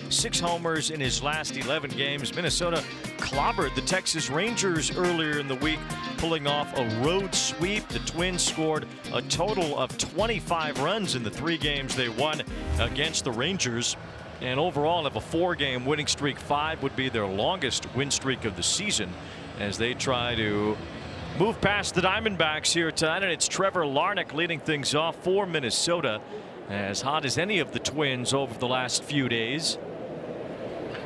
6 homers in his last 11 games. Minnesota clobbered the Texas Rangers earlier in the week, pulling off a road sweep. The Twins scored a total of 25 runs in the 3 games they won against the Rangers. And overall have a 4-game winning streak. 5 would be their longest win streak of the season as they try to move past the Diamondbacks here tonight. And it's Trevor Larnach leading things off for Minnesota. As hot as any of the Twins over the last few days.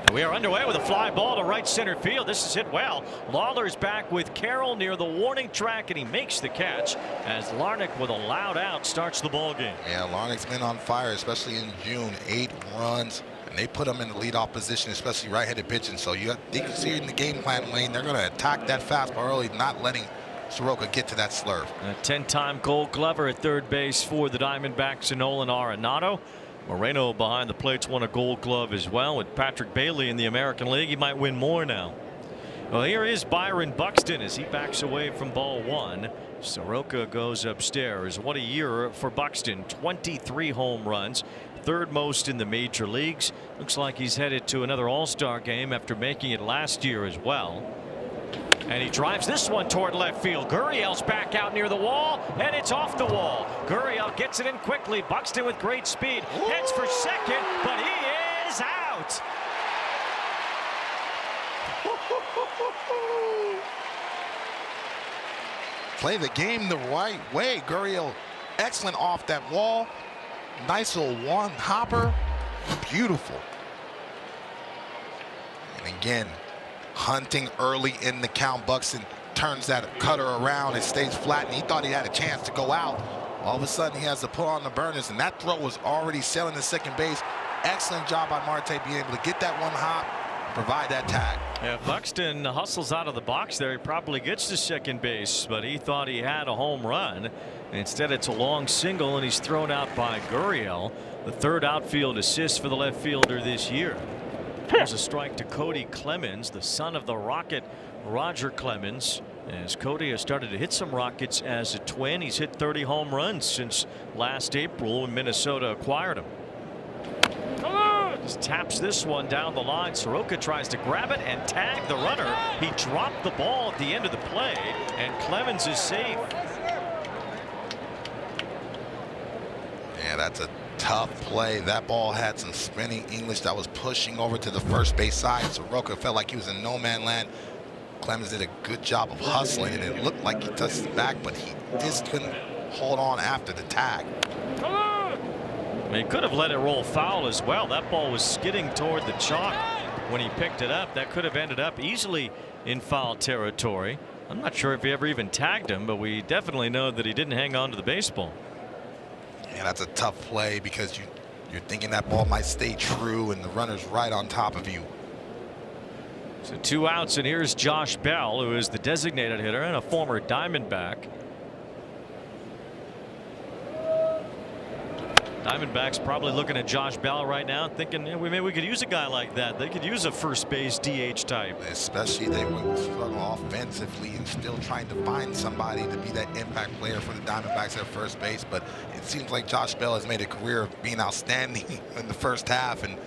And we are underway with a fly ball to right center field. This is hit well. Lawler's back with Carroll near the warning track, and he makes the catch as Larnach with a loud out starts the ball game. Yeah, Larnach's been on fire, especially in June. 8 runs, and they put him in the leadoff position, especially right-handed pitching. So you can see in the game plan, Wayne, they're going to attack that fastball early, not letting Soroka get to that slurve. A 10-time Gold Glover at third base for the Diamondbacks and Nolan Arenado. Moreno behind the plates won a Gold Glove as well. With Patrick Bailey in the American League, he might win more now. Well, here is Byron Buxton as he backs away from ball 1. Soroka goes upstairs. What a year for Buxton. 23 home runs, 3rd most in the major leagues. Looks like he's headed to another All-Star game after making it last year as well. And he drives this one toward left field. Gurriel's back out near the wall, and it's off the wall. Gurriel gets it in quickly. Buxton with great speed heads for second, but he is out. Play the game the right way. Gurriel, excellent off that wall. Nice little one hopper. Beautiful. And again, hunting early in the count. Buxton turns that cutter around and stays flat, and he thought he had a chance to go out. All of a sudden he has to pull on the burners, and that throw was already sailing to second base. Excellent job by Marte being able to get that one hop, provide that tag. Yeah, Buxton hustles out of the box there. He probably gets to second base, but he thought he had a home run. Instead, it's a long single, and he's thrown out by Gurriel. The 3rd outfield assist for the left fielder this year. There's a strike to Cody Clemens, the son of the Rocket Roger Clemens, as Cody has started to hit some Rockets as a Twin. He's hit 30 home runs since last April when Minnesota acquired him. Just taps this one down the line. Soroka tries to grab it and tag the runner. He dropped the ball at the end of the play, and Clemens is safe. Yeah, that's a tough play. That ball had some spinning English that was pushing over to the first base side. Soroka felt like he was in no man land. Clemens did a good job of hustling, and it looked like he touched the back, but he just couldn't hold on after the tag. He could have let it roll foul as well. That ball was skidding toward the chalk when he picked it up. That could have ended up easily in foul territory. I'm not sure if he ever even tagged him, but we definitely know that he didn't hang on to the baseball. Yeah, that's a tough play because you're thinking that ball might stay true and the runner's right on top of you. So 2 outs, and here's Josh Bell, who is the designated hitter and a former Diamondback. Diamondbacks probably looking at Josh Bell right now thinking, yeah, maybe we could use a guy like that. They could use a first base DH type. Especially they would struggle offensively and still trying to find somebody to be that impact player for the Diamondbacks at first base. But it seems like Josh Bell has made a career of being outstanding in the first half and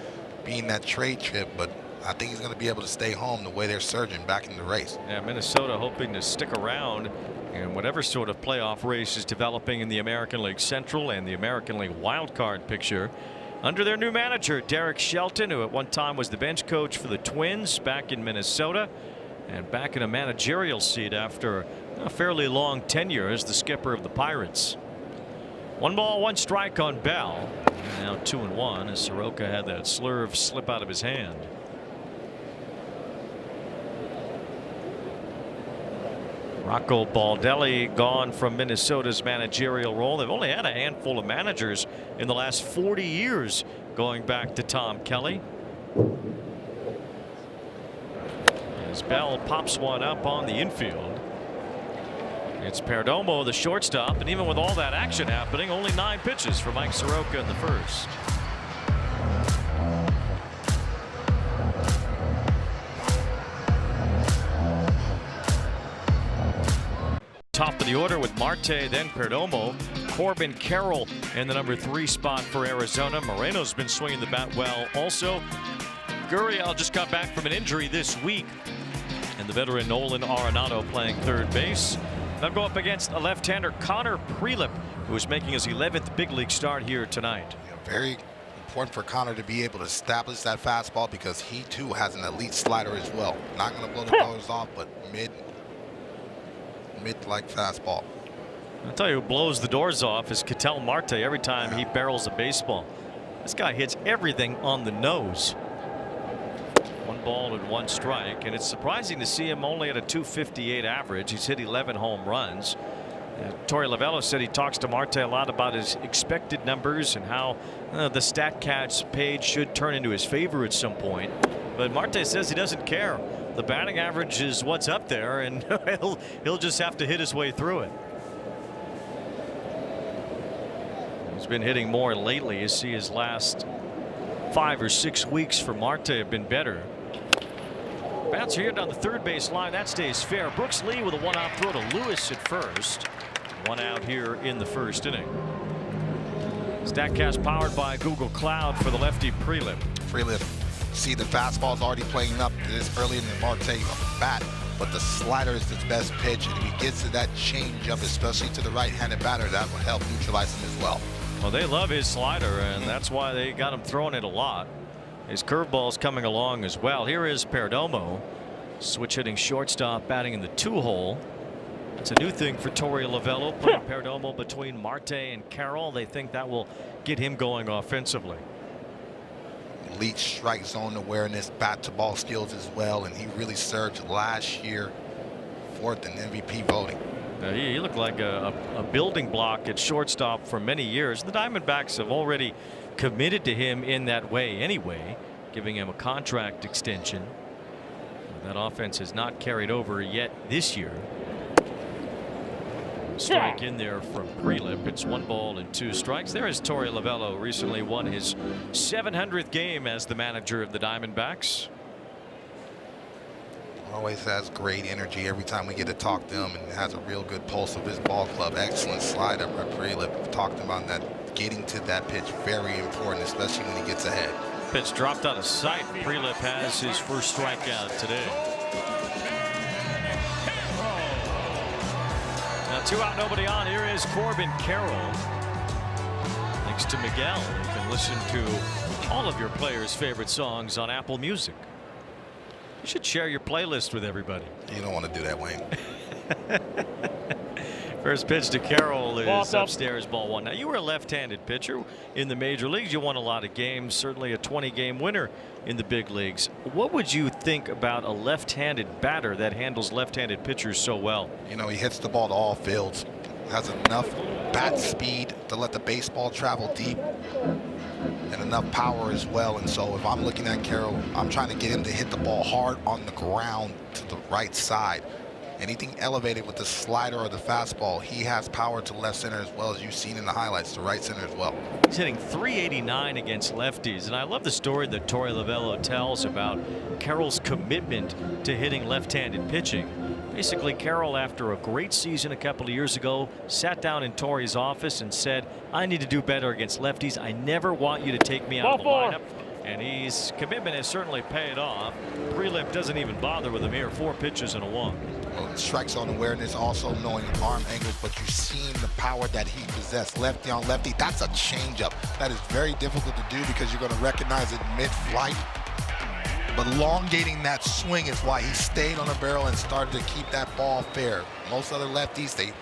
being that trade chip. But I think he's going to be able to stay home the way they're surging back in the race. Yeah, Minnesota hoping to stick around in whatever sort of playoff race is developing in the American League Central and the American League wild card picture under their new manager Derek Shelton, who at one time was the bench coach for the Twins back in Minnesota and back in a managerial seat after a fairly long tenure as the skipper of the Pirates. 1 ball 1 strike on Bell. And now 2-1 as Soroka had that slurve slip out of his hand. Rocco Baldelli gone from Minnesota's managerial role. They've only had a handful of managers in the last 40 years going back to Tom Kelly. As Bell pops one up on the infield. It's Perdomo, the shortstop, and even with all that action happening, only 9 pitches for Mike Soroka in the first. Top of the order with Marte, then Perdomo, Corbin Carroll in the number 3 spot for Arizona. Moreno's been swinging the bat well also. Gurriel just got back from an injury this week. And the veteran Nolan Arenado playing third base. They'll go up against a left-hander, Connor Prielipp, who is making his 11th big league start here tonight. Very important for Connor to be able to establish that fastball because he too has an elite slider as well. Not going to blow the doors off, but mid-like fastball. I'll tell you who blows the doors off is Ketel Marte every time he barrels a baseball. This guy hits everything on the nose. 1 ball and 1 strike, and it's surprising to see him only at a .258 average. He's hit 11 home runs. Torey Lovullo said he talks to Marte a lot about his expected numbers and how the StatCast page should turn into his favor at some point. But Marte says he doesn't care. The batting average is what's up there, and he'll just have to hit his way through it. He's been hitting more lately. You see his last 5 or 6 weeks for Marte have been better. Bouncer here down the third base line. That stays fair. Brooks Lee with a 1-out throw to Lewis at first. 1 out here in the first inning. StatCast powered by Google Cloud for the lefty Prielipp. Prielipp, see the fastball's already playing up this early in the Marte bat, but the slider is his best pitch, and if he gets to that changeup, especially to the right-handed batter, that will help neutralize him as well. Well, they love his slider, and that's why they got him throwing it a lot. His curveball's coming along as well. Here is Perdomo, switch hitting shortstop, batting in the 2-hole. It's a new thing for Torey Lovullo, putting Perdomo between Marte and Carroll. They think that will get him going offensively. Elite strike zone awareness, bat to ball skills as well, and he really surged last year, 4th in MVP voting. He looked like a building block at shortstop for many years. The Diamondbacks have already committed to him in that way anyway, giving him a contract extension. That offense has not carried over yet this year. Strike in there from Prielipp. It's 1 ball and 2 strikes. There is Torey Lovullo, recently won his 700th game as the manager of the Diamondbacks. Always has great energy every time we get to talk to him, and has a real good pulse of his ball club. Excellent slider by Prielipp. We've talked about that, getting to that pitch, very important, especially when he gets ahead. Pitch dropped out of sight. Prielipp has his first strikeout today. Now 2 out, nobody on. Here is Corbin Carroll. Thanks to Miguel, you can listen to all of your players' favorite songs on Apple Music. You should share your playlist with everybody. You don't want to do that, Wayne. First pitch to Carroll is upstairs, ball 1. Now, you were a left-handed pitcher in the major leagues. You won a lot of games, certainly a 20-game winner in the big leagues. What would you think about a left-handed batter that handles left-handed pitchers so well? You know, he hits the ball to all fields, has enough bat speed to let the baseball travel deep, and enough power as well. And so if I'm looking at Carroll, I'm trying to get him to hit the ball hard on the ground to the right side. Anything elevated with the slider or the fastball, he has power to left center as well, as you've seen in the highlights, to right center as well. He's hitting .389 against lefties, and I love the story that Torey Lovullo tells about Carroll's commitment to hitting left-handed pitching. Basically, Carroll, after a great season a couple of years ago, sat down in Torey's office and said, I need to do better against lefties. I never want you to take me out of the lineup. And his commitment has certainly paid off. Prielipp doesn't even bother with him here. 4 pitches and a walk. Well, strike zone awareness, also knowing arm angles, but you've seen the power that he possessed. Lefty on lefty, that's a changeup. That is very difficult to do because you're going to recognize it mid-flight. But elongating that swing is why he stayed on the barrel and started to keep that ball fair. Most other lefties, they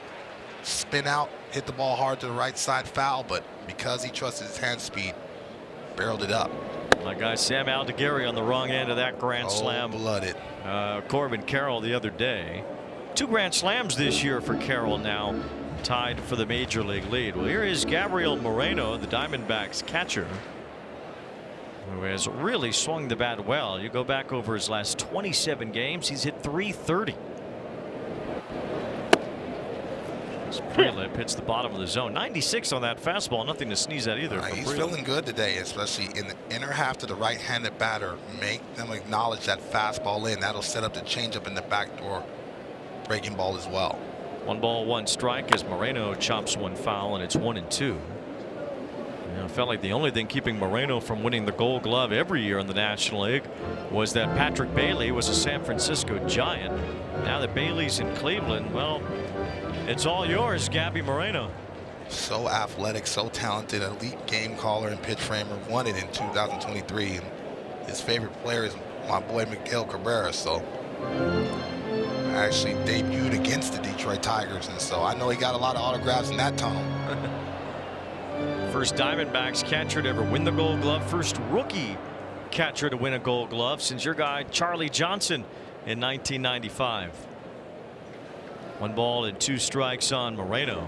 spin out, hit the ball hard to the right side, foul, but because he trusted his hand speed, barreled it up. My guy Sam Aldeguerri on the wrong end of that grand slam. Blooded. Corbin Carroll the other day. 2 grand slams this year for Carroll, now tied for the major league lead. Well, here is Gabriel Moreno, the Diamondbacks catcher, who has really swung the bat well. You go back over his last 27 games, he's hit .330. Prielipp hits the bottom of the zone. 96 on that fastball. Nothing to sneeze at either. He's feeling good today, especially in the inner half to the right-handed batter. Make them acknowledge that fastball in. That'll set up the changeup in the backdoor breaking ball as well. 1-1 as Moreno chops one foul, and it's 1-2. It felt like the only thing keeping Moreno from winning the Gold Glove every year in the National League was that Patrick Bailey was a San Francisco Giant. Now that Bailey's in Cleveland, well, it's all yours, Gabby Moreno. So athletic, so talented, elite game caller and pitch framer. Won it in 2023. And his favorite player is my boy Miguel Cabrera. So I actually debuted against the Detroit Tigers, and so I know he got a lot of autographs in that tunnel. First Diamondbacks catcher to ever win the Gold Glove. First rookie catcher to win a Gold Glove since your guy Charlie Johnson in 1995. 1-2 on Moreno.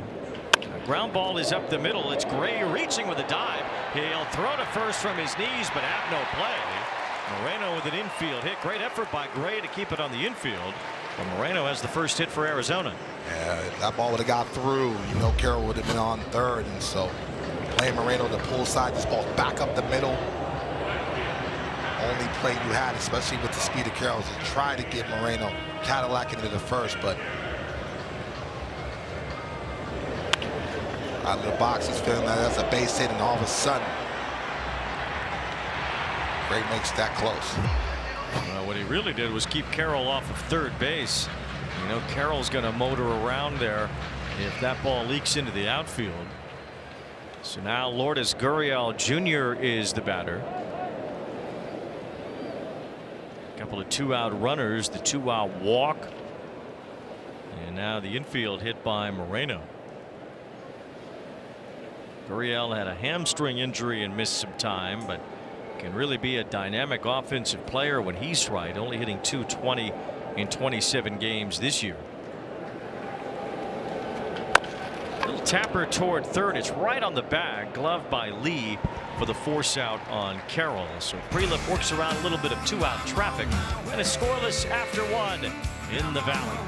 A ground ball is up the middle. It's Gray reaching with a dive. He'll throw to first from his knees, but have no play. Moreno with an infield hit. Great effort by Gray to keep it on the infield. But Moreno has the first hit for Arizona. Yeah, if that ball would have got through, you know, Carroll would have been on third, and so playing Moreno to pull side this ball back up the middle. Only play you had, especially with the speed of Carroll, is to try to get Moreno Cadillac into the first, but out of the box, he's feeling that that's a base hit, and all of a sudden, Gray makes that close. Well, what he really did was keep Carroll off of third base. You know, Carroll's going to motor around there if that ball leaks into the outfield. So now Lourdes Gurriel Jr. is the batter. A couple of 2-out runners, the 2-out walk, and now the infield hit by Moreno. Gurriel had a hamstring injury and missed some time, but can really be a dynamic offensive player when he's right, only hitting .220 in 27 games this year. Little tapper toward third. It's right on the bag. Glove by Lee for the force out on Carroll. So Prelip works around a little bit of 2-out traffic, and it's scoreless after 1 in the Valley.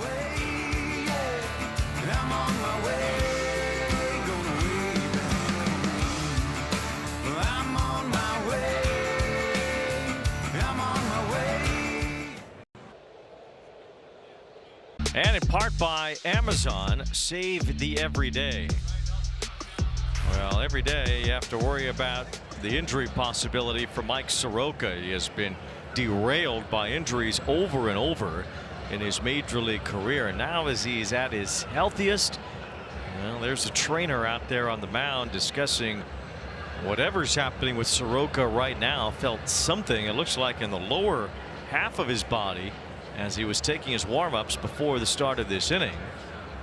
And in part by Amazon, save the everyday. Well, every day you have to worry about the injury possibility for Mike Soroka. He has been derailed by injuries over and over in his major league career. And now as he's at his healthiest, well, there's a trainer out there on the mound discussing whatever's happening with Soroka right now. Felt something, it looks like, in the lower half of his body as he was taking his warm-ups before the start of this inning.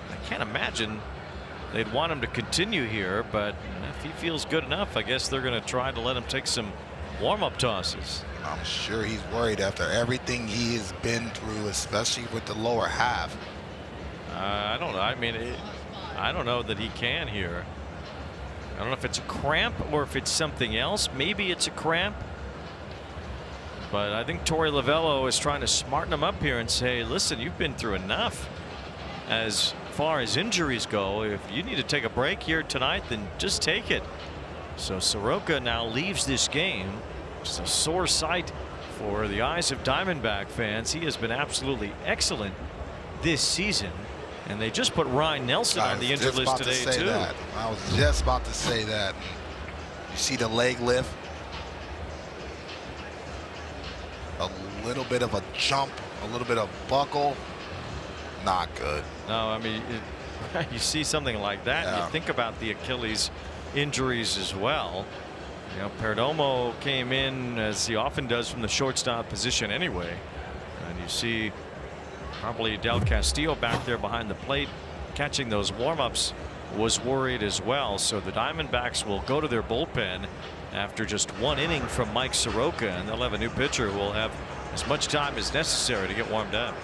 I can't imagine they'd want him to continue here, but if he feels good enough, I guess they're going to try to let him take some warm-up tosses. I'm sure he's worried after everything he has been through, especially with the lower half. I don't know. I mean, I don't know that he can here. I don't know if it's a cramp or if it's something else. Maybe it's a cramp. But I think Torey Lovullo is trying to smarten him up here and say, listen, you've been through enough as far as injuries go. If you need to take a break here tonight, then just take it. So Soroka now leaves this game. It's a sore sight for the eyes of Diamondback fans. He has been absolutely excellent this season. And they just put Ryan Nelson on the injured list today, too. I was just about to say that. You see the leg lift. A little bit of a jump, a little bit of buckle. Not good. No, I mean, you see something like that, and you think about the Achilles injuries as well. You know, Perdomo came in, as he often does, from the shortstop position anyway. And you see probably Del Castillo back there behind the plate catching those warm-ups was worried as well. So the Diamondbacks will go to their bullpen after just 1 inning from Mike Soroka, and they'll have a new pitcher who will have as much time as necessary to get warmed up.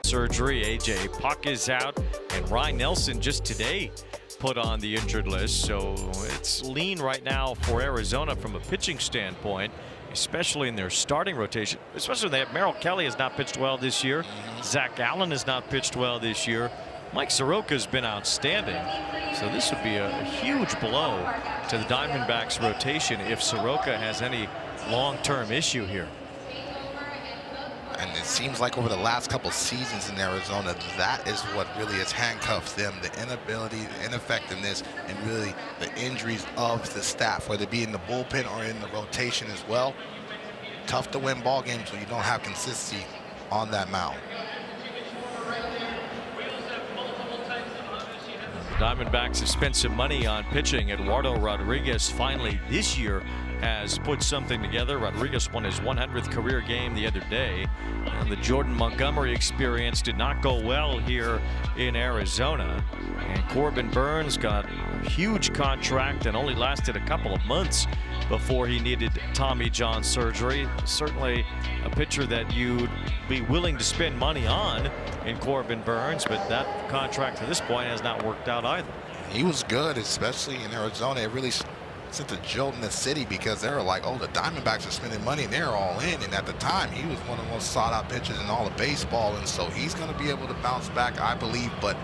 Surgery. AJ Puck is out, and Ryan Nelson just today put on the injured list. So it's lean right now for Arizona from a pitching standpoint, especially in their starting rotation, especially when they have Merrill Kelly has not pitched well this year. Zach Allen has not pitched well this year. Mike Soroka's been outstanding. So this would be a huge blow to the Diamondbacks rotation if Soroka has any long-term issue here. And it seems like over the last couple seasons in Arizona, that is what really has handcuffed them, the inability, the ineffectiveness, and really the injuries of the staff, whether it be in the bullpen or in the rotation as well. Tough to win ball games when you don't have consistency on that mound. The Diamondbacks have spent some money on pitching. Eduardo Rodriguez finally this year has put something together. Rodriguez won his 100th career game the other day. And the Jordan Montgomery experience did not go well here in Arizona. And Corbin Burns got a huge contract and only lasted a couple of months before he needed Tommy John surgery. Certainly a pitcher that you'd be willing to spend money on in Corbin Burns, but that contract to this point has not worked out either. He was good, especially in Arizona. It really sent a jolt in the city because they were like, oh, the Diamondbacks are spending money and they're all in. And at the time, he was one of the most sought-out pitchers in all of baseball, and so he's going to be able to bounce back, I believe. But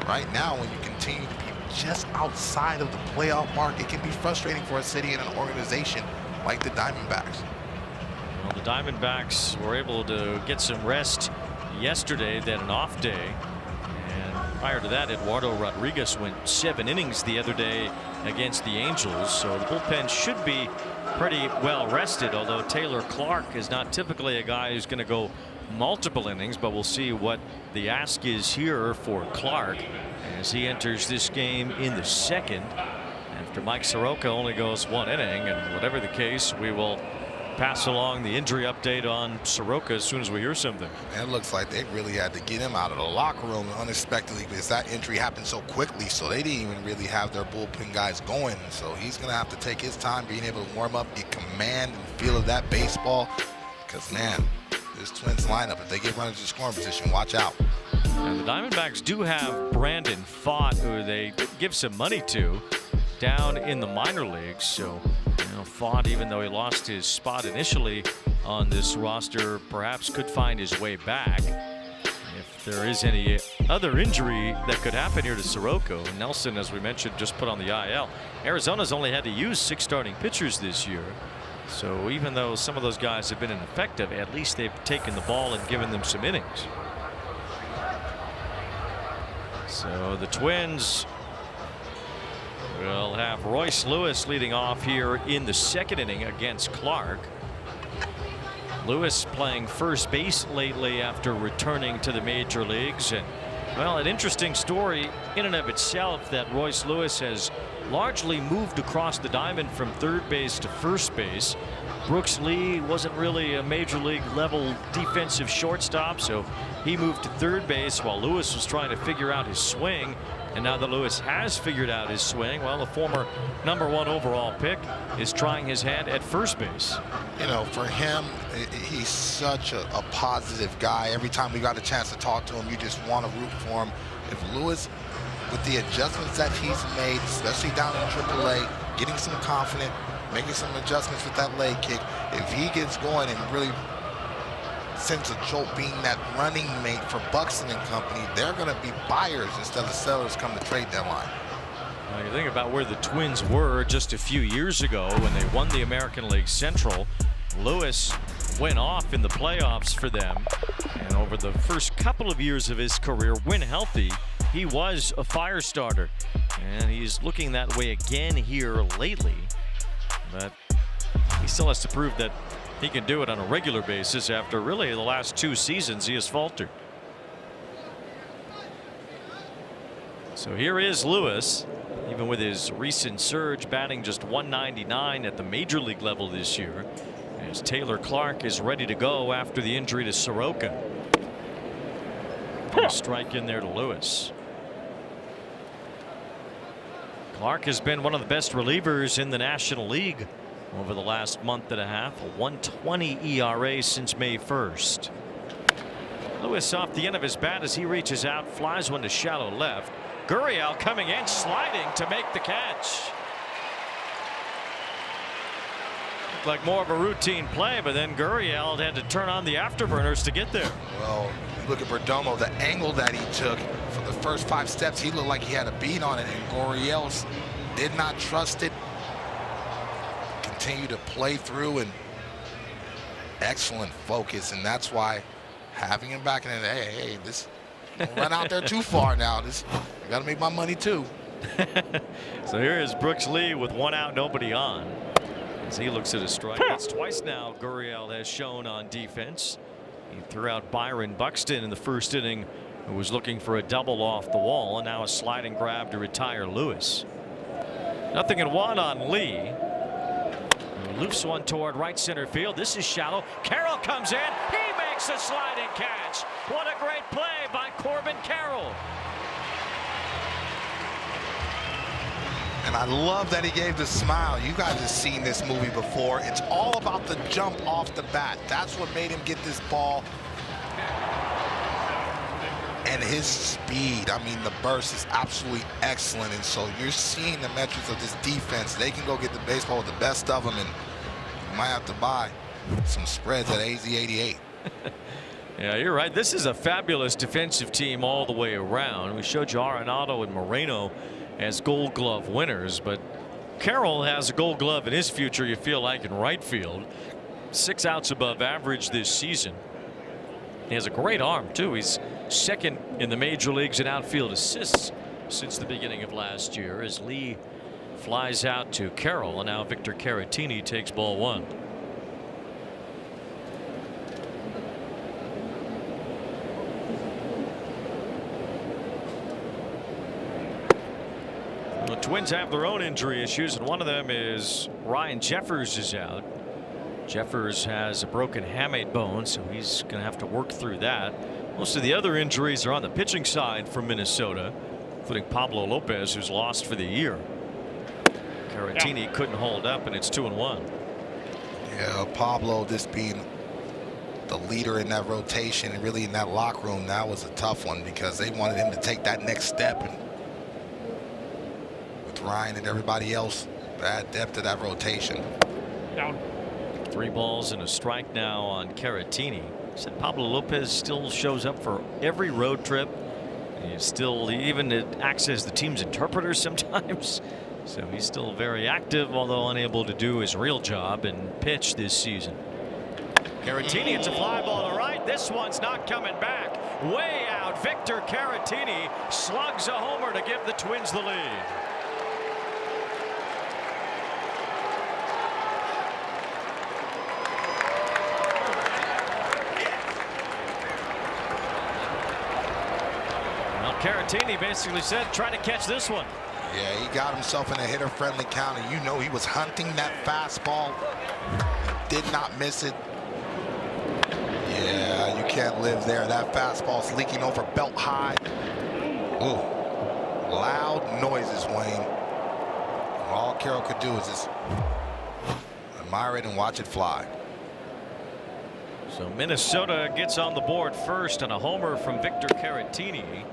right now, when you continue to be just outside of the playoff mark, it can be frustrating for a city and an organization like the Diamondbacks. Well, the Diamondbacks were able to get some rest yesterday. They had an off day. And prior to that, Eduardo Rodriguez went 7 innings the other day against the Angels. So the bullpen should be pretty well rested, although Taylor Clark is not typically a guy who's going to go multiple innings, but we'll see what the ask is here for Clark as he enters this game in the second after Mike Soroka only goes 1 inning. And whatever the case, we will pass along the injury update on Soroka as soon as we hear something. And it looks like they really had to get him out of the locker room unexpectedly because that injury happened so quickly, so they didn't even really have their bullpen guys going. So he's going to have to take his time being able to warm up, get command and feel of that baseball, because, man, this Twins lineup, if they get runners in scoring position, watch out. And the Diamondbacks do have Brandon Pfaadt, who they give some money to down in the minor leagues. So, you know, Pfaadt, even though he lost his spot initially on this roster, perhaps could find his way back if there is any other injury that could happen here to Soroka. Nelson, as we mentioned, just put on the IL. Arizona's only had to use 6 starting pitchers this year. So even though some of those guys have been ineffective, at least they've taken the ball and given them some innings. So the Twins will have Royce Lewis leading off here in the second inning against Clark. Lewis playing first base lately after returning to the major leagues. And, well, an interesting story in and of itself that Royce Lewis has largely moved across the diamond from third base to first base. Brooks Lee wasn't really a major league level defensive shortstop, so he moved to third base while Lewis was trying to figure out his swing. And now that Lewis has figured out his swing, well, the former #1 overall pick is trying his hand at first base. You know, for him, he's such a positive guy. Every time we got a chance to talk to him, you just want to root for him. If Lewis, with the adjustments that he's made, especially down in AAA, getting some confidence, making some adjustments with that leg kick, if he gets going and really sends a jolt being that running mate for Buxton and company, they're going to be buyers instead of sellers come the trade deadline. Now you think about where the Twins were just a few years ago when they won the American League Central. Lewis went off in the playoffs for them, and over the first couple of years of his career, when healthy, he was a fire starter, and he's looking that way again here lately. But he still has to prove that he can do it on a regular basis after really the last 2 seasons he has faltered. So here is Lewis, even with his recent surge, batting just .199 at the major league level this year, as Taylor Clark is ready to go after the injury to Soroka. Put a strike in there to Lewis. Clark has been one of the best relievers in the National League over the last month and a half, a 1.20 ERA since May 1st. Lewis off the end of his bat as he reaches out, flies one to shallow left. Gurriel coming in, sliding to make the catch. Looked like more of a routine play, but then Gurriel had to turn on the afterburners to get there. Well, you look at Perdomo, the angle that he took for the the first 5 steps, he looked like he had a beat on it, and Gurriel did not trust it. Continue to play through, and excellent focus, and that's why having him back in the hey, this don't run out there too far now. This I got to make my money too. So here is Brooks Lee with 1 out, nobody on. As he looks at his strike, that's twice now Gurriel has shown on defense. He threw out Byron Buxton in the first inning, who was looking for a double off the wall, and now a sliding grab to retire Lewis. 0-1 on Lee. Loose one toward right center field. This is shallow. Carroll comes in. He makes a sliding catch. What a great play by Corbin Carroll. And I love that he gave the smile. You guys have seen this movie before. It's all about the jump off the bat. That's what made him get this ball. And his speed, I mean, the burst is absolutely excellent. And so you're seeing the metrics of this defense. They can go get the baseball with the best of them, and you might have to buy some spreads at AZ88. Yeah, you're right. This is a fabulous defensive team all the way around. We showed you Arenado and Moreno as Gold Glove winners, but Carroll has a Gold Glove in his future, you feel like, in right field. 6 outs above average this season. He has a great arm too. He's second in the major leagues in outfield assists since the beginning of last year, as Lee flies out to Carroll, and now Victor Caratini takes ball 1. The Twins have their own injury issues, and one of them is Ryan Jeffers is out. Jeffers has a broken hamate bone, so he's going to have to work through that. Most of the other injuries are on the pitching side for Minnesota, including Pablo Lopez, who's lost for the year. Caratini couldn't hold up, and it's 2-1. Yeah, Pablo, this being the leader in that rotation and really in that locker room, that was a tough one because they wanted him to take that next step. And with Ryan and everybody else, bad depth of that rotation. Down. 3 balls and a strike now on Caratini. Said Pablo Lopez still shows up for every road trip. He even acts as the team's interpreter sometimes. So he's still very active, although unable to do his real job and pitch this season. Caratini, it's a fly ball to right. This one's not coming back. Way out. Victor Caratini slugs a homer to give the Twins the lead. Caratini basically said, try to catch this one. Yeah, he got himself in a hitter-friendly count, and you know he was hunting that fastball. Did not miss it. Yeah, you can't live there. That fastball's leaking over belt high. Ooh, loud noises, Wayne. All Carroll could do is just admire it and watch it fly. So Minnesota gets on the board first on a homer from Victor Caratini.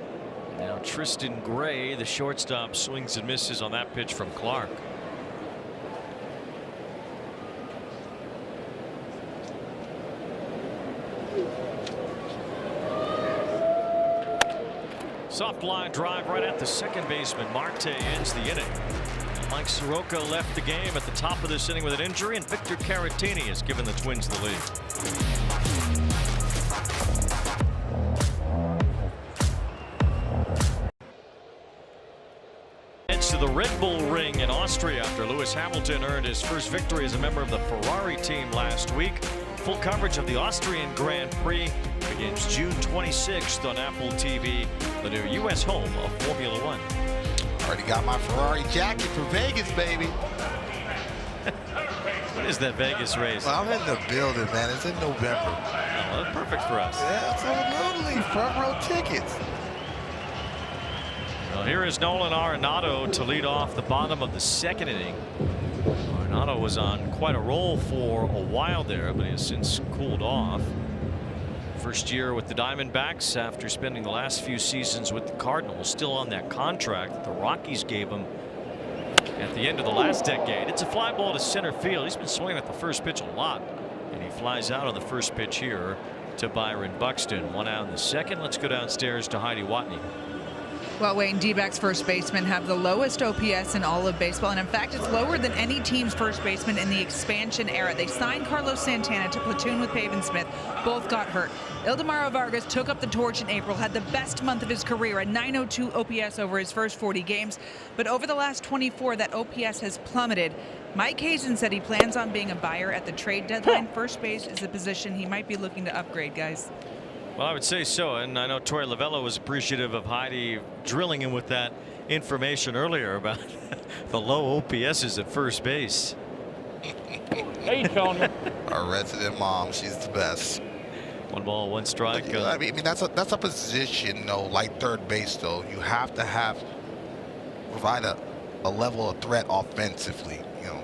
Now Tristan Gray, the shortstop, swings and misses on that pitch from Clark. Soft line drive right at the second baseman. Marte ends the inning. Mike Soroka left the game at the top of this inning with an injury, and Victor Caratini has given the Twins the lead. To the Red Bull Ring in Austria after Lewis Hamilton earned his first victory as a member of the Ferrari team last week. Full coverage of the Austrian Grand Prix begins June 26th on Apple TV, the new U.S. home of Formula One. Already got my Ferrari jacket for Vegas, baby. What is that Vegas race? Well, I'm in the building, man. It's in November. Oh, that's perfect for us. Yeah, absolutely. Front row tickets. Well, here is Nolan Arenado to lead off the bottom of the second inning. Arenado was on quite a roll for a while there, but he has since cooled off. First year with the Diamondbacks after spending the last few seasons with the Cardinals, still on that contract that the Rockies gave him at the end of the last decade. It's a fly ball to center field. He's been swinging at the first pitch a lot, and he flies out on the first pitch here to Byron Buxton. 1 out in the second. Let's go downstairs to Heidi Watney. Well, Wayne, D-backs first basemen have the lowest OPS in all of baseball, and in fact, it's lower than any team's first baseman in the expansion era. They signed Carlos Santana to platoon with Pavin Smith. Both got hurt. Ildemaro Vargas took up the torch in April, had the best month of his career, a 902 OPS over his first 40 games. But over the last 24, that OPS has plummeted. Mike Hazen said he plans on being a buyer at the trade deadline. First base is a position he might be looking to upgrade, guys. Well, I would say so, and I know Torey Lovullo was appreciative of Heidi drilling him with that information earlier about the low OPSs at first base. Hey, Tony. Our resident mom, she's the best. 1 ball, 1 strike. I mean, that's a position, though, like third base, though. You have to provide a level of threat offensively. You know,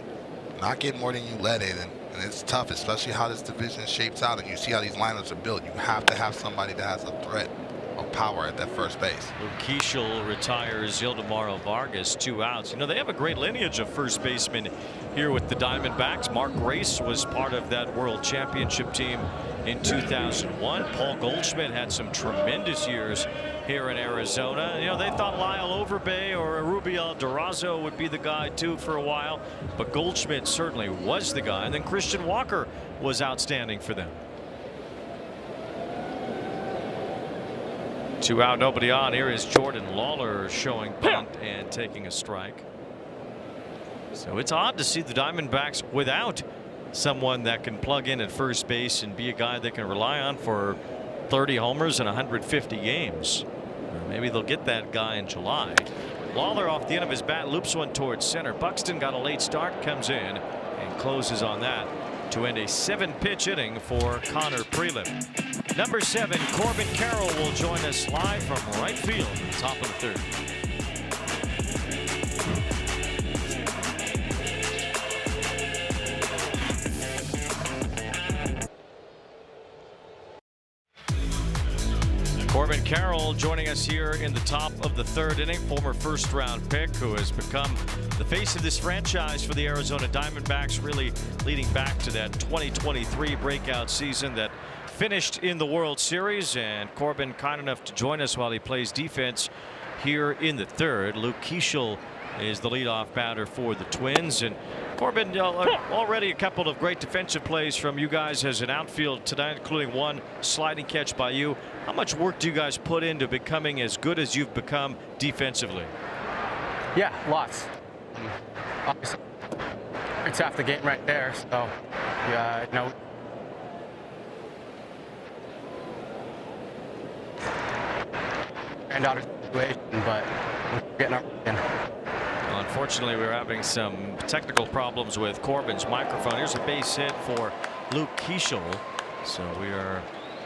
not get more than you let in. And it's tough, especially how this division shapes out, and you see how these lineups are built. You have to have somebody that has a threat of power at that first base. Luke Keeschel retires Ildemaro Vargas, 2 outs. You know, they have a great lineage of first basemen here with the Diamondbacks. Mark Grace was part of that World Championship team in 2001. Paul Goldschmidt had some tremendous years here in Arizona. You know, they thought Lyle Overbay or Rubiel Durazo would be the guy too for a while, but Goldschmidt certainly was the guy. And then Christian Walker was outstanding for them. 2 out, nobody on. Here is Jordan Lawler showing bunt and taking a strike. So it's odd to see the Diamondbacks without someone that can plug in at first base and be a guy they can rely on for 30 homers and 150 games. Maybe they'll get that guy in July. Lawler off the end of his bat loops one towards center. Buxton got a late start, comes in and closes on that to end a 7-pitch inning for Connor Prelim. Number 7, Corbin Carroll will join us live from right field, top of the 3rd. Corbin Carroll joining us here in the top of the 3rd inning. Former first-round pick who has become the face of this franchise for the Arizona Diamondbacks, really leading back to that 2023 breakout season that finished in the World Series. And Corbin kind enough to join us while he plays defense here in the 3rd. Luke Keeschel is the leadoff batter for the Twins. And Corbin, already a couple of great defensive plays from you guys as an outfield tonight, including one sliding catch by you. How much work do you guys put into becoming as good as you've become defensively? Yeah, lots. Obviously, it's half the game right there. So, yeah, you know. And out of situation, but we're getting our in. Well, unfortunately, we're having some technical problems with Corbin's microphone. Here's a base hit for Luke Keeschel. So we are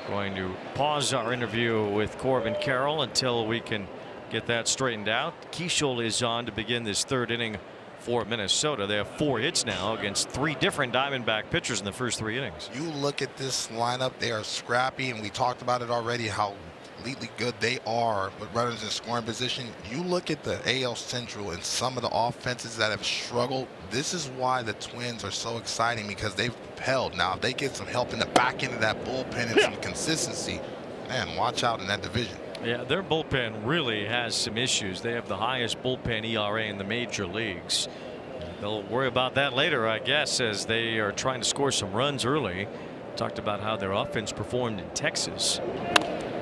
going to pause our interview with Corbin Carroll until we can get that straightened out. Keeschel is on to begin this 3rd inning for Minnesota. They have 4 hits now against 3 different Diamondback pitchers in the first 3 innings. You look at this lineup, they are scrappy, and we talked about it already, how completely good they are with runners in scoring position. You look at the AL Central and some of the offenses that have struggled. This is why the Twins are so exciting, because they've propelled. Now, if they get some help in the back end of that bullpen and some consistency, man, watch out in that division. Yeah, their bullpen really has some issues. They have the highest bullpen ERA in the major leagues. They'll worry about that later, I guess, as they are trying to score some runs early. Talked about how their offense performed in Texas.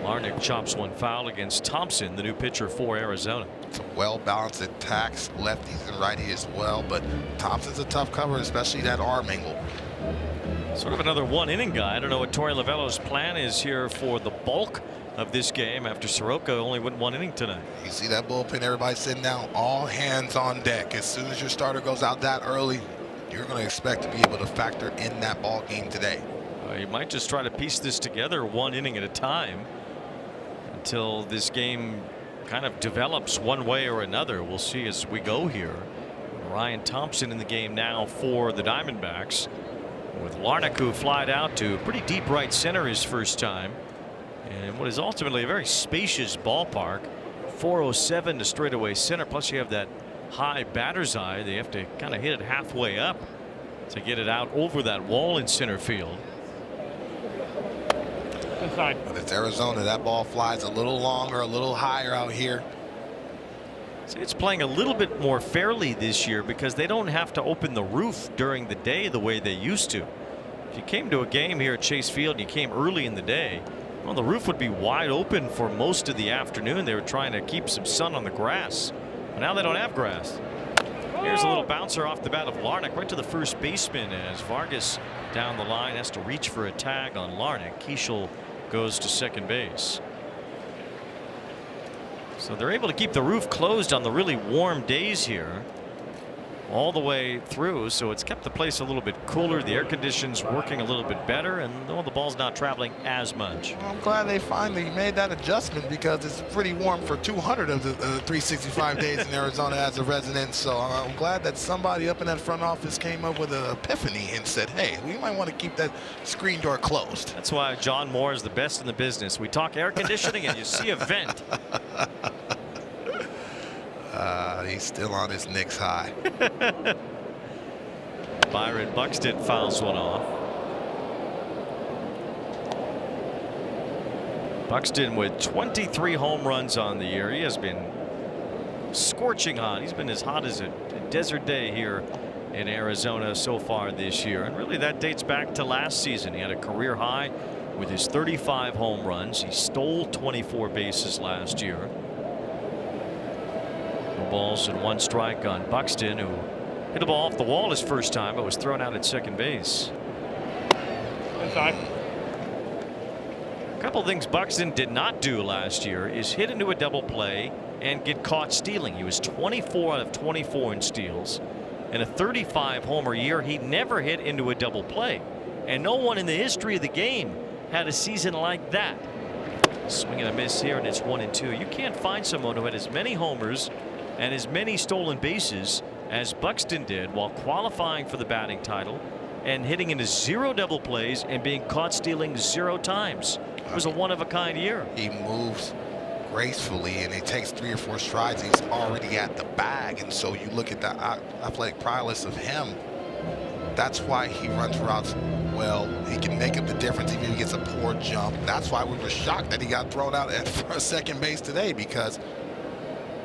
Larnach chops one foul against Thompson, the new pitcher for Arizona. It's a well-balanced attacks, lefties and righty as well, but Thompson's a tough cover, especially that arm angle. Sort of another 1-inning guy. I don't know what Torey Lovullo's plan is here for the bulk of this game after Soroka only went 1 inning tonight. You see that bullpen, everybody sitting down, all hands on deck. As soon as your starter goes out that early, you're going to expect to be able to factor in that ball game today. You might just try to piece this together 1 inning at a time until this game kind of develops one way or another. We'll see as we go here. Ryan Thompson in the game now for the Diamondbacks, with Larnach, who flied out to pretty deep right center his first time, and what is ultimately a very spacious ballpark. 407 to straightaway center, plus you have that high batter's eye. They have to kind of hit it halfway up to get it out over that wall in center field. But it's Arizona. That ball flies a little longer, a little higher out here. See, it's playing a little bit more fairly this year because they don't have to open the roof during the day the way they used to. If you came to a game here at Chase Field and you came early in the day, well, the roof would be wide open for most of the afternoon. They were trying to keep some sun on the grass. But now they don't have grass. Here's a little bouncer off the bat of Larnach right to the first baseman as Vargas down the line has to reach for a tag on Larnach. Keishel goes to second base. So they're able to keep the roof closed on the really warm days here all the way through, so it's kept the place a little bit cooler. The air conditions working a little bit better, and well, the ball's not traveling as much. Well, I'm glad they finally made that adjustment because it's pretty warm for 200 of the 365 days in Arizona as a resident. So I'm glad that somebody up in that front office came up with an epiphany and said, hey, we might want to keep that screen door closed. That's why John Moore is the best in the business. We talk air conditioning and you see a vent. He's still on his Knicks high. Byron Buxton fouls one off. Buxton with 23 home runs on the year. He has been scorching hot. He's been as hot as a desert day here in Arizona so far this year. And really that dates back to last season. He had a career high with his 35 home runs. He stole 24 bases last year. Balls and one strike on Buxton, who hit a ball off the wall his first time but was thrown out at second base. Inside. A couple things Buxton did not do last year is hit into a double play and get caught stealing. He was 24 out of 24 in steals. In a 35 homer year, he never hit into a double play, and no one in the history of the game had a season like that. Swing and a miss here, and it's 1-2. You can't find someone who had as many homers and as many stolen bases as Buxton did while qualifying for the batting title and hitting into 0 double plays and being caught stealing 0 times. It was a one-of-a-kind year. He moves gracefully and he takes 3 or 4 strides. He's already at the bag, and so you look at the athletic prowess of him. That's why he runs routes well. He can make up the difference even if he gets a poor jump. That's why we were shocked that he got thrown out at second base today, because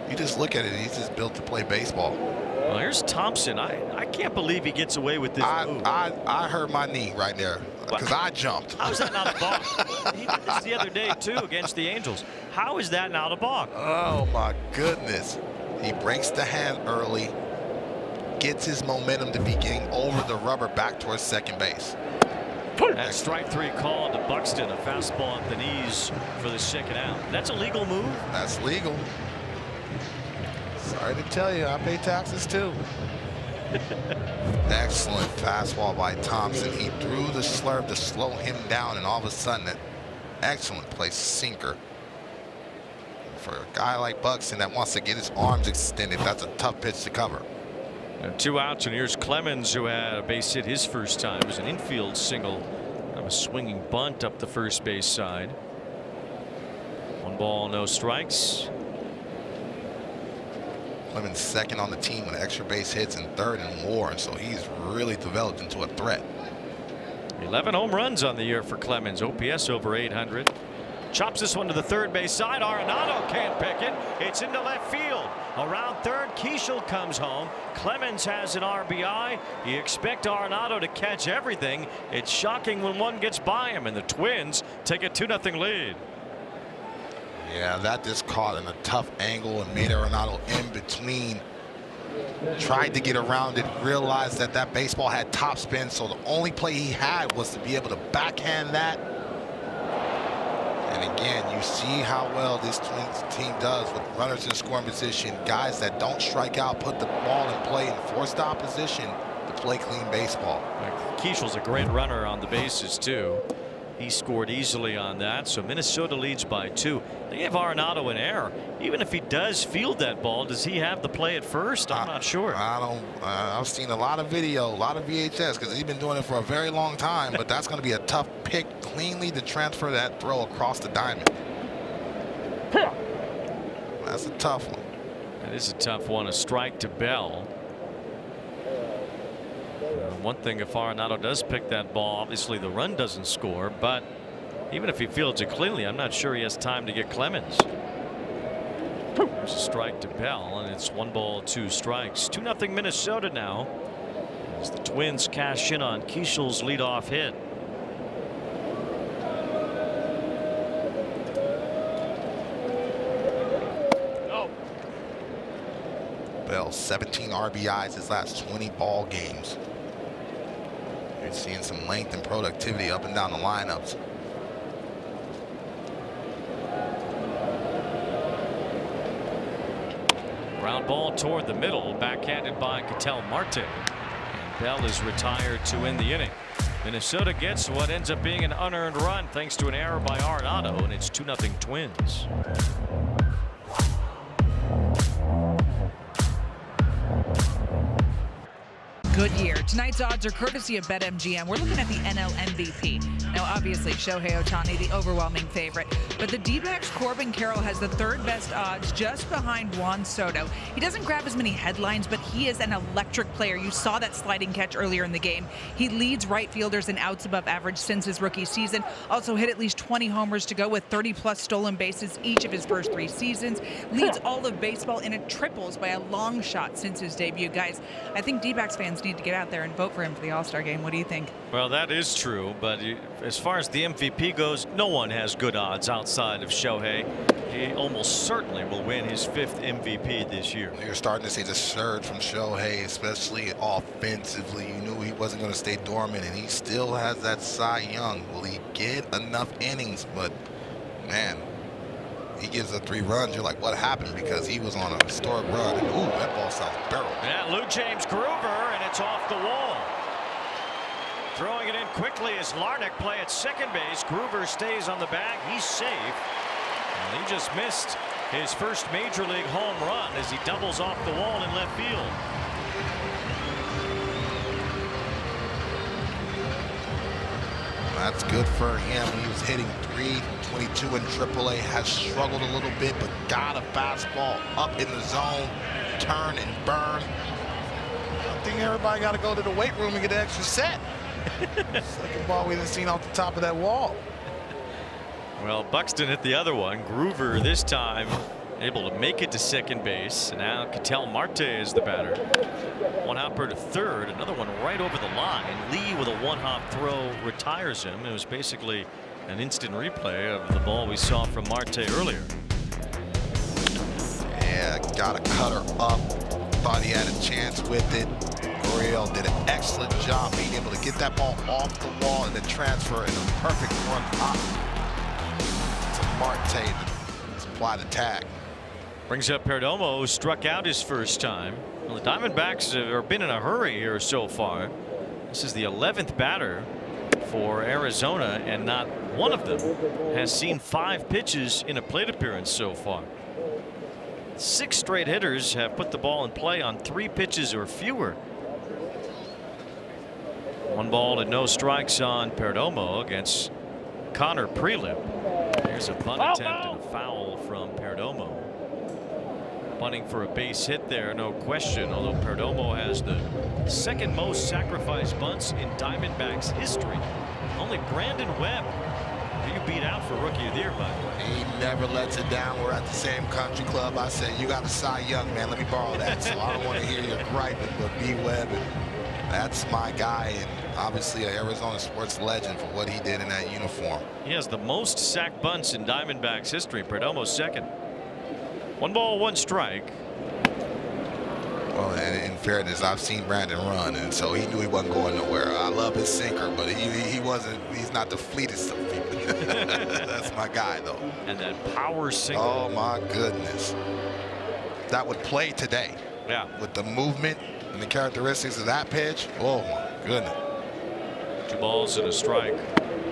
you just look at it, he's just built to play baseball. Well, here's Thompson. I can't believe he gets away with this move. I hurt my knee right there because I jumped. How is that not a balk? He did this the other day too against the Angels. How is that not a balk? Oh my goodness. He breaks the hand early, gets his momentum to be getting over the rubber back towards second base. That strike 3 call to Buxton, a fastball at the knees for the second out. That's a legal move. That's legal. Sorry to tell you, I pay taxes too. Excellent fastball by Thompson. He threw the slurve to slow him down, and all of a sudden, an excellent place sinker. For a guy like Buxton that wants to get his arms extended, that's a tough pitch to cover. And 2 outs, and here's Clemens, who had a base hit his first time. It was an infield single, a swinging bunt up the first base side. 1 ball, no strikes. Clemens second on the team with extra base hits and third in WAR, so he's really developed into a threat. 11 home runs on the year for Clemens. OPS over 800. Chops this one to the third base side. Arenado can't pick it. It's into left field. Around third, Keishel comes home. Clemens has an RBI. You expect Arenado to catch everything. It's shocking when one gets by him, and the Twins take a 2-0 lead. Yeah, that just caught in a tough angle and made Arenado in between. Tried to get around it, realized that that baseball had top spin, so the only play he had was to be able to backhand that. And again, you see how well this Twins team does with runners in scoring position, guys that don't strike out, put the ball in play and force the opposition to play clean baseball. Keishel's a great runner on the bases too. He scored easily on that, so Minnesota leads by 2. They gave Arenado an error. Even if he does field that ball, does he have the play at first? I'm not sure. I've seen a lot of video, a lot of VHS, because he's been doing it for a very long time, but that's going to be a tough pick cleanly to transfer that throw across the diamond. That's a tough one. That is a tough one. A strike to Bell. One thing, if Arenado does pick that ball, obviously the run doesn't score, but even if he fields it cleanly, I'm not sure he has time to get Clemens. There's a strike to Bell, and it's 1 ball, 2 strikes. 2-0 Minnesota now, as the Twins cash in on Keishel's leadoff hit. Bell, 17 RBIs his last 20 ball games. You're seeing some length and productivity up and down the lineups. Ground ball toward the middle, backhanded by Ketel Marte. And Bell is retired to end the inning. Minnesota gets what ends up being an unearned run thanks to an error by Arenado, and it's 2-0 Twins. Good year. Tonight's odds are courtesy of BetMGM. We're looking at the NL MVP. Now, obviously, Shohei Ohtani, the overwhelming favorite. But the D-backs' Corbin Carroll has the 3rd best odds, just behind Juan Soto. He doesn't grab as many headlines, but he is an electric player. You saw that sliding catch earlier in the game. He leads right fielders in outs above average since his rookie season. Also hit at least 20 homers to go with 30-plus stolen bases each of his first 3 seasons. Leads all of baseball in triples by a long shot since his debut. Guys, I think D-backs fans need to get out there and vote for him for the All-Star game. What do you think? Well, that is true, but as far as the MVP goes, no one has good odds outside of Shohei. He almost certainly will win his 5th MVP this year. You're starting to see the surge from Shohei, especially offensively. You knew he wasn't going to stay dormant, and he still has that Cy Young. Will he get enough innings? But, man, he gives up 3 runs. You're like, what happened? Because he was on a historic run. And, ooh, that ball sounds barrel. Yeah, Lou James Groover, and it's off the wall. Throwing it in quickly as Larnach play at second base. Groover stays on the bag. He's safe. And he just missed his first major league home run as he doubles off the wall in left field. That's good for him. He was hitting .322 in AAA. Has struggled a little bit, but got a fastball up in the zone. Turn and burn. I think everybody got to go to the weight room and get an extra set. Second ball we didn't seen off the top of that wall. Well, Buxton hit the other one. Groover this time able to make it to second base. And now Ketel Marte is the batter. One hopper to third. Another one right over the line. Lee with a 1-hop throw retires him. It was basically an instant replay of the ball we saw from Marte earlier. Yeah, got a cutter up. Thought he had a chance with it. Gurriel did an excellent job being able to get that ball off the wall and then transfer in a perfect run up to Marte to supply the tag. Brings up Perdomo, who struck out his first time. Well, the Diamondbacks have been in a hurry here so far. This is the 11th batter for Arizona, and not one of them has seen 5 pitches in a plate appearance so far. 6 straight hitters have put the ball in play on 3 pitches or fewer. 1 ball and no strikes on Perdomo against Connor Prelip. Here's a bunt attempt and a foul from Perdomo. Bunting for a base hit there, no question, although Perdomo has the 2nd most sacrifice bunts in Diamondbacks history. Only Brandon Webb, who you beat out for Rookie of the Year, bud. He never lets it down. We're at the same country club. I said, you got a Cy Young, man. Let me borrow that. So I don't want to hear you griping, but B. Webb, that's my guy, and obviously an Arizona sports legend for what he did in that uniform. He has the most sack bunts in Diamondbacks history. Perdomo's 2nd. 1 ball, 1 strike. Well, and in fairness, I've seen Brandon run, and so he knew he wasn't going nowhere. I love his sinker, but he's not the fleetest of people. That's my guy, though. And that power sinker. Oh, my goodness. That would play today. Yeah. With the movement and the characteristics of that pitch. Oh, my goodness. 2 balls and a strike.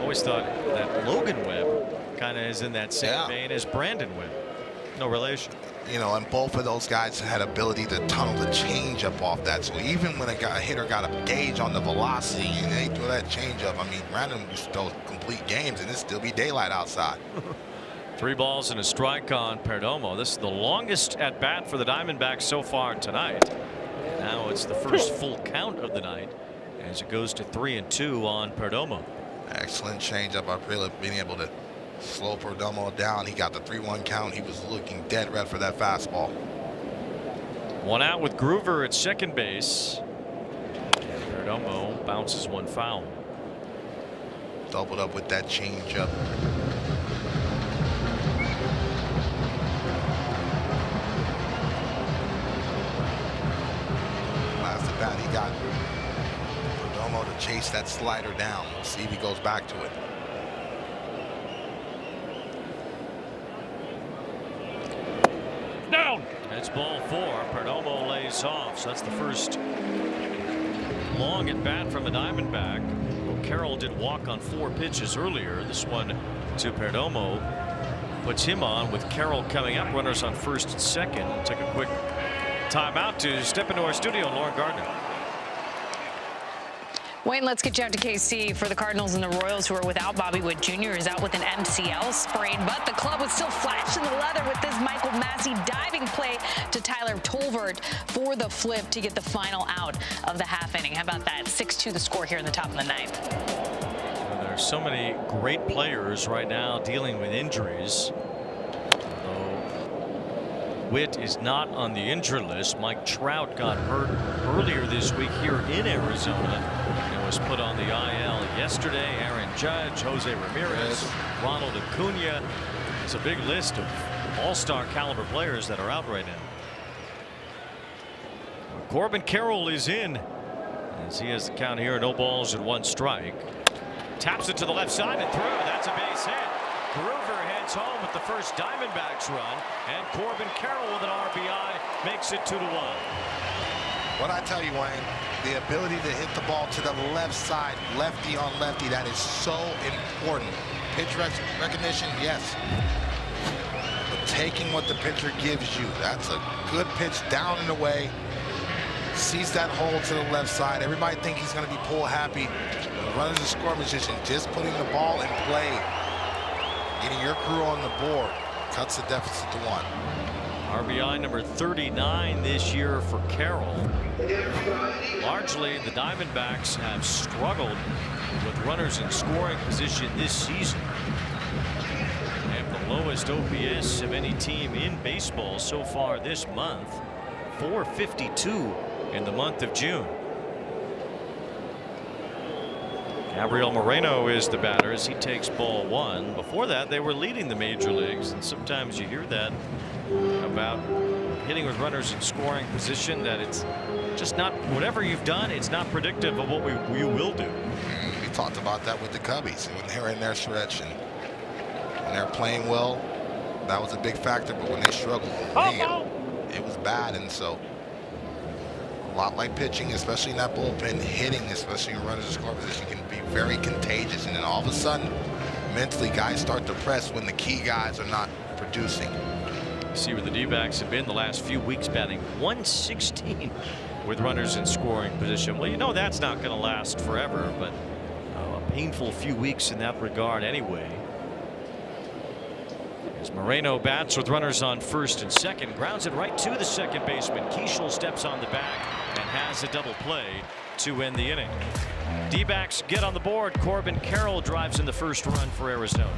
Always thought that Logan Webb kind of is in that same vein as Brandon Webb. No relation. You know, and both of those guys had ability to tunnel the changeup off that. So even when a hitter got a gauge on the velocity and they threw that changeup, I mean, Brandon used to throw complete games and it'd still be daylight outside. 3 balls and a strike on Perdomo. This is the longest at bat for the Diamondbacks so far tonight. Now it's the first full count of the night as it goes to 3-2 on Perdomo. Excellent changeup by Prelip, being able to Slow Perdomo down. He got the 3-1 count. He was looking dead red for that fastball. One out with Groover at second base. Perdomo bounces one foul. Doubled up with that changeup. Last at bat, he got Perdomo to chase that slider down. We'll see if he goes back to it. Down. It's ball 4. Perdomo lays off. So that's the first long at bat from the Diamondback. Well, Carroll did walk on 4 pitches earlier. This one to Perdomo puts him on with Carroll coming up. Runners on first and second. We'll take a quick timeout to step into our studio. Lauren Gardner. Wayne, let's get you out to KC for the Cardinals and the Royals, who are without Bobby Witt Jr. is out with an MCL sprain, but the club was still flashing the leather with this Michael Massey diving play to Tyler Tolvert for the flip to get the final out of the half inning. How about that? 6-2 the score here in the top of the ninth. Well, there's so many great players right now dealing with injuries. Witt is not on the injured list. Mike Trout got hurt earlier this week here in Arizona and was put on the IL yesterday. Aaron Judge, Jose Ramirez, Ronald Acuna. It's a big list of all-star caliber players that are out right now. Corbin Carroll is in as he has the count here. No balls and 1 strike. Taps it to the left side and through. That's a base hit. Groover heads home with the first Diamondbacks run, and Corbin Carroll with an RBI makes it 2-1. What I tell you, Wayne, the ability to hit the ball to the left side, lefty on lefty, that is so important. Pitch recognition, yes. But taking what the pitcher gives you, that's a good pitch down and away. Sees that hole to the left side. Everybody thinks he's going to be pull happy. Runners in score position, just putting the ball in play. Getting your crew on the board cuts the deficit to 1. RBI number 39 this year for Carroll. Largely, the Diamondbacks have struggled with runners in scoring position this season. They have the lowest OPS of any team in baseball so far this month. 452 in the month of June. Gabriel Moreno is the batter as he takes ball 1. Before that, they were leading the major leagues, and sometimes you hear that about hitting with runners in scoring position, that it's just not, whatever you've done, it's not predictive of what you will do. We talked about that with the Cubbies when they were in their stretch, and when they're playing well, that was a big factor. But when they struggled, man, it was bad. And so, a lot like pitching, especially in that bullpen, hitting, especially in runners in scoring position, can be very contagious. And then all of a sudden, mentally, guys start to press when the key guys are not producing. See where the D-backs have been the last few weeks, batting 116 with runners in scoring position. Well, you know that's not going to last forever, but a painful few weeks in that regard anyway. As Moreno bats with runners on first and second, grounds it right to the second baseman. Keishel steps on the back and has a double play to end the inning. D-backs get on the board. Corbin Carroll drives in the first run for Arizona.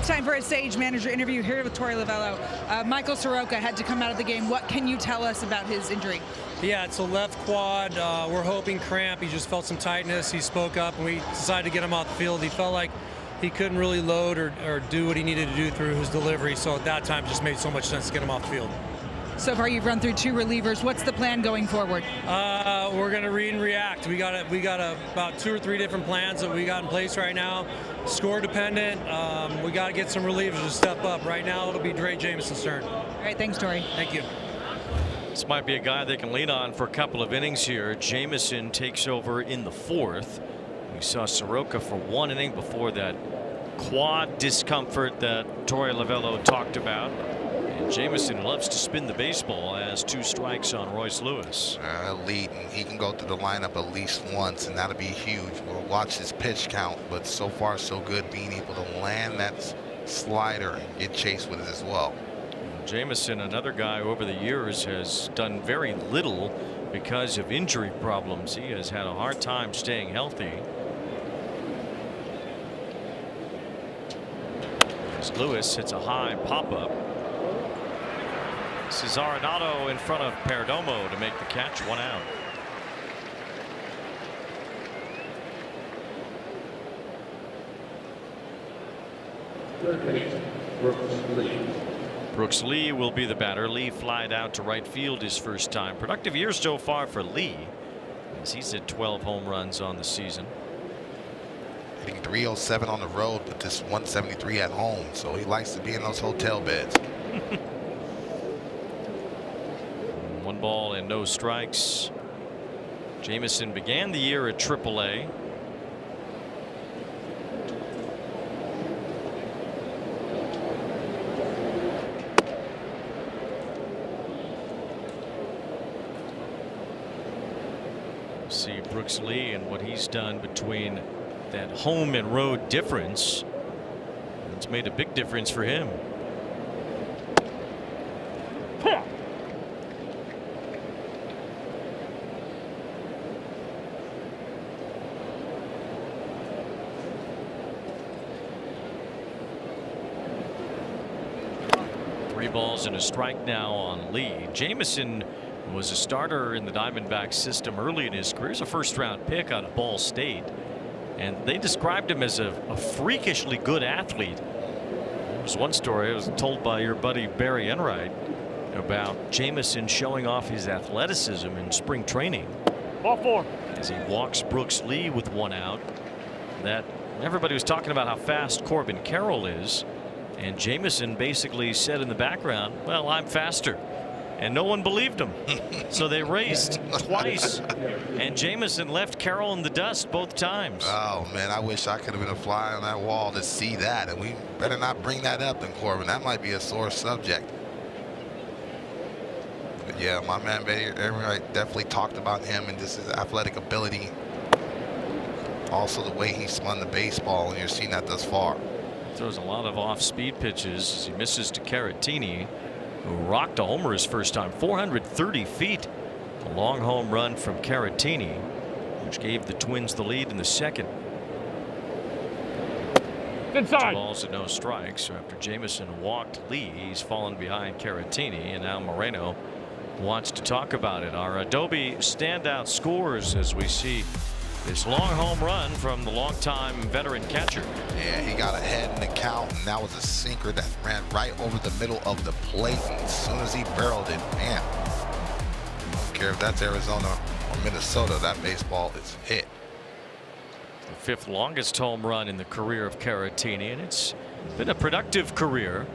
Time for a Sage manager interview here with Torey Lovullo. Michael Soroka had to come out of the game. What can you tell us about his injury? Yeah, it's a left quad. We're hoping cramp. He just felt some tightness. He spoke up, and we decided to get him off the field. He felt like he couldn't really load or do what he needed to do through his delivery. So at that time, it just made so much sense to get him off the field. So far, you've run through 2 relievers. What's the plan going forward? We're going to read and react. We got about 2 or 3 different plans that we got in place right now. Score dependent. We got to get some relievers to step up. Right now, it'll be Dre Jameson's turn. All right, thanks, Torey. Thank you. This might be a guy they can lean on for a couple of innings here. Jameson takes over in the 4th. We saw Soroka for 1 inning before that quad discomfort that Torey Lovullo talked about. And Jameson loves to spin the baseball, has 2 strikes on Royce Lewis. Elite, and he can go through the lineup at least once, and that'll be huge. We'll watch his pitch count, but so far so good, being able to land that slider and get chased with it as well. Jameson, another guy over the years, has done very little because of injury problems. He has had a hard time staying healthy. As Lewis hits a high pop-up. This is Arenado in front of Perdomo to make the catch. 1 out. Brooks Lee will be the batter. Lee flied out to right field his first time. Productive year so far for Lee, as he's hit 12 home runs on the season. Hitting .307 on the road, but just .173 at home. So he likes to be in those hotel beds. 1 ball and no strikes. Jameson began the year at AAA. See Brooks Lee and what he's done between that home and road difference. It's made a big difference for him. Three balls and a strike now on Lee. Jameson was a starter in the Diamondbacks system early in his career. He's a first-round pick out of Ball State, and they described him as a freakishly good athlete. There was one story I was told by your buddy Barry Enright about Jameson showing off his athleticism in spring training. Ball 4. As he walks Brooks Lee with 1 out. That everybody was talking about how fast Corbin Carroll is, and Jameson basically said in the background, well, I'm faster. And no one believed him. So they raced twice, and Jameson left Carroll in the dust both times. Oh man, I wish I could have been a fly on that wall to see that, and we better not bring that up in Corbin. That might be a sore subject. But yeah, my man Barry definitely talked about him and just his athletic ability. Also the way he spun the baseball, and you're seeing that thus far. Throws a lot of off-speed pitches as he misses to Caratini, who rocked a homer his first time. 430 feet. A long home run from Caratini, which gave the Twins the lead in the second. Inside. 2 balls and no strikes. So after Jameson walked Lee, he's fallen behind Caratini, and now Moreno wants to talk about it. Our Adobe standout scores as we see this long home run from the longtime veteran catcher. Yeah, he got ahead in the count, and that was a sinker that ran right over the middle of the plate. And as soon as he barreled it, man, I don't care if that's Arizona or Minnesota, that baseball is hit. The 5th longest home run in the career of Caratini, and it's been a productive career.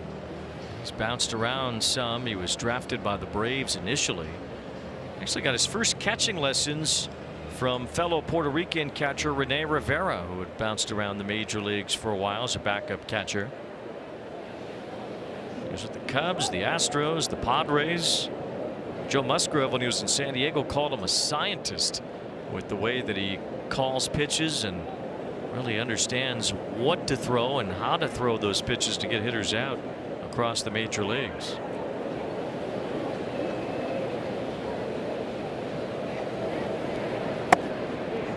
He's bounced around some. He was drafted by the Braves initially. Actually got his first catching lessons from fellow Puerto Rican catcher Rene Rivera, who had bounced around the major leagues for a while as a backup catcher. He was with the Cubs, the Astros, the Padres. Joe Musgrove, when he was in San Diego, called him a scientist with the way that he calls pitches and really understands what to throw and how to throw those pitches to get hitters out across the major leagues.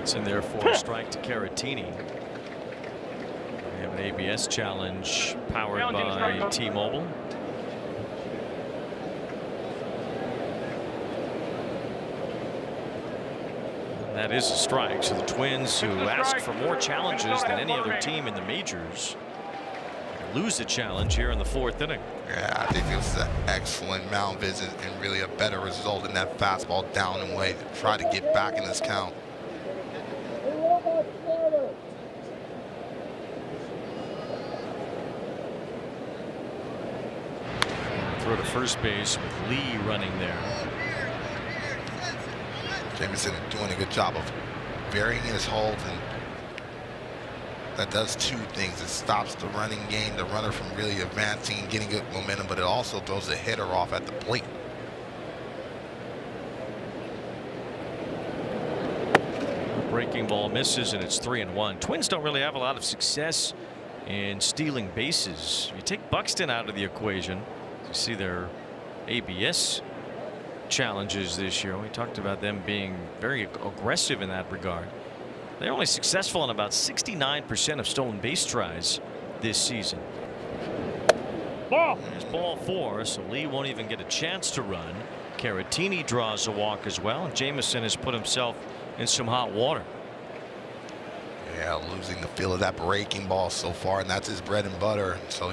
It's in there for a strike to Caratini. We have an ABS challenge powered by T-Mobile. That is a strike. So the Twins, who ask for more challenges than any other team in the majors, lose the challenge here in the 4th inning. Yeah, I think it was an excellent mound visit and really a better result in that fastball down and away to try to get back in this count. Throw to first base with Lee running there. Jameson doing a good job of varying his holds, and that does 2 things. It stops the running game, the runner from really advancing and getting good momentum, but it also throws the hitter off at the plate. Breaking ball misses, and it's 3-1. Twins don't really have a lot of success in stealing bases. You take Buxton out of the equation, You see their ABS challenges this year. We talked about them being very aggressive in that regard. They're only successful in about 69% of stolen base tries this season. There's ball 4, so Lee won't even get a chance to run. Caratini draws a walk as well, and Jamison has put himself in some hot water. Yeah, losing the feel of that breaking ball so far, and that's his bread and butter. So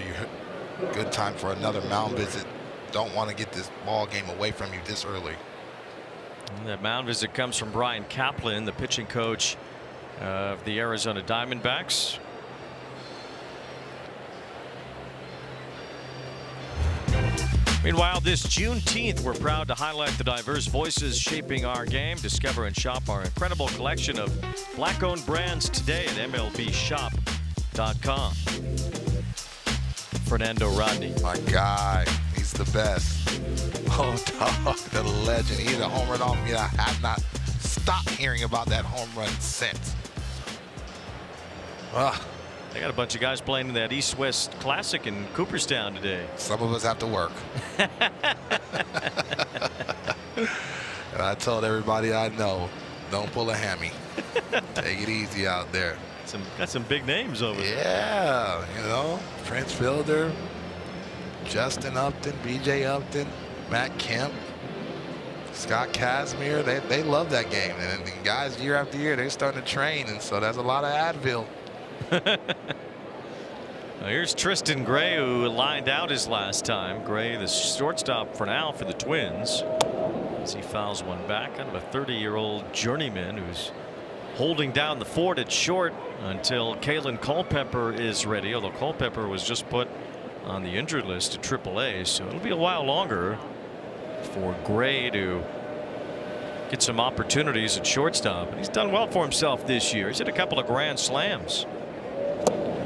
good time for another mound visit. Don't want to get this ball game away from you this early. And that mound visit comes from Brian Kaplan, the pitching coach of the Arizona Diamondbacks. Meanwhile, this Juneteenth, we're proud to highlight the diverse voices shaping our game. Discover and shop our incredible collection of black-owned brands today at MLBshop.com. Fernando Rodney. My guy, he's the best. Oh, dog, the legend. He's a home run off me. I have not stopped hearing about that home run since. They got a bunch of guys playing in that East-West Classic in Cooperstown today. Some of us have to work. And I told everybody I know, don't pull a hammy. Take it easy out there. Got some big names over there. Yeah, you know, Prince Fielder, Justin Upton, BJ Upton, Matt Kemp, Scott Kazmir. They love that game. And guys, year after year, they're starting to train. And so that's a lot of Advil. Now here's Tristan Gray, who lined out his last time. Gray, the shortstop for now for the Twins, as he fouls one back. Kind of a 30-year-old journeyman who's holding down the fort at short until Kalen Culpepper is ready. Although Culpepper was just put on the injured list to AAA, so it'll be a while longer for Gray to get some opportunities at shortstop. And he's done well for himself this year. He's hit a couple of grand slams.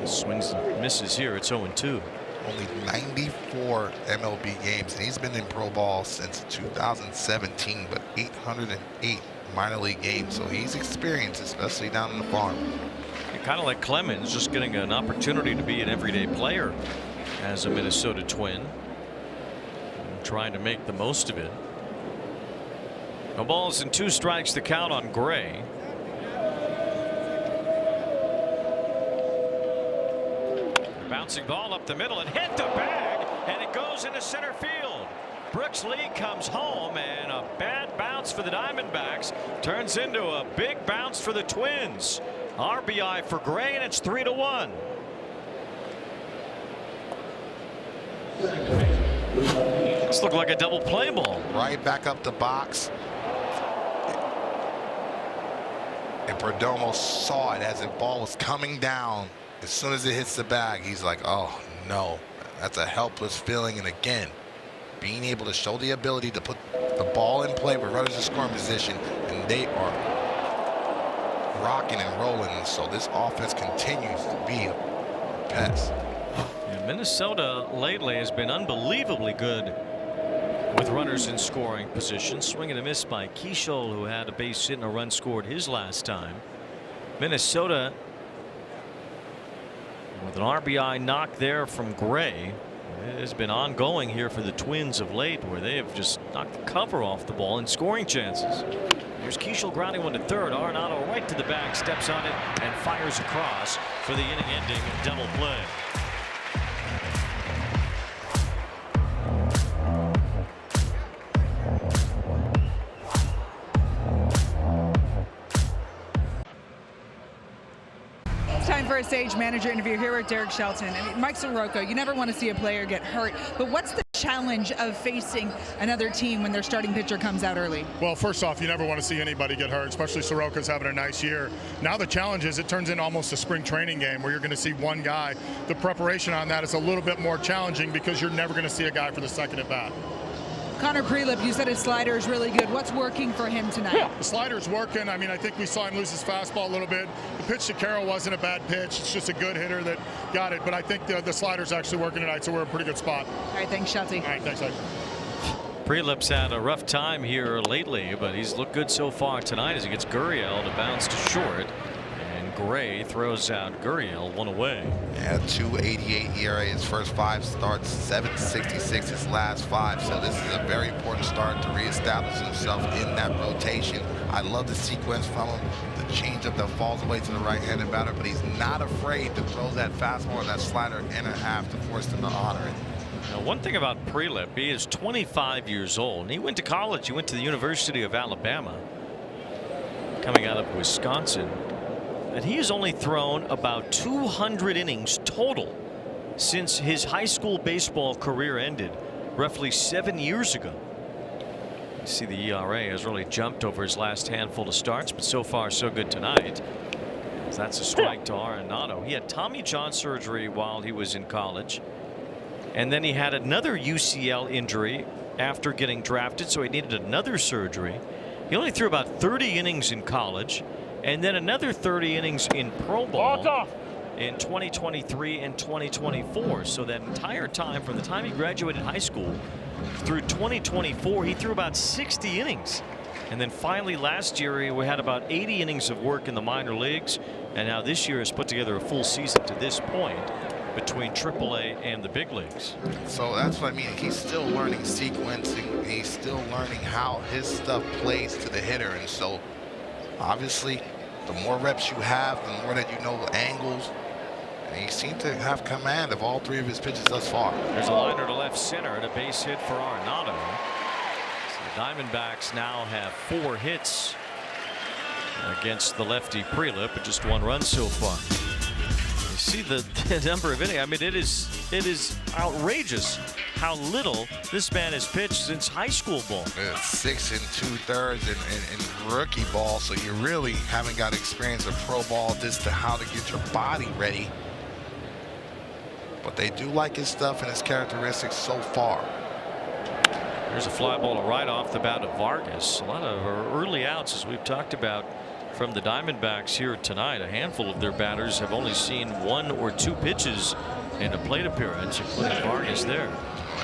Swings and misses here. It's 0-2. Only 94 MLB games, and he's been in pro ball since 2017, but 808 minor league games. So he's experienced, especially down on the farm. Kind of like Clemens, just getting an opportunity to be an everyday player as a Minnesota Twin, and trying to make the most of it. No balls and 2 strikes to count on Gray. Bouncing ball up the middle and hit the bag, and it goes into center field. Brooks Lee comes home, and a bad bounce for the Diamondbacks turns into a big bounce for the Twins. RBI for Gray, and it's 3-1. This looked like a double play ball. Right back up the box. And Perdomo saw it as the ball was coming down. As soon as it hits the bag, he's like, oh, no. That's a helpless feeling. And again, being able to show the ability to put the ball in play with runners in scoring position, and they are rocking and rolling. So this offense continues to be a pest. Yeah, Minnesota lately has been unbelievably good with runners in scoring position. Swing and a miss by Keishel, who had a base hit and a run scored his last time. Minnesota with an RBI knock there from Gray. It has been ongoing here for the Twins of late, where they have just knocked the cover off the ball in scoring chances. Here's Keishel grounding one to third. Arenado right to the bag, steps on it, and fires across for the inning-ending double play. Time for a stage manager interview here with Derek Shelton. I mean, Mike Soroka, you never want to see a player get hurt, but what's the challenge of facing another team when their starting pitcher comes out early? Well, first off, you never want to see anybody get hurt, especially Soroka's having a nice year. Now the challenge is it turns into almost a spring training game where you're going to see one guy. The preparation on that is a little bit more challenging because you're never going to see a guy for the second at bat. Connor Prelip, you said his slider is really good. What's working for him tonight? The slider's working. I mean, I think we saw him lose his fastball a little bit. The pitch to Carroll wasn't a bad pitch. It's just a good hitter that got it. But I think the slider's actually working tonight, so we're in a pretty good spot. All right, thanks, Shelty. All right, thanks, Ed. Prelip's had a rough time here lately, but he's looked good so far tonight as he gets Gurriel to bounce to short. And Gray throws out Gurriel, 1 away. Yeah, 2.88 ERA his first 5 starts, 7.66 his last 5. So this is a very important start to reestablish himself in that rotation. I love the sequence from him, the changeup that falls away to the right-handed batter, but he's not afraid to throw that fastball or that slider in a half to force them to honor it. Now, one thing about Prelip, he is 25 years old, and he went to college. He went to the University of Alabama, coming out of Wisconsin. And he has only thrown about 200 innings total since his high school baseball career ended roughly 7 years ago. You see the ERA has really jumped over his last handful of starts, but so far so good tonight. That's a strike to Arenado. He had Tommy John surgery while he was in college, and then he had another UCL injury after getting drafted, so he needed another surgery. He only threw about 30 innings in college, and then another 30 innings in Pro Bowl in 2023 and 2024. So that entire time, from the time he graduated high school through 2024, he threw about 60 innings. And then finally last year he had about 80 innings of work in the minor leagues, and now this year has put together a full season to this point between AAA and the big leagues. So that's what I mean. He's still learning sequencing. He's still learning how his stuff plays to the hitter. And so obviously the more reps you have, the more that you know the angles. And he seemed to have command of all 3 of his pitches thus far. There's a liner to left center and a base hit for Arenado. So the Diamondbacks now have 4 hits against the lefty Prelip, but just 1 run so far. You see the number of innings. I mean, it is outrageous how little this man has pitched since high school ball. It's 6 2/3 in rookie ball, so you really haven't got experience of pro ball just to how to get your body ready. But they do like his stuff and his characteristics so far. There's a fly ball right off the bat of Vargas. A lot of early outs, as we've talked about, from the Diamondbacks here tonight. A handful of their batters have only seen 1 or 2 pitches in a plate appearance, including Vargas there.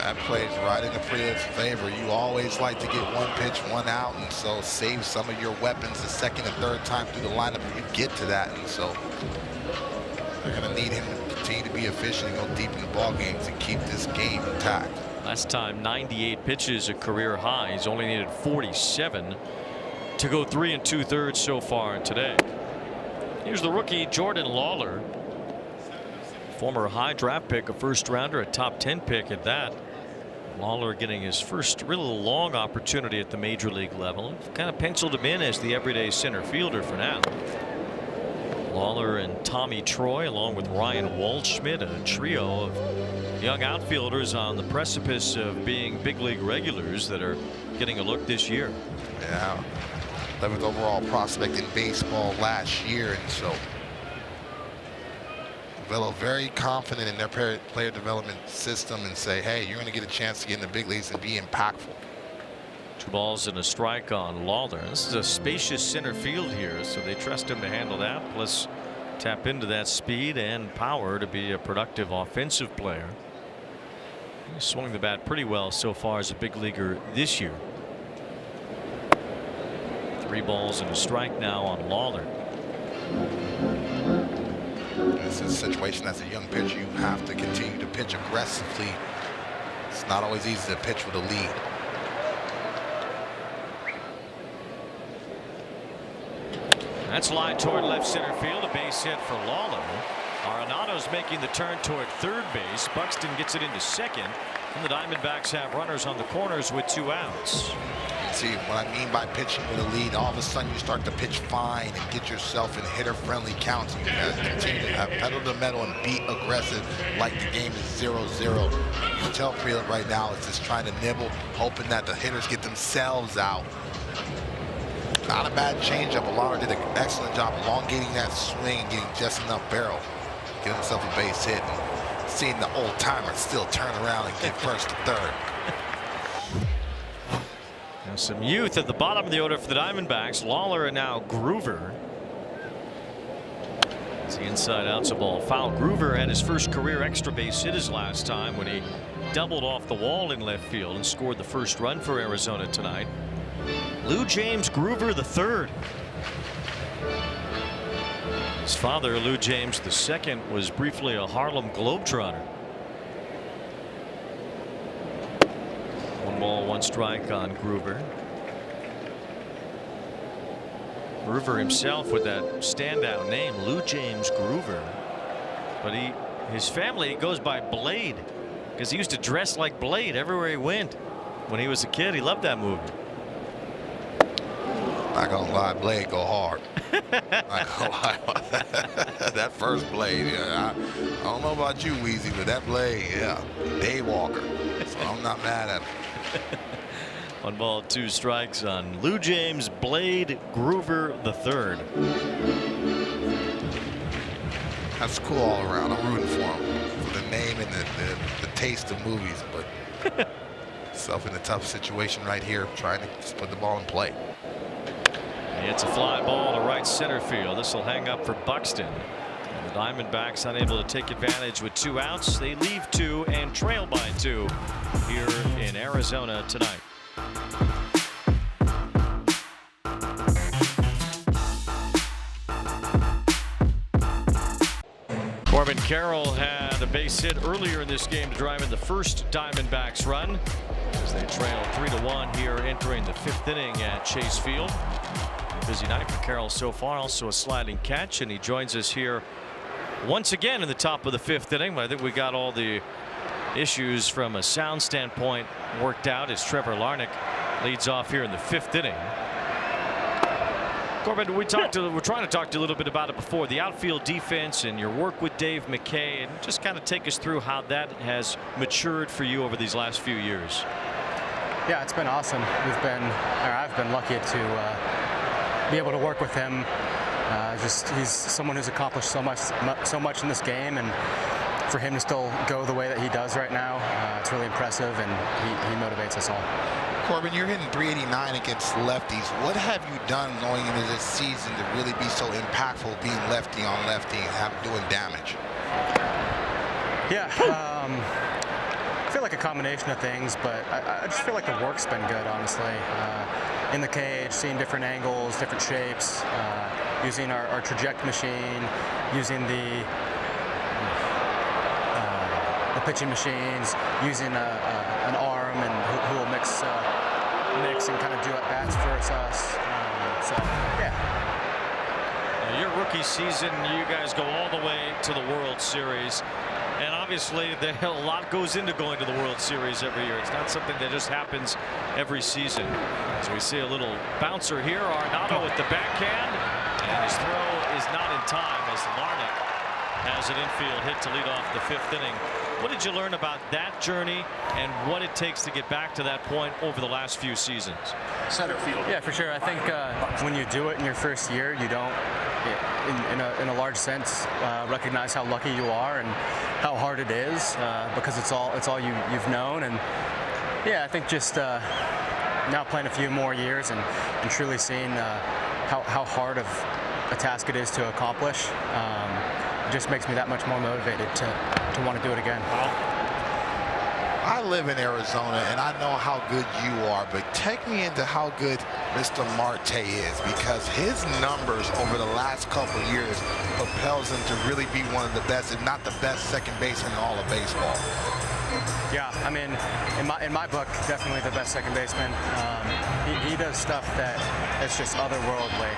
That plays right into Prelip's favor. You always like to get 1 pitch, 1 out, and so save some of your weapons the second and third time through the lineup when you get to that. And so they're going to need him to continue to be efficient and go deep in the ball games and keep this game intact. Last time 98 pitches, a career high. He's only needed 47 to go 3 2/3 so far today. Here's the rookie Jordan Lawler, former high draft pick, a first rounder, a top 10 pick at that. Lawler getting his first really long opportunity at the major league level. Kind of penciled him in as the everyday center fielder for now. Lawler and Tommy Troy, along with Ryan Waldschmidt, a trio of young outfielders on the precipice of being big league regulars that are getting a look this year. Yeah, 11th overall prospect in baseball last year, and so Velo very confident in their player development system and say, hey, you're going to get a chance to get in the big leagues and be impactful. 2 balls and a strike on Lawler. This is a spacious center field here, so they trust him to handle that, plus tap into that speed and power to be a productive offensive player. He swung the bat pretty well so far as a big leaguer this year. 3 balls and a strike now on Lawler. This is a situation as a young pitcher you have to continue to pitch aggressively. It's not always easy to pitch with a lead. That's line toward left center field, a base hit for Lawler. Arenado's making the turn toward third base. Buxton gets it into second, and the Diamondbacks have runners on the corners with 2 outs. See what I mean by pitching with a lead. All of a sudden you start to pitch fine and get yourself in hitter-friendly counts. You gotta continue to have pedal to the metal and be aggressive like the game is 0-0. You tell Prelip right now is just trying to nibble, hoping that the hitters get themselves out. Not a bad changeup. Lawler did an excellent job elongating that swing and getting just enough barrel. Get himself a base hit and seeing the old timer still turn around and get first to third. Now some youth at the bottom of the order for the Diamondbacks. Lawler and now Groover. It's the inside out's a ball foul. Groover had his first career extra base hit his last time when he doubled off the wall in left field and scored the first run for Arizona tonight. Lou James Groover III. His father, Lou James II, was briefly a Harlem Globetrotter. 1 ball, 1 strike on Groover. Groover himself with that standout name, Lou James Groover. But his family goes by Blade because he used to dress like Blade everywhere he went when he was a kid. He loved that movie. Not gonna lie, Blade go hard. Not gonna lie about that. That first Blade, yeah, I don't know about you, Weezy, but that Blade, yeah, Dave Walker. So I'm not mad at him. 1 ball, 2 strikes on Lou James Blade Groover III. That's cool all around. I'm rooting for him for the name and the taste of movies, but himself in a tough situation right here, trying to just put the ball in play. It's a fly ball to right center field. This will hang up for Buxton. And the Diamondbacks unable to take advantage with 2 outs. They leave 2 and trail by 2 here in Arizona tonight. Corbin Carroll had a base hit earlier in this game to drive in the first Diamondbacks run as they trail 3-1 here entering the 5th inning at Chase Field. A busy night for Carroll so far, also a sliding catch, and he joins us here once again in the top of the 5th inning. But I think we got all the issues from a sound standpoint worked out as Trevor Larnach leads off here in the 5th inning. Corbin, we're trying to talk to you a little bit about it before, the outfield defense and your work with Dave McKay, and just kind of take us through how that has matured for you over these last few years. Yeah, it's been awesome. I've been lucky to be able to work with him. He's someone who's accomplished so much in this game, and for him to still go the way that he does right now, it's really impressive, and he motivates us all. Corbin, you're hitting .389 against lefties. What have you done going into this season to really be so impactful, being lefty on lefty and doing damage? Yeah, I feel like a combination of things, but I just feel like the work's been good, honestly. In the cage, seeing different angles, different shapes, using our traject machine, using the pitching machines, using an arm and who will mix and kind of do at bats for us. So yeah. Now, your rookie season, you guys go all the way to the World Series, and obviously a lot goes into going to the World Series every year. It's not something that just happens every season. As we see a little bouncer here, Arenado with the backhand, and his throw is not in time as Larnach has an infield hit to lead off the 5th inning. What did you learn about that journey and what it takes to get back to that point over the last few seasons? Center field. Yeah, for sure. I think when you do it in your first year, you don't, in a large sense, recognize how lucky you are and how hard it is because it's all you've known. And yeah, I think just now playing a few more years and truly seeing how hard of a task it is to accomplish. Just makes me that much more motivated to want to do it again. I live in Arizona and I know how good you are, but take me into how good Mr. Marte is, because his numbers over the last couple of years propels him to really be one of the best, if not the best, second baseman in all of baseball. Yeah, I mean, in my book, definitely the best second baseman. He does stuff that is just otherworldly.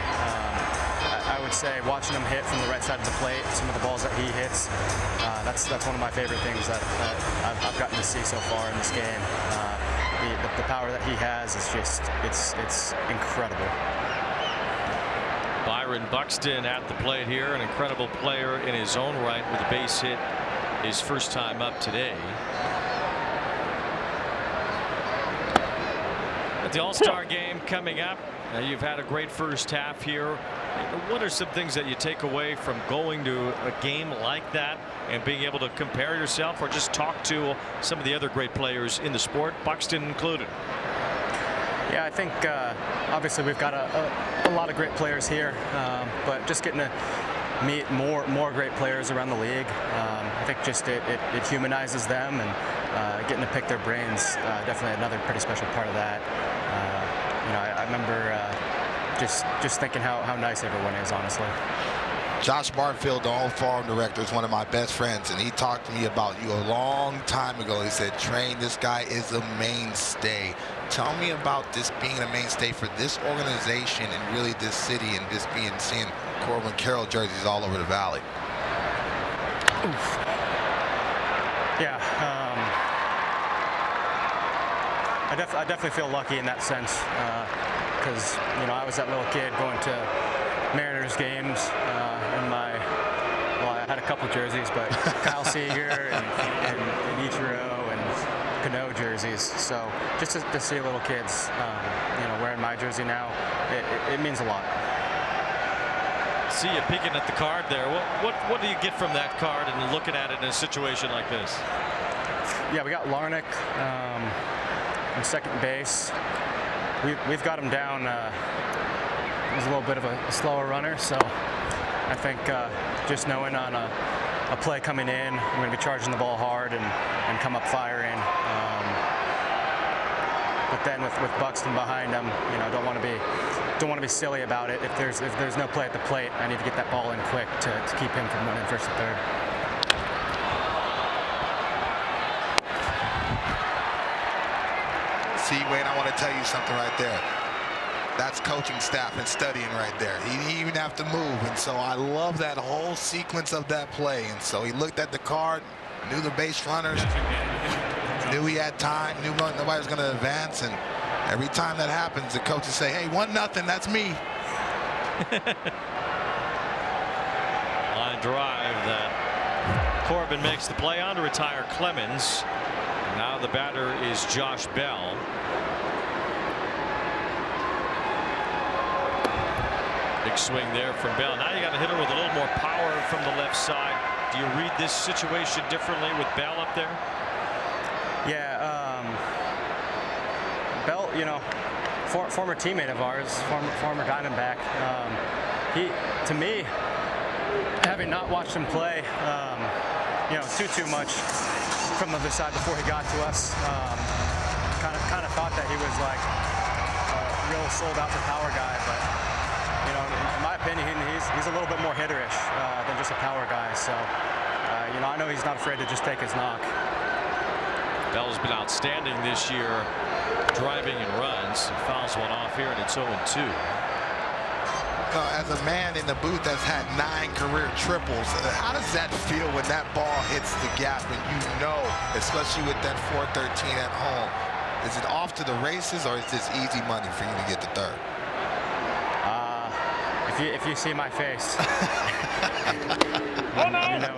I would say watching him hit from the right side of the plate, some of the balls that he hits, that's one of my favorite things that I've gotten to see so far in this game. The power that he has is just, it's incredible. Byron Buxton at the plate here, an incredible player in his own right with a base hit his first time up today. At the All-Star game coming up, you've had a great first half here. What are some things that you take away from going to a game like that and being able to compare yourself or just talk to some of the other great players in the sport, Buxton included? Yeah, I think obviously we've got a lot of great players here, but just getting to meet more great players around the league, I think just it humanizes them, and getting to pick their brains, definitely another pretty special part of that. I remember just thinking how nice everyone is, honestly. Josh Barfield, the old farm director, is one of my best friends, and he talked to me about you a long time ago. He said, Train, this guy is a mainstay. Tell me about this being a mainstay for this organization and really this city, and just seeing Corbin Carroll jerseys all over the valley. Oof. Yeah, I definitely feel lucky in that sense, because I was that little kid going to Mariners games well, I had a couple jerseys, but Kyle Seager and Ichiro and Cano jerseys. So just to see little kids, wearing my jersey now, it means a lot. See you peeking at the card there. What do you get from that card and looking at it in a situation like this? Yeah, we got Larnach in second base. We've got him down. He's a little bit of a slower runner, so I think just knowing on a play coming in, I'm going to be charging the ball hard and come up firing. But then with Buxton behind him, don't want to be silly about it. If there's no play at the plate, I need to get that ball in quick to keep him from running first and third. See, Wayne, I want to tell you something right there. That's coaching staff and studying right there. He didn't even have to move, and so I love that whole sequence of that play. And so he looked at the card, knew the base runners, knew he had time, knew nobody was going to advance, and every time that happens, the coaches say, "Hey, 1-0, that's me." Line drive that Corbin makes the play on to retire Clemens. Now the batter is Josh Bell. Big swing there from Bell. Now you got to hit her with a little more power from the left side. Do you read this situation differently with Bell up there? Yeah, Bell, former teammate of ours, former Diamondback. He, to me, having not watched him play, too much from the other side before he got to us, kind of thought that he was like a real sold out for power guy, but. In my opinion, he's a little bit more hitterish than just a power guy. So, I know he's not afraid to just take his knock. Bell's been outstanding this year, driving and runs. He fouls one off here, and it's 0-2. As a man in the booth that's had 9 career triples, how does that feel when that ball hits the gap and especially with that 413 at home, is it off to the races or is this easy money for you to get the third? If you see my face,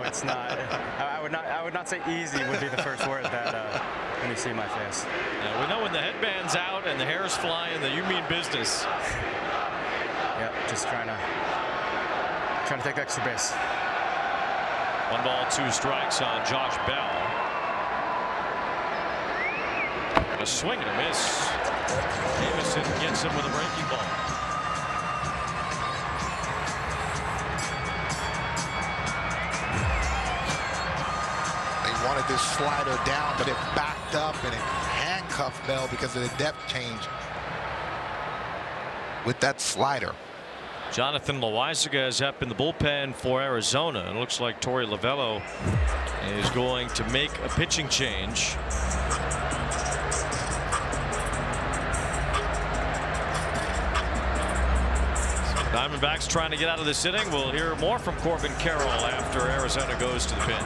it's not. I would not say easy would be the first word that when you see my face. Yeah, we know when the headband's out and the hair is flying that you mean business. Yep, just trying to take extra base. 1 ball, 2 strikes on Josh Bell. A swing and a miss. Davison gets him with a breaking ball. Wanted this slider down, but it backed up and it handcuffed Bell because of the depth change with that slider. Jonathan Loaizaga is up in the bullpen for Arizona. It looks like Torey Lovullo is going to make a pitching change. Diamondbacks trying to get out of this inning. We'll hear more from Corbin Carroll after Arizona goes to the pen.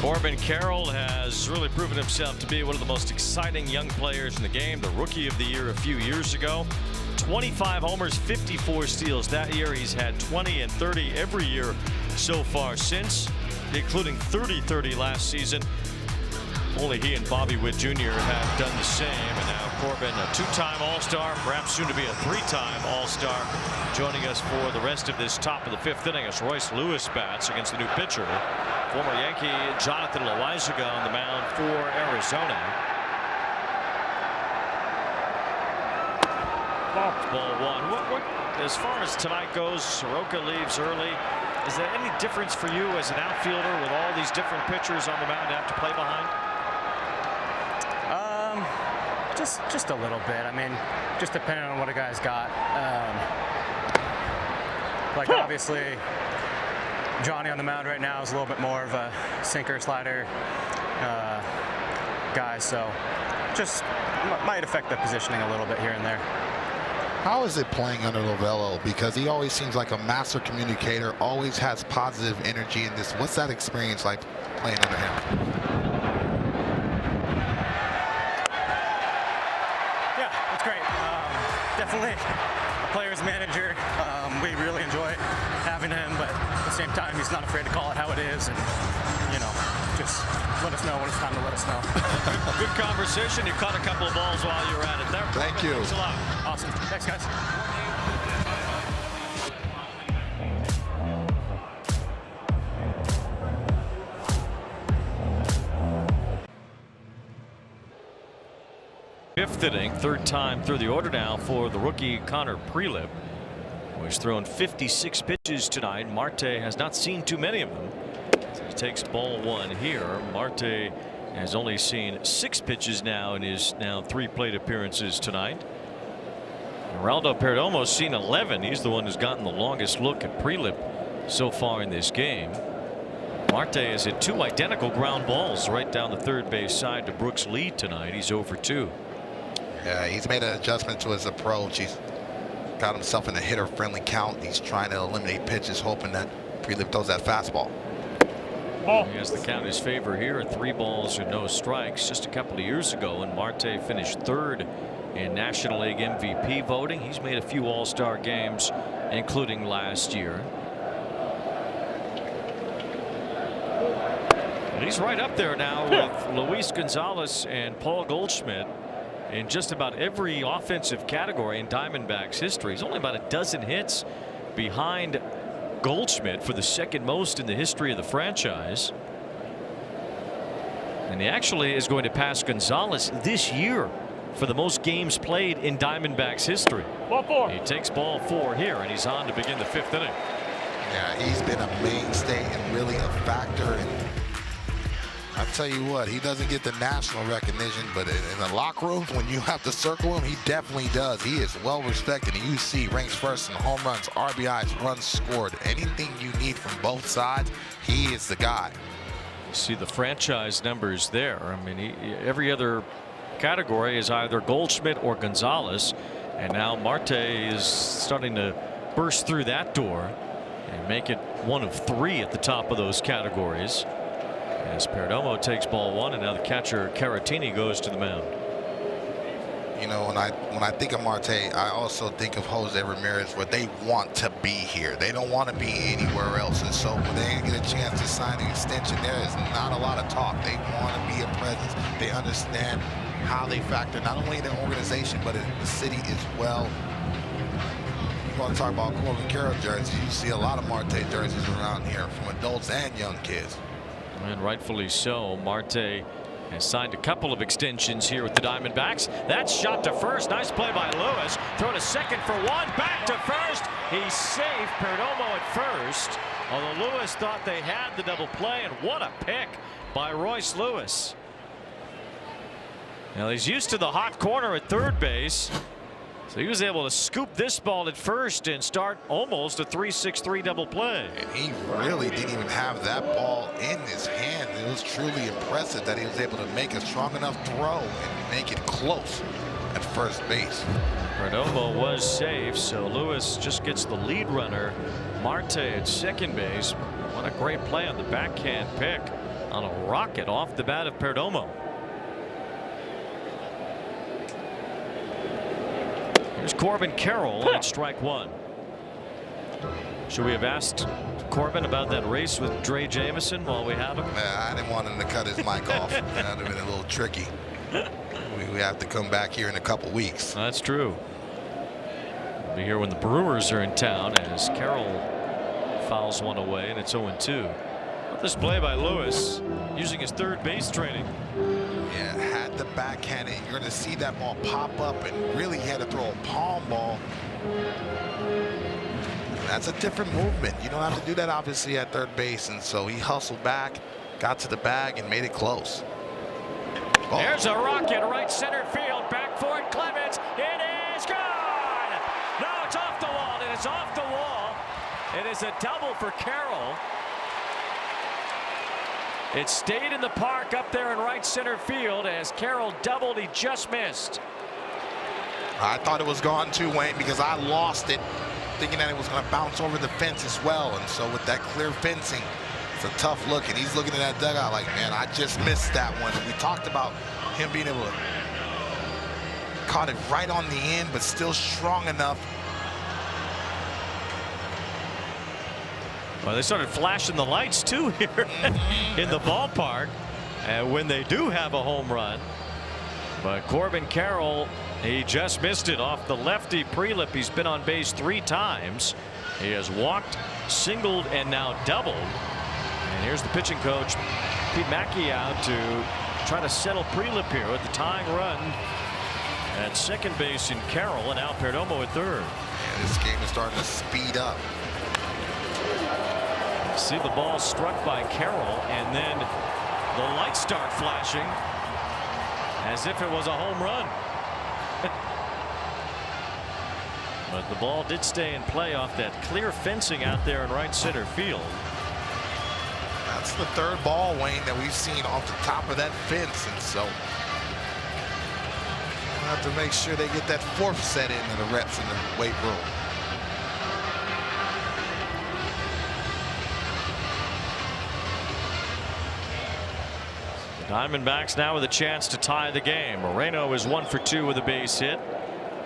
Corbin Carroll has really proven himself to be one of the most exciting young players in the game. The Rookie of the Year a few years ago. 25 homers, 54 steals. That year he's had 20 and 30 every year so far since, including 30-30 last season. Only he and Bobby Witt Jr. have done the same. And now Corbin, a 2-time All-Star, perhaps soon to be a 3-time All-Star, joining us for the rest of this top of the 5th inning as Royce Lewis bats against the new pitcher, former Yankee Jonathan Loaizaga, on the mound for Arizona. Ball one. As far as tonight goes, Soroka leaves early. Is there any difference for you as an outfielder with all these different pitchers on the mound to have to play behind? Just a little bit. I mean, just depending on what a guy's got. Like obviously, Johnny on the mound right now is a little bit more of a sinker slider guy, so just might affect the positioning a little bit here and there. How is it playing under Lovello? Because he always seems like a master communicator, always has positive energy in this. What's that experience like playing under him? Yeah, it's great. Definitely a player's manager. We really enjoy having him, but at the same time, he's not afraid to call it how it is, and just let us know when it's time to let us know. Good conversation. You caught a couple of balls while you were at it there. Thank you. Thanks a lot. Awesome. Thanks, guys. Fifth inning, third time through the order now for the rookie Connor Prelip, who has thrown 56 pitches tonight. Marte has not seen too many of them. He takes ball one here. Marte has only seen 6 pitches now in his 3 plate appearances tonight. Geraldo Perdomo's seen 11. He's the one who's gotten the longest look at Prelip so far in this game. Marte has hit 2 identical ground balls right down the third base side to Brooks' lead tonight. He's 0 for 2. Yeah, he's made an adjustment to his approach. He's got himself in a hitter-friendly count. He's trying to eliminate pitches, hoping that Prelip throws that fastball. He has the count in his favor here at 3 balls and no strikes. Just a couple of years ago, when Marte finished 3rd in National League MVP voting. He's made a few All-Star games, including last year. And he's right up there now with Luis Gonzalez and Paul Goldschmidt in just about every offensive category in Diamondbacks history. He's only about a dozen hits behind Goldschmidt for the 2nd most in the history of the franchise. And he actually is going to pass Gonzalez this year for the most games played in Diamondbacks history. Ball 4. He takes ball 4 here, and he's on to begin the 5th inning. Yeah, he's been a mainstay and really a factor. And I tell you what, he doesn't get the national recognition, but in the locker room, when you have to circle him, he definitely does. He is well respected. And you see ranks first in home runs, RBIs, runs scored. Anything you need from both sides, he is the guy. You see the franchise numbers there. I mean, every other category is either Goldschmidt or Gonzalez, and now Marte is starting to burst through that door and make it one of 3 at the top of those categories. As Perdomo takes ball 1, and now the catcher Caratini goes to the mound. You know, when I think of Marte, I also think of Jose Ramirez, where they want to be here. They don't want to be anywhere else. And so when they get a chance to sign an extension, there is not a lot of talk. They want to be a presence. They understand how they factor not only in the organization, but in the city as well. You want to talk about Corbin Carroll jerseys, you see a lot of Marte jerseys around here from adults and young kids. And rightfully so. Marte has signed a couple of extensions here with the Diamondbacks. That's shot to first. Nice play by Lewis. Throw to second for 1. Back to first. He's safe. Perdomo at first. Although Lewis thought they had the double play, and what a pick by Royce Lewis. Now he's used to the hot corner at third base. So he was able to scoop this ball at first and start almost a 3-6-3 double play. And he really didn't even have that ball in his hand. It was truly impressive that he was able to make a strong enough throw and make it close at first base. Perdomo was safe, so Lewis just gets the lead runner. Marte at second base. What a great play on the backhand pick on a rocket off the bat of Perdomo. Here's Corbin Carroll at strike 1. Should we have asked Corbin about that race with Dre Jameson while we have him? I didn't want him to cut his mic off. That would have been a little tricky. We have to come back here in a couple weeks. That's true. We'll be here when the Brewers are in town as Carroll fouls one away, and it's 0-2. This play by Lewis using his third base training. Yeah, had the backhanded. You're going to see that ball pop up, and really he had to throw a palm ball. That's a different movement. You don't have to do that, obviously, at third base, and so he hustled back, got to the bag, and made it close. Oh. There's a rocket right center field. Back for it, Clemens. It is gone. No, it's off the wall. It is off the wall. It is a double for Carroll. It stayed in the park up there in right center field as Carroll doubled. He just missed. I thought it was gone too, Wayne, because I lost it thinking that it was going to bounce over the fence as well. And so with that clear fencing, it's a tough look. And he's looking at that dugout like, man, I just missed that one. And we talked about him being able to caught it right on the end, but still strong enough. Well, they started flashing the lights too here in the ballpark when they do have a home run. But Corbin Carroll, he just missed it off the lefty pre-lip. He's been on base 3 times. He has walked, singled, and now doubled. And here's the pitching coach, Pete Mackey, out to try to settle pre-lip here with the tying run at second base in Carroll, and now Perdomo at third. Yeah, this game is starting to speed up. See the ball struck by Carroll, and then the lights start flashing as if it was a home run. But the ball did stay in play off that clear fencing out there in right center field. That's the third ball, Wayne, that we've seen off the top of that fence, and so we'll have to make sure they get that 4th set in the reps in the weight room. Diamondbacks now with a chance to tie the game. Moreno is 1 for 2 with a base hit.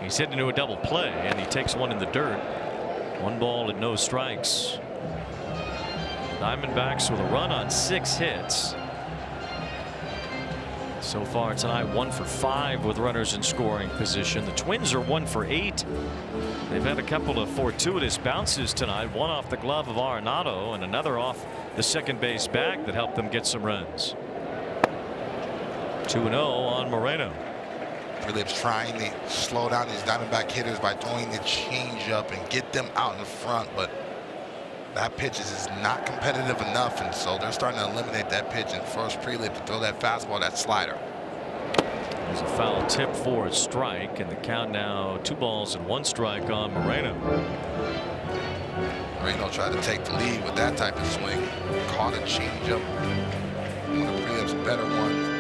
He's hit into a double play, and he takes one in the dirt. 1 ball and no strikes. Diamondbacks with a run on 6 hits. So far tonight, 1 for 5 with runners in scoring position. The Twins are 1 for 8. They've had a couple of fortuitous bounces tonight. One off the glove of Arenado and another off the second base bag that helped them get some runs. 2-0 on Moreno. Phillips trying to slow down these Diamondback hitters by throwing the changeup and get them out in front, but that pitch is not competitive enough, and so they're starting to eliminate that pitch and force Pre-Lip to throw that fastball, that slider. There's a foul tip for a strike, and the count now 2 balls and 1 strike on Moreno. Moreno tried to take the lead with that type of swing. Caught a changeup. One of Pre-Lip's better ones.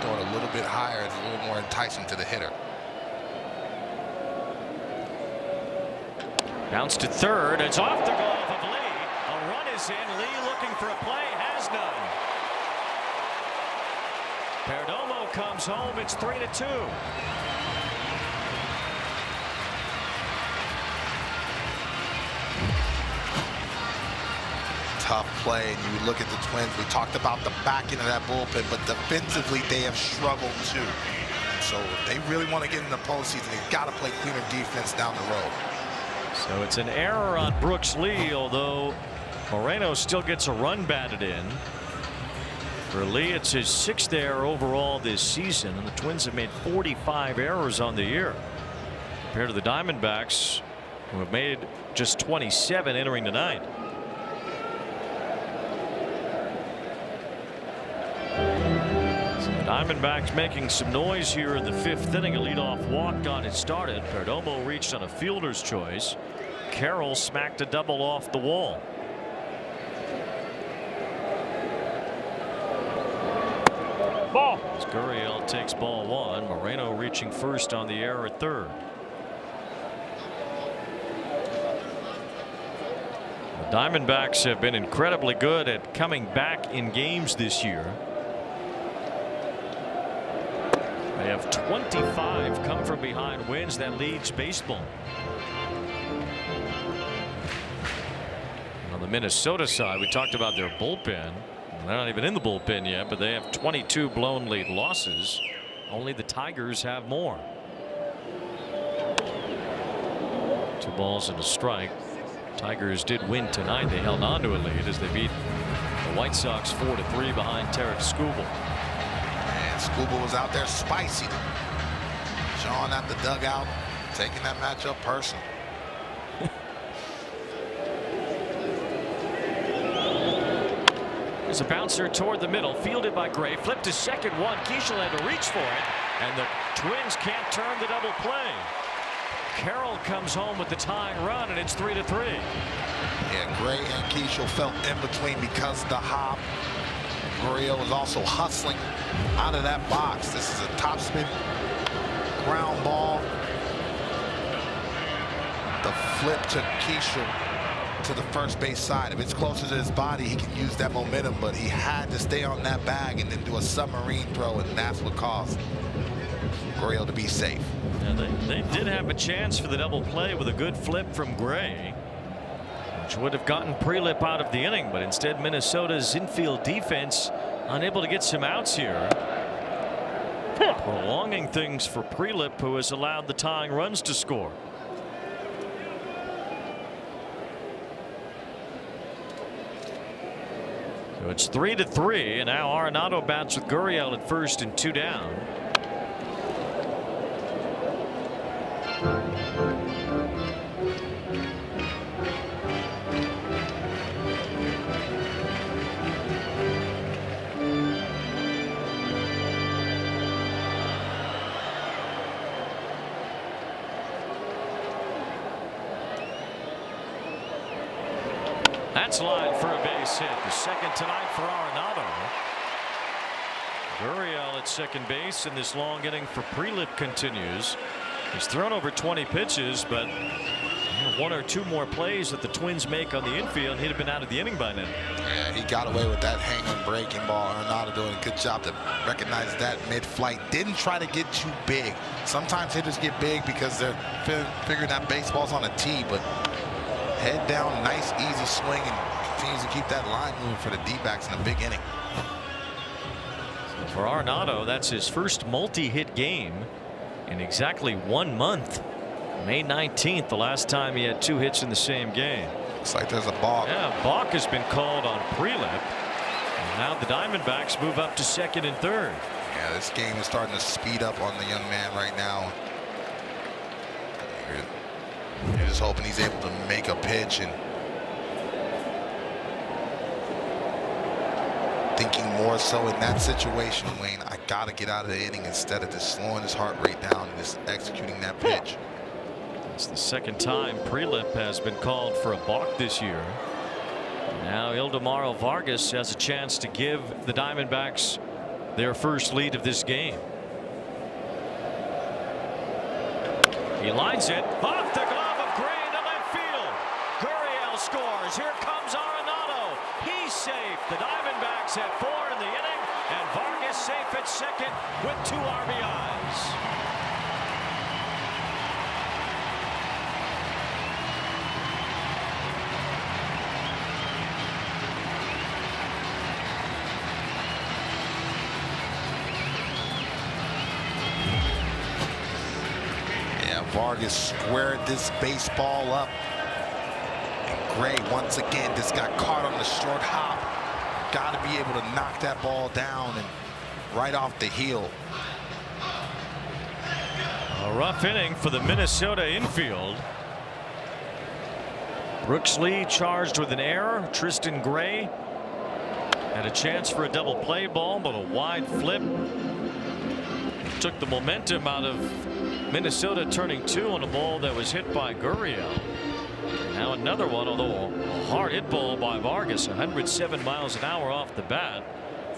Throw it a little bit higher, it's a little more enticing to the hitter. Bounce to third. It's off the glove of Lee. A run is in. Lee looking for a play, has none. Perdomo comes home. It's 3-2. Tough play, and you look at the Twins. We talked about the back end of that bullpen, but defensively they have struggled too. So if they really want to get in the postseason, they've got to play cleaner defense down the road. So it's an error on Brooks Lee, although Moreno still gets a run batted in. For Lee, it's his 6th error overall this season, and the Twins have made 45 errors on the year, compared to the Diamondbacks, who have made just 27 entering tonight. Diamondbacks making some noise here in the 5th inning. A leadoff walk got it started. Perdomo reached on a fielder's choice. Carroll smacked a double off the wall. Ball. Gurriel takes ball 1. Moreno reaching first on the error at third. The Diamondbacks have been incredibly good at coming back in games this year. They have 25 come from behind wins. That leads baseball. On the Minnesota side, we talked about their bullpen. They're not even in the bullpen yet, but they have 22 blown lead losses. Only the Tigers have more. 2 balls and a strike. Tigers did win tonight. They held on to a lead as they beat the White Sox 4-3 behind Tarek Skubal. Scuba was out there spicy. Sean at the dugout, taking that matchup personal. There's a bouncer toward the middle, fielded by Gray, flipped to second one. Keishel had to reach for it, and the Twins can't turn the double play. Carroll comes home with the tying run, and it's 3-3. Yeah, Gray and Keishel fell in between because of the hop. Gurriel was also hustling out of that box. This is a topspin ground ball. The flip to Keishel to the first base side. If it's closer to his body, he can use that momentum, but he had to stay on that bag and then do a submarine throw, and that's what caused Gurriel to be safe. Yeah, they did have a chance for the double play with a good flip from Gray, which would have gotten Prelip out of the inning, but instead Minnesota's infield defense unable to get some outs here, prolonging things for Prelip, who has allowed the tying runs to score. So it's 3-3, and now Arenado bats with Gurriel at first and 2 down. That's line for a base hit, the second tonight for Arenado. Gurriel at second base, and this long inning for Prelip continues. He's thrown over 20 pitches, but one or two more plays that the Twins make on the infield, he'd have been out of the inning by now. Yeah, he got away with that hanging breaking ball. Arenado doing a good job to recognize that mid-flight. Didn't try to get too big. Sometimes hitters get big because they're figuring that baseball's on a tee, but head down, nice easy swing, and continues to keep that line moving for the D-backs in a big inning. For Arenado, that's his first multi-hit game in exactly 1 month. May 19th, the last time he had 2 hits in the same game. Looks like there's a balk. Yeah, balk has been called on Prelip. And now the Diamondbacks move up to second and third. Yeah, this game is starting to speed up on the young man right now. You're just hoping he's able to make a pitch and thinking more so in that situation, Wayne, I got to get out of the inning instead of just slowing his heart rate down and just executing that pitch. It's the second time Prelip has been called for a balk this year. Now Ildemaro Vargas has a chance to give the Diamondbacks their first lead of this game. He lines it off the glove of Gray to left field. Gurriel scores. Here comes Arenado. He's safe. The Diamondbacks have 4 in the inning, and Vargas safe at second with 2 RBIs. Vargas squared this baseball up, and Gray once again just got caught on the short hop. Got to be able to knock that ball down and right off the heel. A rough inning for the Minnesota infield. Brooks Lee charged with an error. Tristan Gray had a chance for a double play ball, but a wide flip took the momentum out of Minnesota, turning 2 on a ball that was hit by Gurriel. Now another one, although a hard hit ball by Vargas, 107 miles an hour off the bat,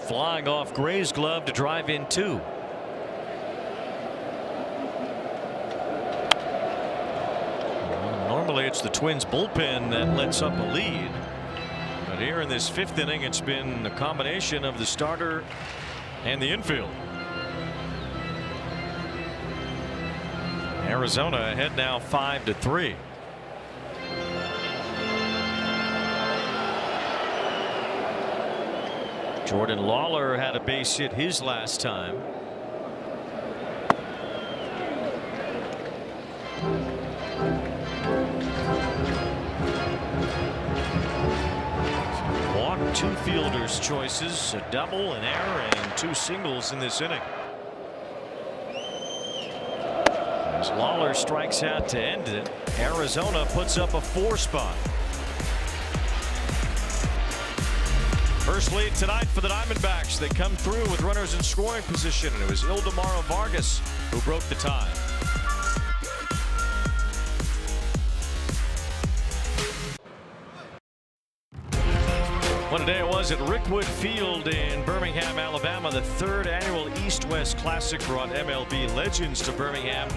flying off Gray's glove to drive in 2. Normally it's the Twins bullpen that lets up a lead, but here in this 5th inning it's been a combination of the starter and the infield. Arizona ahead now 5-3. Jordan Lawler had a base hit his last time. Walked 2 fielder's choices, a double, an error, and 2 singles in this inning. As Lawler strikes out to end it, Arizona puts up a 4 spot. First lead tonight for the Diamondbacks. They come through with runners in scoring position, and it was Ildemaro Vargas who broke the tie. What a day it was at Rickwood Field in Birmingham, Alabama. The 3rd annual East-West Classic brought MLB legends to Birmingham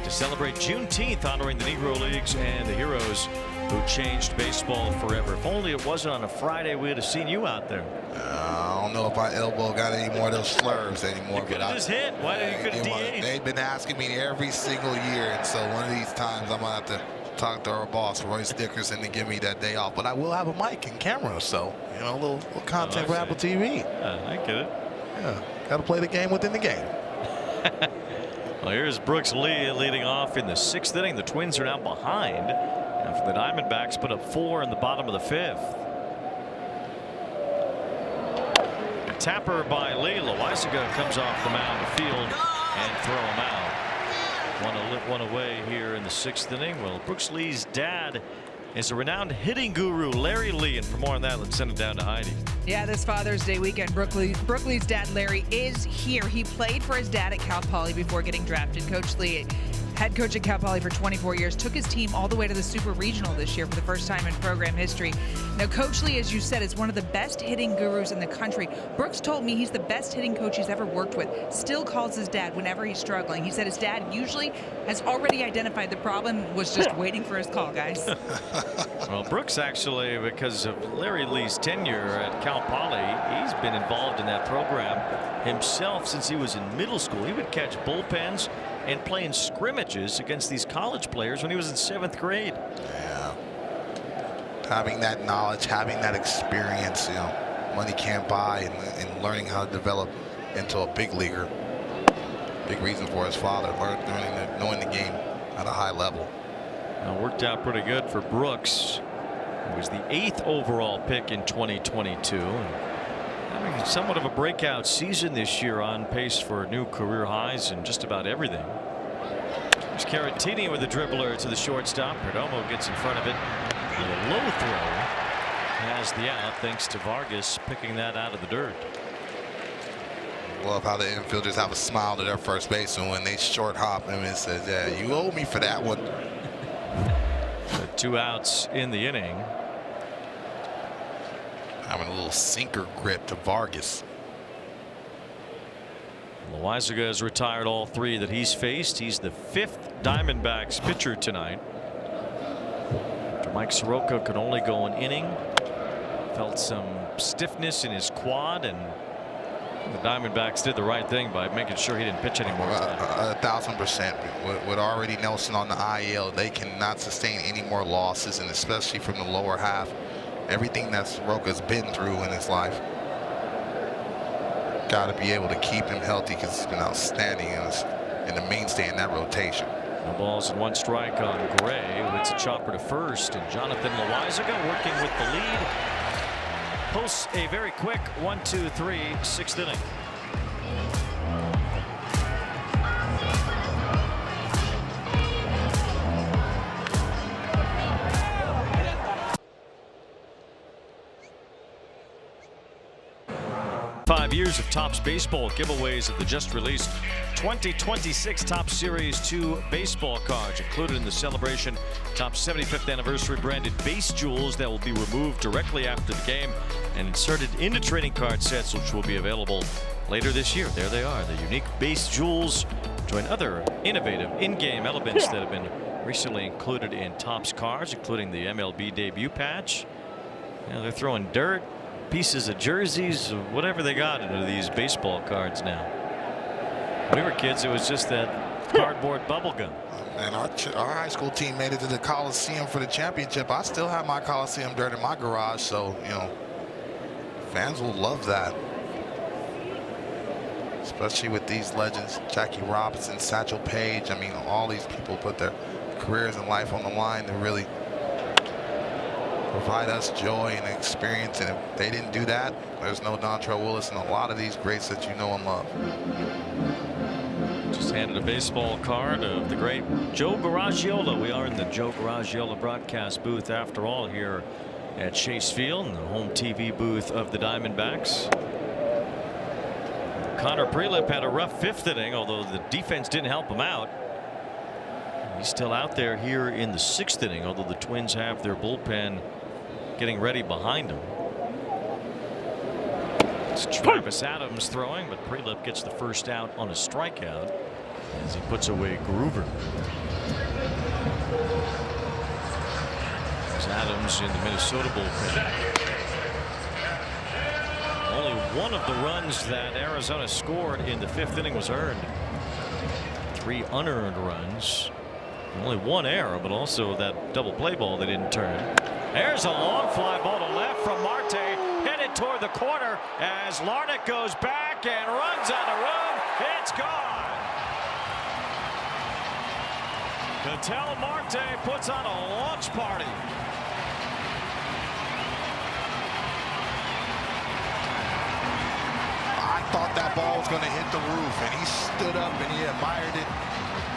to celebrate Juneteenth, honoring the Negro Leagues and the heroes who changed baseball forever. If only it wasn't on a Friday, we would have seen you out there. I don't know if my elbow got any more of those slurs anymore. You could have just hit. Why did you couldn't DH? They've been asking me every single year, and so one of these times I'm gonna have to talk to our boss, Royce Dickerson, to give me that day off. But I will have a mic and camera, so a little content for Apple TV. I get it. Yeah, got to play the game within the game. Well, here's Brooks Lee leading off in the 6th inning. The Twins are now behind after the Diamondbacks put up 4 in the bottom of the 5th. A tapper by Lee. Loizaga comes off the mound to field and throw him out. One away here in the 6th inning. Well, Brooks Lee's dad is a renowned hitting guru, Larry Lee, and for more on that, let's send it down to Heidi. Yeah, this Father's Day weekend, Brooke Lee's dad, Larry, is here. He played for his dad at Cal Poly before getting drafted. Coach Lee, head coach at Cal Poly for 24 years, took his team all the way to the Super Regional this year for the first time in program history. Now, Coach Lee, as you said, is one of the best hitting gurus in the country. Brooks told me he's the best hitting coach he's ever worked with. Still calls his dad whenever he's struggling. He said his dad usually has already identified the problem, was just waiting for his call, guys. Well, Brooks actually, because of Larry Lee's tenure at Cal Poly, he's been involved in that program himself since he was in middle school. He would catch bullpens and play in scrimmages against these college players when he was in 7th grade. Yeah. Having that knowledge, having that experience, money can't buy, and learning how to develop into a big leaguer. Big reason for his father, knowing the game at a high level. Now, worked out pretty good for Brooks. He was the 8th overall pick in 2022. Having somewhat of a breakout season this year, on pace for new career highs in just about everything. There's Caratini with a dribbler to the shortstop. Perdomo gets in front of it. A low throw has the out thanks to Vargas picking that out of the dirt. Love how the infielders have a smile to their first baseman when they short hop him and says, "Yeah, you owe me for that one." 2 outs in the inning. Having a little sinker grip to Vargas. Loizaga has retired all 3 that he's faced. He's the 5th Diamondbacks pitcher tonight. After Mike Soroka could only go an inning, felt some stiffness in his quad, and the Diamondbacks did the right thing by making sure he didn't pitch anymore. 1,000%. With already Nelson on the IL, they cannot sustain any more losses, and especially from the lower half. Everything that Soroka's been through in his life. Got to be able to keep him healthy because he's been outstanding and the mainstay in that rotation. No balls and 1 strike on Gray, who hits a chopper to first, and Jonathan Loizaga working with the lead. Posts a very quick 1-2-3 6th inning. Years of Topps baseball giveaways of the just released 2026 Topps Series 2 baseball cards, included in the celebration Topps 75th anniversary branded base jewels that will be removed directly after the game and inserted into trading card sets, which will be available later this year. There they are, the unique base jewels. Join other innovative in-game elements that have been recently included in Topps cards, including the MLB debut patch. They're throwing dirt, pieces of jerseys, whatever they got into these baseball cards now. When we were kids, it was just that cardboard bubble gum. And our high school team made it to the Coliseum for the championship. I still have my Coliseum dirt in my garage, so fans will love that. Especially with these legends, Jackie Robinson, Satchel Paige. I mean, all these people put their careers and life on the line to really provide us joy and experience. And if they didn't do that, there's no Dontrell Willis and a lot of these greats that you know and love. Just handed a baseball card of the great Joe Garagiola. We are in the Joe Garagiola broadcast booth after all here at Chase Field, in the home TV booth of the Diamondbacks. Connor Prelip had a rough 5th inning, although the defense didn't help him out. He's still out there here in the 6th inning, although the Twins have their bullpen getting ready behind him. It's Travis Adams throwing, but Prelip gets the first out on a strikeout as he puts away Groover. There's Adams in the Minnesota bullpen. Only one of the runs that Arizona scored in the 5th inning was earned. 3 unearned runs. Only 1 error, but also that double play ball they didn't turn. There's a long fly ball to left from Marte, headed toward the corner as Larnach goes back and runs out of room. It's gone. Ketel Marte puts on a launch party. I thought that ball was going to hit the roof, and he stood up and he admired it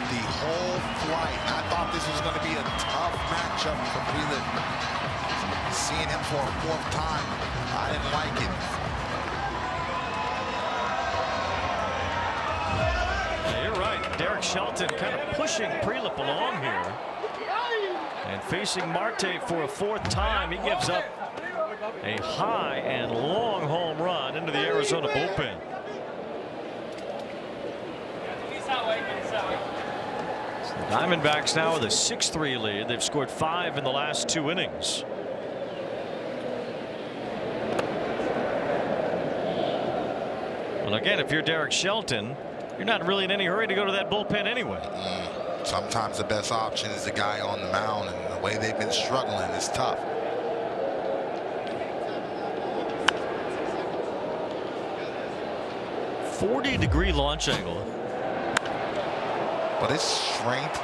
the whole flight. I thought this was going to be a tough matchup for Prelip. Seeing him for a 4th time, I didn't like it. Yeah, you're right. Derek Shelton kind of pushing Prelip along here. And facing Marte for a 4th time, he gives up a high and long home run into the Arizona bullpen. The Diamondbacks now with a 6-3 lead. They've scored 5 in the last 2 innings. Well, again, if you're Derek Shelton, you're not really in any hurry to go to that bullpen anyway. Sometimes the best option is the guy on the mound, and the way they've been struggling is tough. .40-degree launch angle. But his strength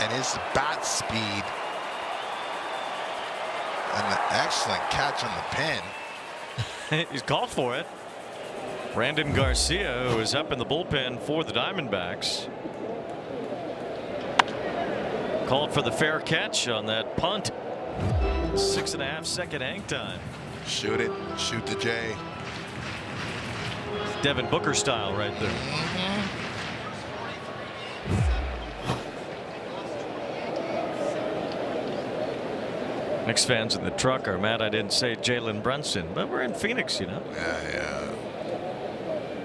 and his bat speed and the excellent catch on the pin. He's called for it. Brandon Garcia, who is up in the bullpen for the Diamondbacks, called for the fair catch on that punt. 6.5 second hang time. Shoot it. Shoot the J. Devin Booker style right there. Knicks fans in the truck are mad I didn't say Jalen Brunson, but we're in Phoenix, you know. Yeah.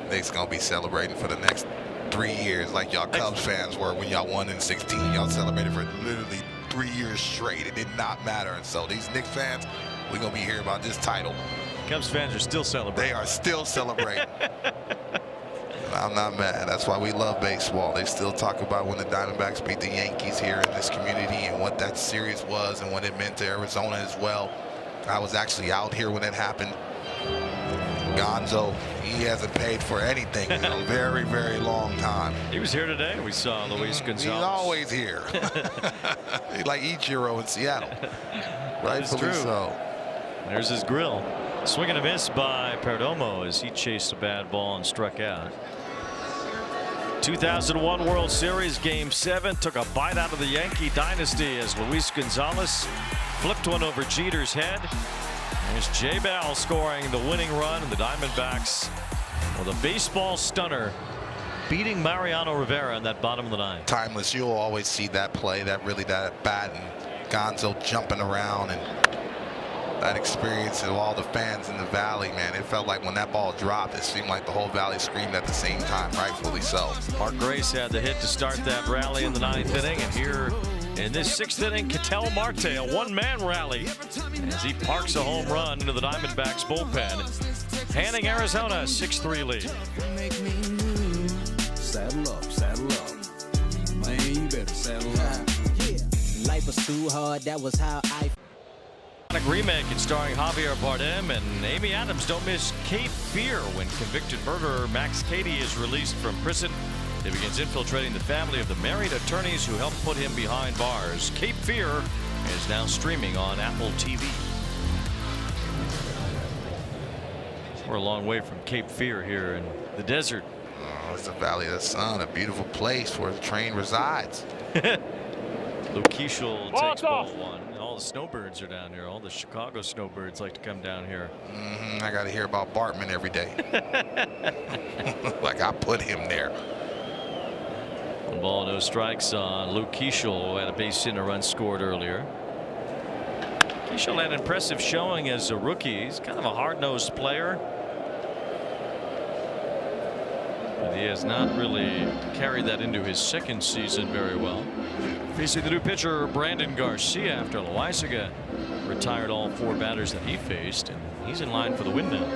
Knicks gonna be celebrating for the next 3 years like y'all Cubs fans were when y'all won in 16. Y'all celebrated for literally 3 years straight. It did not matter. And so these Knicks fans, we're gonna be hearing about this title. Cubs fans are still celebrating. They are still celebrating. I'm not mad. That's why we love baseball. They still talk about when the Diamondbacks beat the Yankees here in this community and what that series was and what it meant to Arizona as well. I was actually out here when it happened. Gonzo, he hasn't paid for anything in a very, very long time. He was here today. We saw Luis Gonzalez. He's always here. He's like Ichiro in Seattle. Rightfully so. There's his grill. Swing and a miss by Perdomo as he chased a bad ball and struck out. 2001 World Series Game 7 took a bite out of the Yankee dynasty as Luis Gonzalez flipped one over Jeter's head. There's Jay Bell scoring the winning run, and the Diamondbacks with a baseball stunner beating Mariano Rivera in that bottom of the 9th. Timeless. You'll always see that play, that bat, and Gonzo jumping around, and that experience of all the fans in the valley, man. It felt like when that ball dropped, it seemed like the whole valley screamed at the same time, rightfully so. Mark Grace had the hit to start that rally in the 9th inning, and here in this 6th inning, Ketel Marte, a one-man rally as he parks a home run into the Diamondbacks bullpen, handing Arizona a 6-3 lead. Saddle up, saddle up. Man, you better saddle up. Life was too hard, that was how I... Remake and starring Javier Bardem and Amy Adams. Don't miss Cape Fear when convicted murderer Max Cady is released from prison. He begins infiltrating the family of the married attorneys who helped put him behind bars. Cape Fear is now streaming on Apple TV. We're a long way from Cape Fear here in the desert. Oh, it's the Valley of the Sun, a beautiful place where the train resides. Luke Keeschel takes ball one. All the snowbirds are down here. All the Chicago snowbirds like to come down here. I got to hear about Bartman every day. Like I put him there. 1 ball, no strikes on Luke Keeschel, who had a base hit and a run scored earlier. Keeschel had an impressive showing as a rookie. He's kind of a hard-nosed player, but he has not really carried that into his second season very well. Facing the new pitcher Brandon Garcia after Loaizaga retired all 4 batters that he faced, and he's in line for the win now.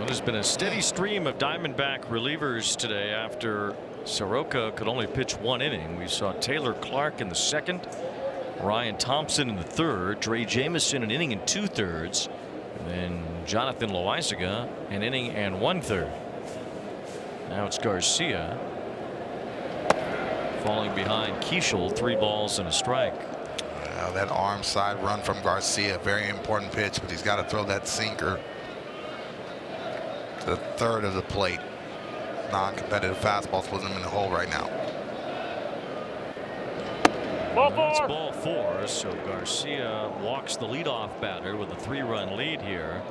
There's been a steady stream of Diamondback relievers today after Soroka could only pitch 1 inning. We saw Taylor Clark in the 2nd, Ryan Thompson in the 3rd, Dre Jameson an inning and 2/3, and then Jonathan Loaizaga an inning and 1/3. Now it's Garcia falling behind Keeschel, 3 balls and a strike. That arm side run from Garcia, very important pitch, but he's got to throw that sinker to the 3rd of the plate. Non-competitive fastballs putting him in the hole right now. That's ball 4, so Garcia walks the leadoff batter with a 3-run lead here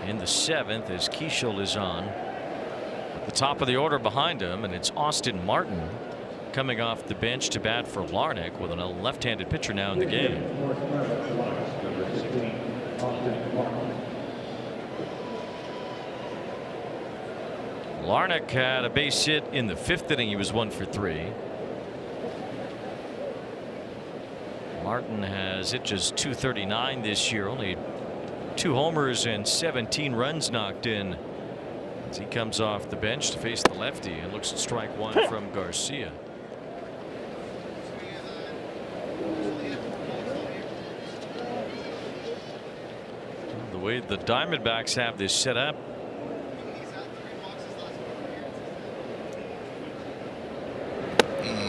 in the 7th as Keeschel is on at the top of the order behind him, and it's Austin Martin coming off the bench to bat for Larnach with a left-handed pitcher now in the game. Larnach had a base hit in the 5th inning. He was 1 for 3. Martin has hit just .239 this year, only 2 homers and 17 runs knocked in as he comes off the bench to face the lefty and looks at strike 1 from Garcia. The way the Diamondbacks have this set up,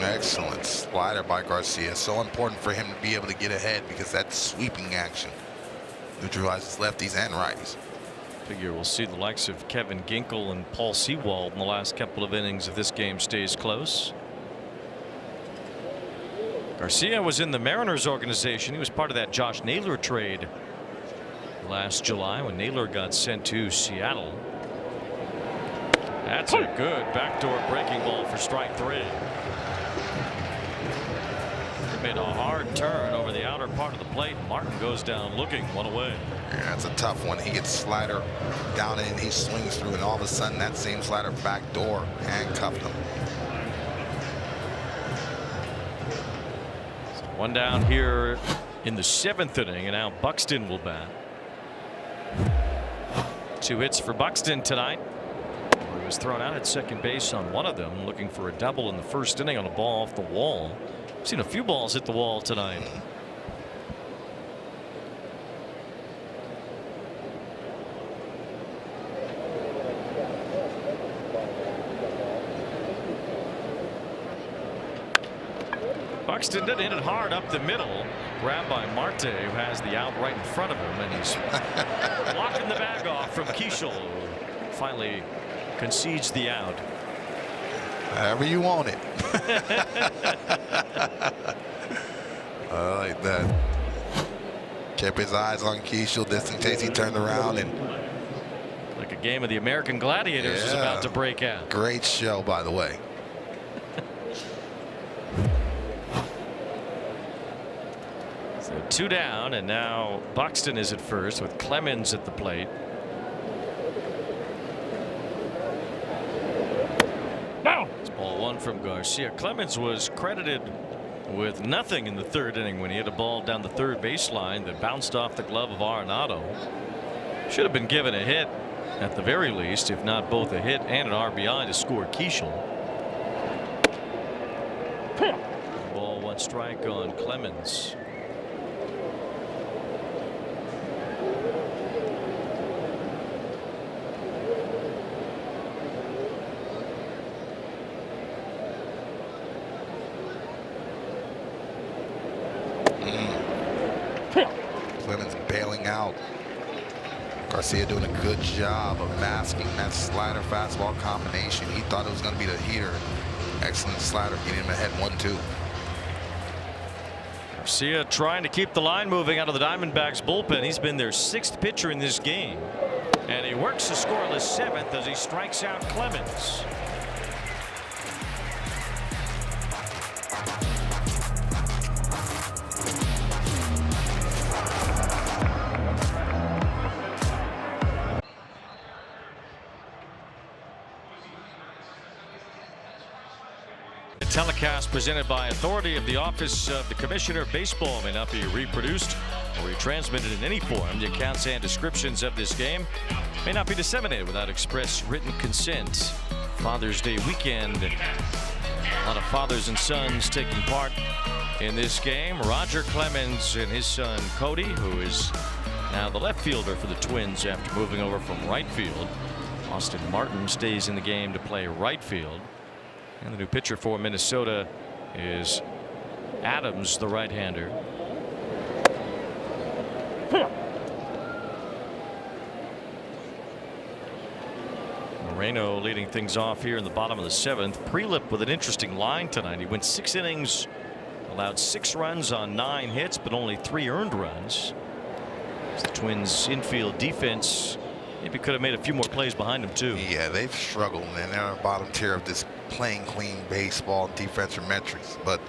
excellent slider by Garcia. So important for him to be able to get ahead because that's sweeping action. Neutralizes lefties and righties. Figure we'll see the likes of Kevin Ginkel and Paul Sewald in the last couple of innings if this game stays close. Garcia was in the Mariners organization. He was part of that Josh Naylor trade last July when Naylor got sent to Seattle. That's a good backdoor breaking ball for strike 3. Made a hard turn over the outer part of the plate. Martin goes down looking, 1 away. Yeah, that's a tough one. He gets slider down and he swings through, and all of a sudden that same slider backdoor handcuffed him. So 1 down here in the 7th inning, and now Buxton will bat. 2 hits for Buxton tonight. He was thrown out at second base on 1 of them, looking for a double in the 1st inning on a ball off the wall. Seen a few balls hit the wall tonight. Buxton did hit it hard up the middle. Grabbed by Marte, who has the out right in front of him, and he's blocking the bag off from Keeschel, who finally concedes the out. However you want it. I like that. Kept his eyes on Keeschel just in case he turned around, and like a game of the American Gladiators is about to break out. Great show, by the way. So 2 down, and now Buxton is at first with Clemens at the plate. It's ball 1 from Garcia. Clemens was credited with nothing in the 3rd inning when he hit a ball down the 3rd baseline that bounced off the glove of Arenado. Should have been given a hit at the very least, if not both a hit and an RBI to score Keeschel. Ball 1 strike on Clemens. Clemens bailing out. Garcia doing a good job of masking that slider fastball combination. He thought it was going to be the heater. Excellent slider, getting him ahead 1-2. Garcia trying to keep the line moving out of the Diamondbacks bullpen. He's been their 6th pitcher in this game. And he works the scoreless 7th as he strikes out Clemens. Telecast presented by authority of the Office of the Commissioner of Baseball may not be reproduced or retransmitted in any form. The accounts and descriptions of this game may not be disseminated without express written consent. Father's Day weekend. A lot of fathers and sons taking part in this game. Roger Clemens and his son Cody, who is now the left fielder for the Twins after moving over from right field. Austin Martin stays in the game to play right field. And the new pitcher for Minnesota is Adams, the right-hander. Moreno leading things off here in the bottom of the 7th. Prelip with an interesting line tonight. He went 6 innings, allowed 6 runs on 9 hits, but only 3 earned runs. The Twins' infield defense maybe could have made a few more plays behind him too. Yeah, they've struggled, and they're on the bottom tier of this plain clean baseball defensive metrics. But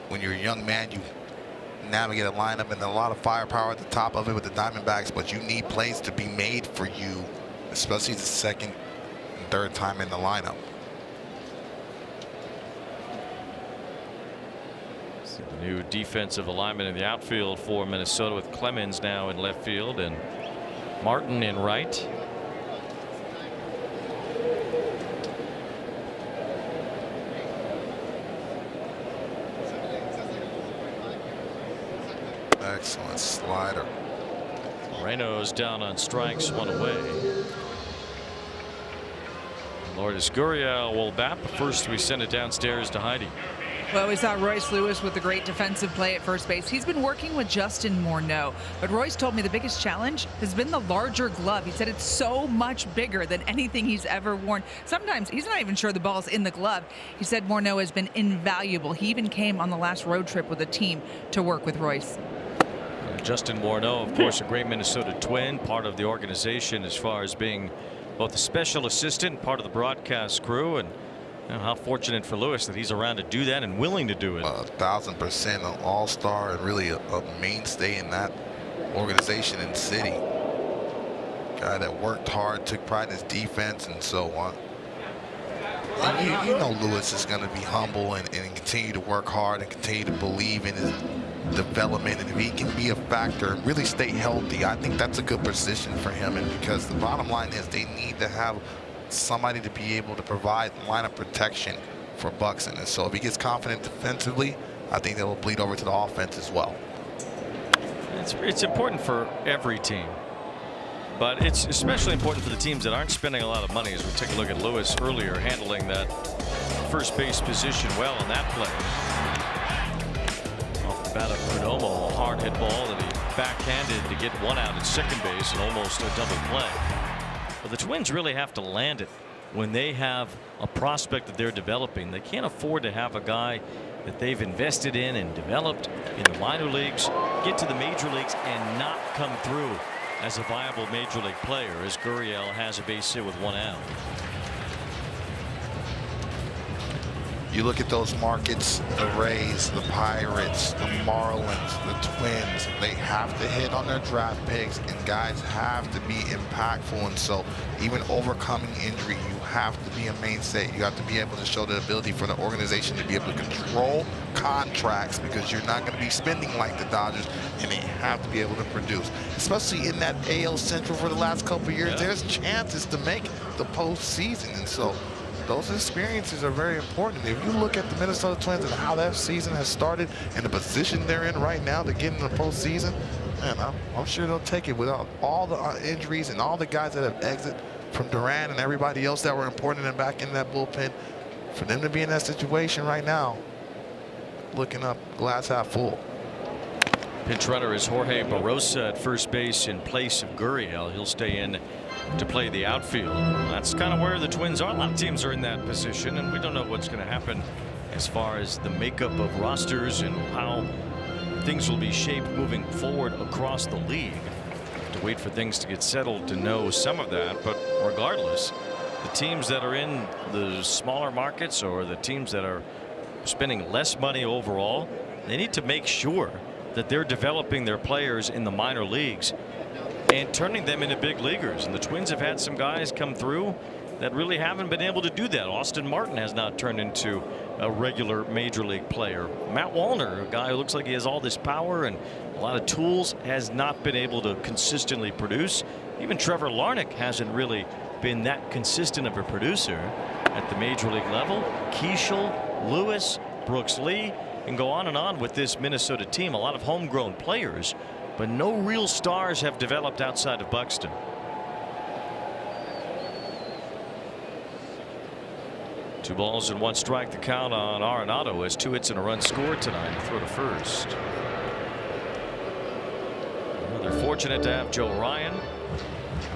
when you're a young man, you navigate a lineup and a lot of firepower at the top of it with the Diamondbacks, but you need plays to be made for you, especially the second and third time in the lineup. So the new defensive alignment in the outfield for Minnesota with Clemens now in left field and Martin in right. Excellent slider. Moreno's down on strikes, 1 away. Lourdes Gurriel will bat, but first we send it downstairs to Heidi. Well, we saw Royce Lewis with the great defensive play at first base. He's been working with Justin Morneau, but Royce told me the biggest challenge has been the larger glove. He said it's so much bigger than anything he's ever worn. Sometimes he's not even sure the ball's in the glove. He said Morneau has been invaluable. He even came on the last road trip with a team to work with Royce. Justin Morneau, of course, a great Minnesota Twin, part of the organization as far as being both a special assistant, part of the broadcast crew, and how fortunate for Lewis that he's around to do that and willing to do it. 1,000% an all-star and really a mainstay in that organization and city. Guy that worked hard, took pride in his defense, and so on. And you know Lewis is going to be humble and continue to work hard and continue to believe in his development, and if he can be a factor and really stay healthy, I think that's a good position for him. And because the bottom line is they need to have somebody to be able to provide lineup protection for Buxton, and so if he gets confident defensively, I think that will bleed over to the offense as well. It's important for every team, but it's especially important for the teams that aren't spending a lot of money, as we take a look at Lewis earlier handling that first base position well in that play. Off the bat of Perdomo, a hard hit ball that he backhanded to get 1 out at second base and almost a double play. But the Twins really have to land it when they have a prospect that they're developing. They can't afford to have a guy that they've invested in and developed in the minor leagues get to the major leagues and not come through as a viable major league player, as Gurriel has a base hit with 1 out. You look at those markets, the Rays, the Pirates, the Marlins, the Twins, they have to hit on their draft picks, and guys have to be impactful. And so even overcoming injury, you have to be a mainstay. You have to be able to show the ability for the organization to be able to control contracts, because you're not going to be spending like the Dodgers, and they have to be able to produce. Especially in that AL Central for the last couple of years, there's chances to make the postseason. And so those experiences are very important. If you look at the Minnesota Twins and how that season has started and the position they're in right now to get in the postseason, man, I'm sure they'll take it without all the injuries and all the guys that have exited from Durant and everybody else that were important and back in that bullpen. For them to be in that situation right now, looking up glass half full. Pinch runner is Jorge Barosa at first base in place of Gurriel. He'll stay in to play the outfield. That's kind of where the Twins are. A lot of teams are in that position, and we don't know what's going to happen as far as the makeup of rosters and how things will be shaped moving forward across the league. To wait for things to get settled to know some of that. But regardless, the teams that are in the smaller markets or the teams that are spending less money overall, they need to make sure that they're developing their players in the minor leagues and turning them into big leaguers. And the Twins have had some guys come through that really haven't been able to do that. Austin Martin has not turned into a regular major league player. Matt Wallner, a guy who looks like he has all this power and a lot of tools, has not been able to consistently produce. Even Trevor Larnach hasn't really been that consistent of a producer at the major league level. Keishel, Lewis, Brooks Lee, and go on with this Minnesota team. A lot of homegrown players, but no real stars have developed outside of Buxton. Two balls and one strike, the count on Arenado as 2 hits and a run scored tonight to throw to first. Well, they're fortunate to have Joe Ryan,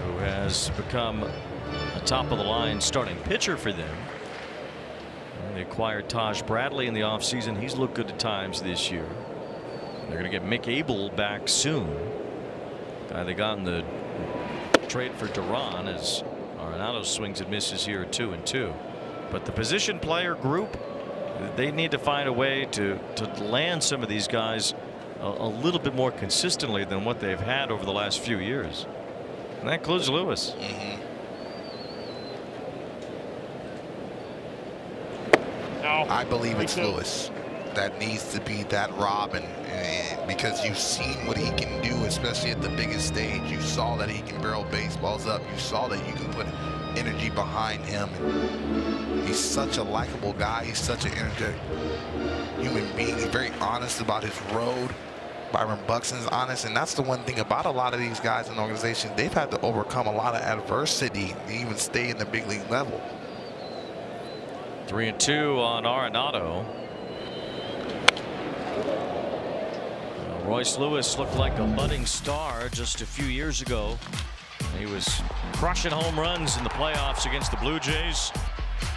who has become a top of the line starting pitcher for them. And they acquired Taj Bradley in the offseason. He's looked good at times this year. They're going to get Mick Abel back soon. Guy they got in the trade for Duran, as Arenado swings and misses here at 2-2. But the position player group, they need to find a way to land some of these guys a little bit more consistently than what they've had over the last few years. And that includes Lewis. I believe it's Lewis that needs to be that Robin, because you've seen what he can do, especially at the biggest stage. You saw that he can barrel baseballs up. You saw that you can put energy behind him. He's such a likable guy. He's such an energetic human being. He's very honest about his road. Byron Buxton's honest, and that's the one thing about a lot of these guys in the organization. They've had to overcome a lot of adversity to even stay in the big league level. 3-2 on Arenado. Royce Lewis looked like a budding star just a few years ago. He was crushing home runs in the playoffs against the Blue Jays.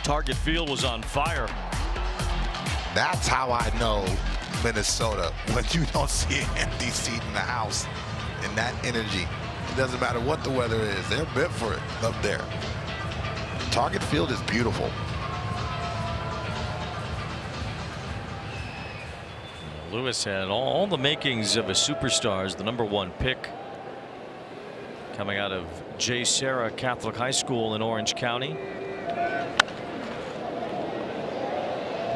Target Field was on fire. That's how I know Minnesota, when you don't see an empty seat in the house and that energy. It doesn't matter what the weather is. They're built for it up there. Target Field is beautiful. Lewis had all the makings of a superstar, as the #1 pick coming out of J. Sarah Catholic High School in Orange County.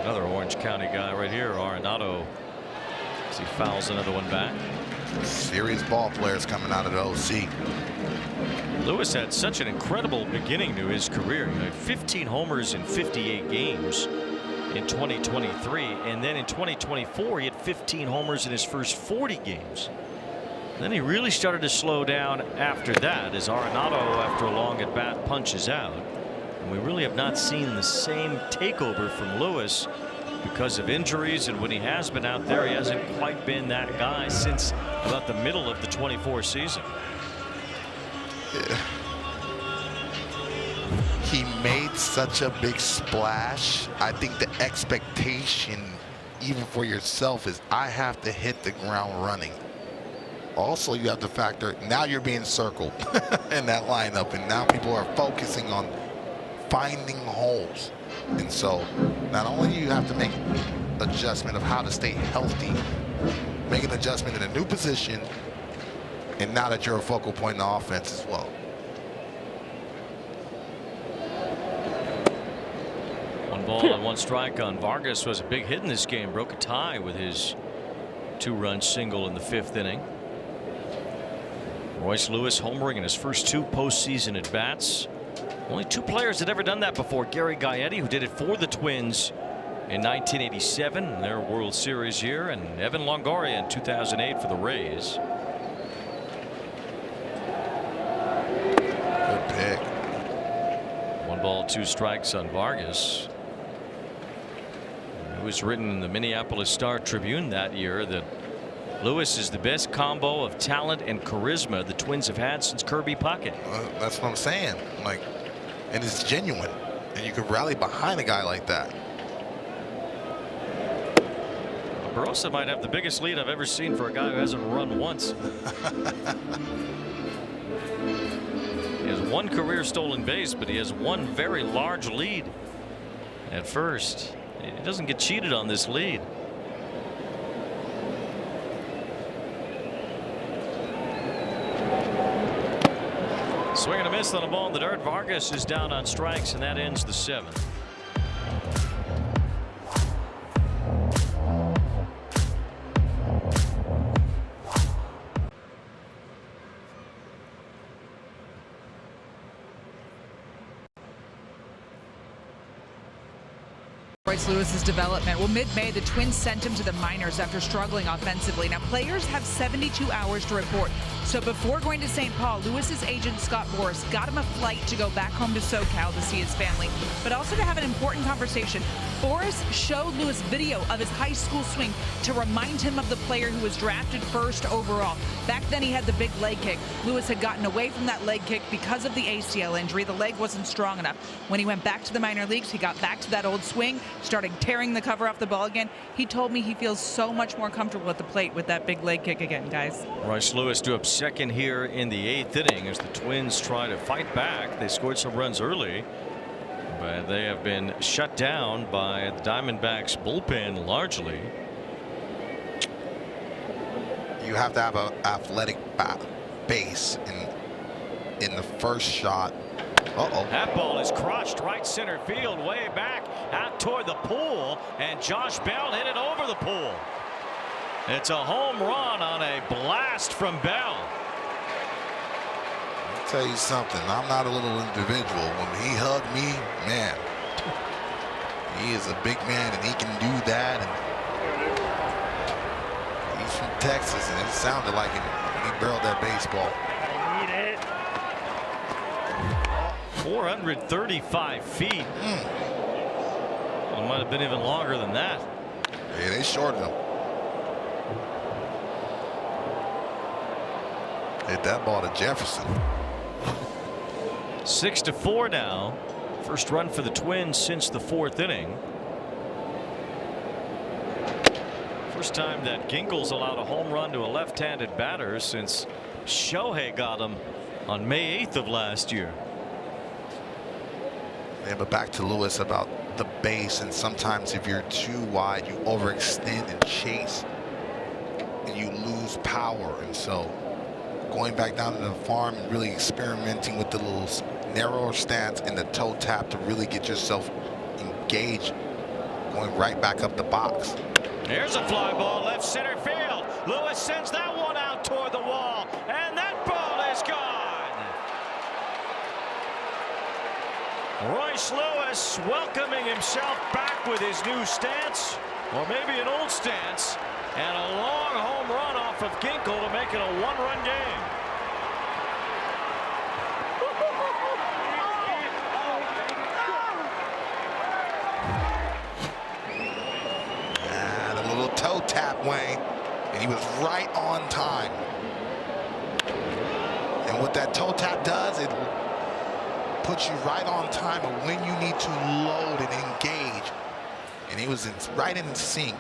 Another Orange County guy right here, Arenado, as he fouls another one back. Serious ball players coming out of the OC. Lewis had such an incredible beginning to his career. He had 15 homers in 58 games in 2023, and then in 2024 he had 15 homers in his first 40 games. Then he really started to slow down after that, as Arenado, after a long at bat, punches out. And we really have not seen the same takeover from Lewis because of injuries, and when he has been out there, he hasn't quite been that guy since about the middle of the 24 season. He made such a big splash. I think the expectation, even for yourself, is I have to hit the ground running. Also, you have to factor, now you're being circled in that lineup, and now people are focusing on finding holes. And so not only do you have to make an adjustment of how to stay healthy, make an adjustment in a new position, and now that you're a focal point in the offense as well. One ball and one strike on Vargas. Was a big hit in this game. Broke a tie with his 2-run single in the 5th inning. Royce Lewis homering in his first 2 postseason at bats. Only 2 players had ever done that before. Gary Gaetti, who did it for the Twins in 1987, their World Series year, and Evan Longoria in 2008 for the Rays. Good pick. 1 ball, 2 strikes on Vargas. It was written in the Minneapolis Star Tribune that year that Lewis is the best combo of talent and charisma the Twins have had since Kirby Puckett. That's what I'm saying. Like, and it's genuine, and you can rally behind a guy like that. Barossa might have the biggest lead I've ever seen for a guy who hasn't run once. He has one career stolen base, but he has one very large lead at first. He doesn't get cheated on this lead. Swing and a miss on a ball in the dirt. Vargas is down on strikes, and that ends the 7th. Royce Lewis's development. Well, mid-May, the Twins sent him to the minors after struggling offensively. Now, players have 72 hours to report. So before going to St. Paul, Lewis's agent, Scott Boras, got him a flight to go back home to SoCal to see his family, but also to have an important conversation. Boras showed Lewis video of his high school swing to remind him of the player who was drafted first overall. Back then, he had the big leg kick. Lewis had gotten away from that leg kick because of the ACL injury. The leg wasn't strong enough. When he went back to the minor leagues, he got back to that old swing, started tearing the cover off the ball again. He told me he feels so much more comfortable at the plate with that big leg kick again, guys. Royce Lewis due up second here in the 8th inning as the Twins try to fight back. They scored some runs early, but they have been shut down by the Diamondbacks bullpen largely. You have to have an athletic base in the first shot. That ball is crushed right center field, way back out toward the pool, and Josh Bell hit it over the pool. It's a home run on a blast from Bell. I'll tell you something, I'm not a little individual. When he hugged me, man, he is a big man and he can do that. And he's from Texas, and it sounded like he barreled that baseball. 435 feet. Well, it might have been even longer than that. Yeah, they shorted him. Hit that ball to Jefferson. 6-4 now. First run for the Twins since the 4th inning. First time that Ginkel's allowed a home run to a left-handed batter since Shohei got him on May 8th of last year. Yeah, but back to Lewis about the base, and sometimes if you're too wide, you overextend and chase, and you lose power. And so going back down to the farm and really experimenting with the little narrower stance and the toe tap to really get yourself engaged, going right back up the box. Here's a fly ball left center field. Lewis sends that one out toward the wall, and that ball is gone. Royce Lewis welcoming himself back with his new stance, or maybe an old stance, and a long home run off of Ginkel to make it a one-run game. And a little toe tap, Wayne, and he was right on time. And what that toe tap does, it puts you right on time of when you need to load and engage. And he was right in sync.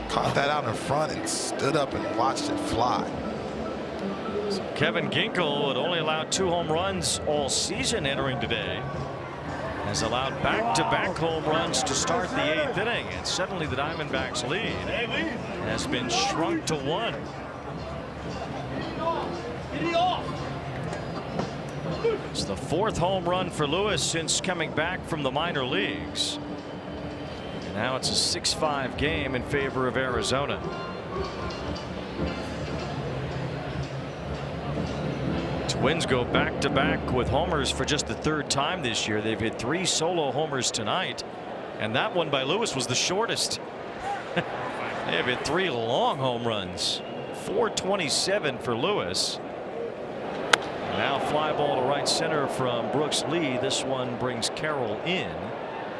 Caught that out in front and stood up and watched it fly. So Kevin Ginkel had only allowed 2 home runs all season entering today. Has allowed back-to-back home runs to start the 8th inning, and suddenly the Diamondbacks lead has been shrunk to 1. It's the 4th home run for Lewis since coming back from the minor leagues. And now it's a 6-5 game in favor of Arizona. Twins go back-to-back with homers for just the 3rd time this year. They've hit 3 solo homers tonight, and that one by Lewis was the shortest. They have hit 3 long home runs. 427 for Lewis. Now fly ball to right center from Brooks Lee. This one brings Carroll in,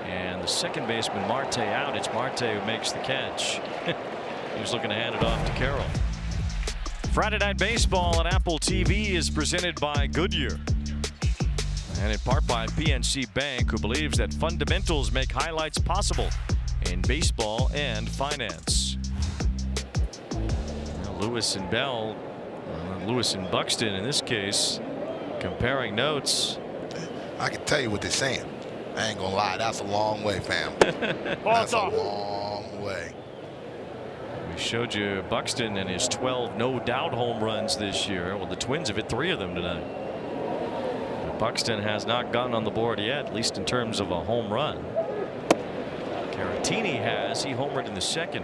and the second baseman Marte out. It's Marte who makes the catch. He's looking to hand it off to Carroll. Friday Night Baseball on Apple TV is presented by Goodyear. And in part by PNC Bank, who believes that fundamentals make highlights possible in baseball and finance. Now, Lewis and Bell, Lewis and Buxton in this case, comparing notes. I can tell you what they're saying. I ain't gonna lie, that's a long way, fam. That's a long way. We showed you Buxton and his 12 no-doubt home runs this year. Well, the Twins have hit 3 of them tonight. But Buxton has not gotten on the board yet, at least in terms of a home run. Caratini has. He homered in the second.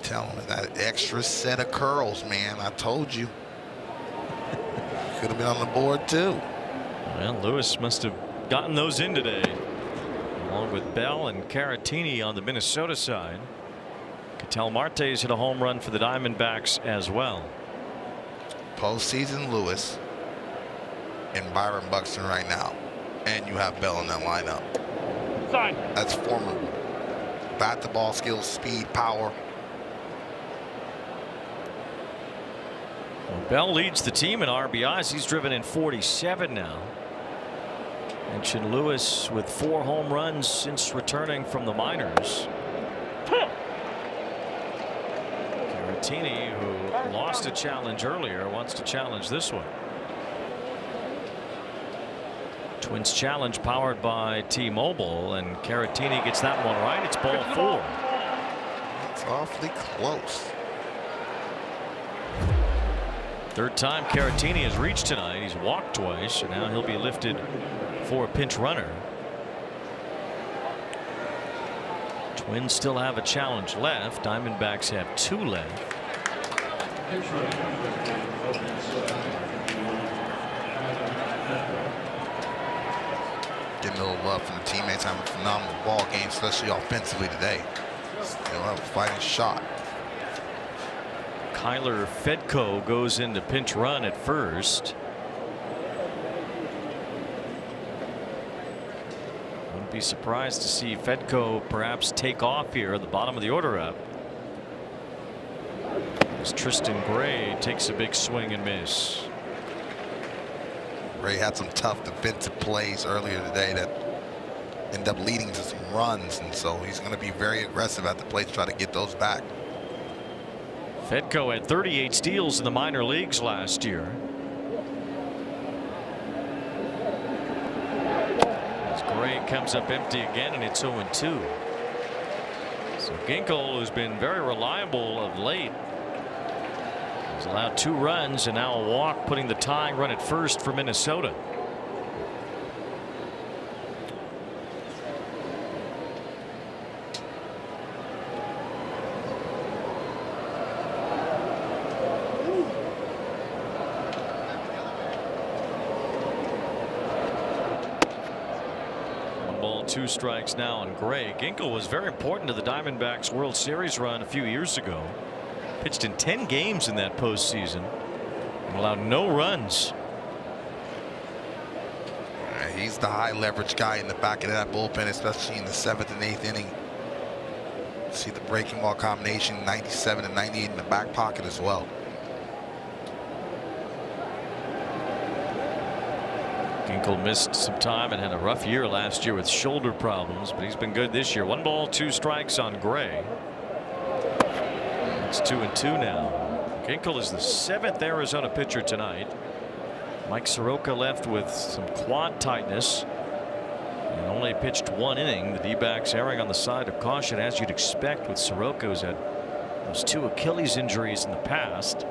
Tell him that extra set of curls, man. I told you. Could have been on the board too. Well, Lewis must have gotten those in today, along with Bell and Caratini on the Minnesota side. Ketel Marte's hit a home run for the Diamondbacks as well. Postseason Lewis and Byron Buxton right now, and you have Bell in that lineup. Sign. That's formidable. Bat to ball skills, speed, power. Well, Bell leads the team in RBIs. He's driven in 47 now. Mentioned Lewis with 4 home runs since returning from the minors. Caratini, who lost a challenge earlier, wants to challenge this one. Twins challenge powered by T-Mobile, and Caratini gets that one right. It's ball 4. It's awfully close. Third time Caratini has reached tonight. He's walked twice, and now he'll be lifted for a pinch runner. Twins still have a challenge left. Diamondbacks have 2 left. Getting a little love from the teammates, having a phenomenal ball game, especially offensively today. They'll have a fighting shot. Kyler Fedko goes into pinch run at first. Wouldn't be surprised to see Fedko perhaps take off here at the bottom of the order up. As Tristan Gray takes a big swing and miss. Ray had some tough defensive plays earlier today that end up leading to some runs, and so he's going to be very aggressive at the plate to try to get those back. Fedko had 38 steals in the minor leagues last year. As Gray comes up empty again, and it's 0-2. So Ginkel, who's been very reliable of late, has allowed 2 runs and now a walk, putting the tying run at first for Minnesota. Two strikes now on Gray. Ginkel was very important to the Diamondbacks World Series run a few years ago. Pitched in 10 games in that postseason and allowed no runs. He's the high leverage guy in the back of that bullpen, especially in the 7th and 8th inning. See the breaking ball combination, 97 and 98 in the back pocket as well. Ginkel missed some time and had a rough year last year with shoulder problems, but he's been good this year. 1 ball, 2 strikes on Gray. It's 2-2 now. Ginkel is the 7th Arizona pitcher tonight. Mike Soroka left with some quad tightness and only pitched 1 inning. The D-backs erring on the side of caution, as you'd expect with Soroka, who's had those 2 Achilles injuries in the past.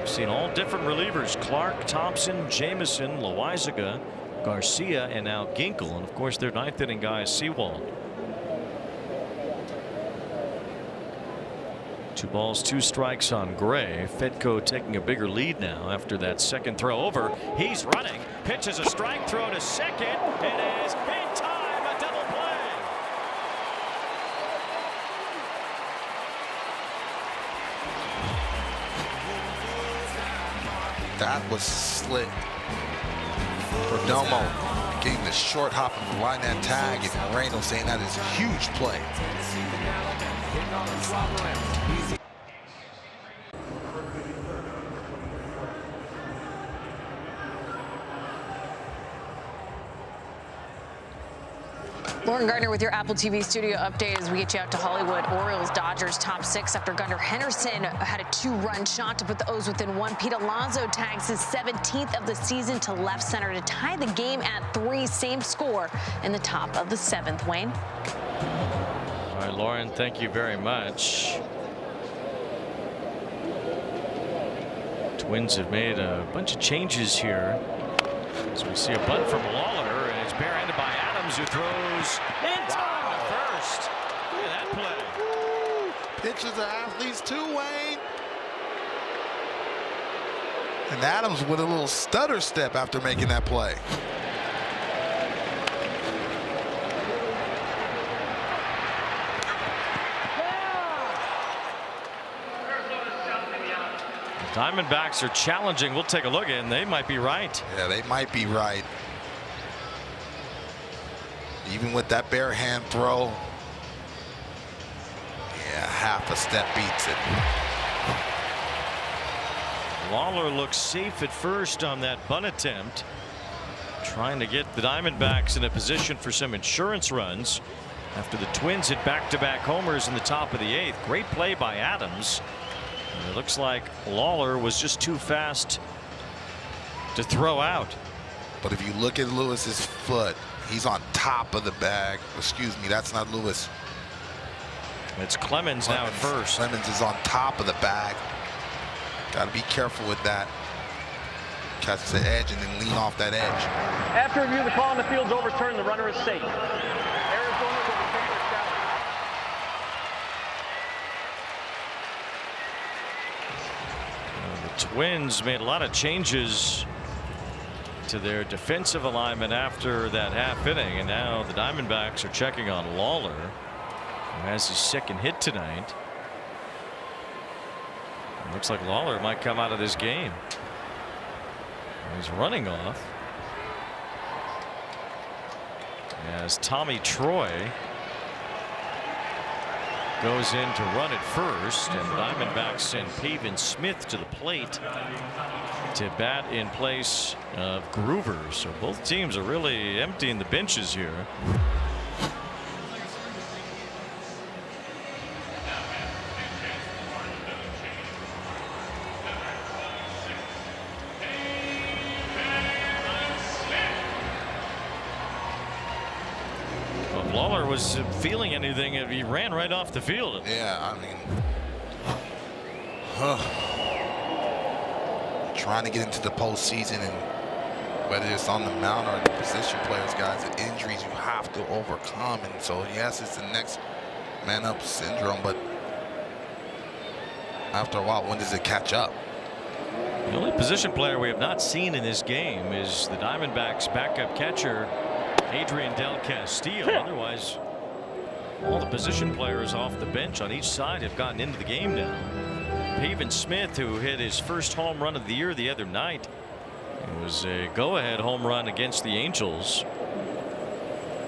We've seen all different relievers: Clark, Thompson, Jameson, Loaizaga, Garcia, and now Ginkel, and of course their 9th inning guy is Sewald. 2 balls, 2 strikes on Gray. Fedko taking a bigger lead now after that second throw over. He's running, pitches a strike throw to second. It is in time, a double play. That was slick. Perdomo getting the short hop and the line that tag, and Moreno saying that is a huge play. Lauren Gardner with your Apple TV studio update as we get you out to Hollywood. Orioles, Dodgers top 6 after Gunnar Henderson had a 2-run shot to put the O's within 1. Pete Alonso tags his 17th of the season to left center to tie the game at 3. Same score in the top of the 7th. Wayne. All right, Lauren, thank you very much. Twins have made a bunch of changes here. So we see a bunt from Lawler, and it's barehanded by Adams, who throws in time to first. Look at that play. Pitchers are athletes too, Wayne. And Adams with a little stutter step after making that play. Diamondbacks are challenging. We'll take a look, and they might be right. Yeah, they might be right. Even with that bare hand throw. Yeah, half a step beats it. Lawler looks safe at first on that bunt attempt, trying to get the Diamondbacks in a position for some insurance runs after the Twins hit back-to-back homers in the top of the 8th. Great play by Adams. And it looks like Lawler was just too fast to throw out. But if you look at Lewis's foot, he's on top of the bag. Excuse me, that's not Lewis. It's Clemens now at first. Clemens is on top of the bag. Got to be careful with that. Catch the edge and then lean off that edge. After review, the call on the field's overturned. The runner is safe. Arizona will take their challenge. The Twins made a lot of changes to their defensive alignment after that half inning, and now the Diamondbacks are checking on Lawler, who has his second hit tonight. It looks like Lawler might come out of this game. He's running off as Tommy Troy goes in to run at first, and the Diamondbacks send Pavin Smith to the plate to bat in place of Groover. So both teams are really emptying the benches here. If Lawler was feeling anything, he ran right off the field. Yeah, I mean, trying to get into the postseason, and whether it's on the mound or the position players, guys, the injuries you have to overcome. And so, yes, it's the next man up syndrome, but after a while, when does it catch up? The only position player we have not seen in this game is the Diamondbacks backup catcher, Adrian Del Castillo. Otherwise, all the position players off the bench on each side have gotten into the game now. Pavin Smith, who hit his first home run of the year the other night. It was a go-ahead home run against the Angels.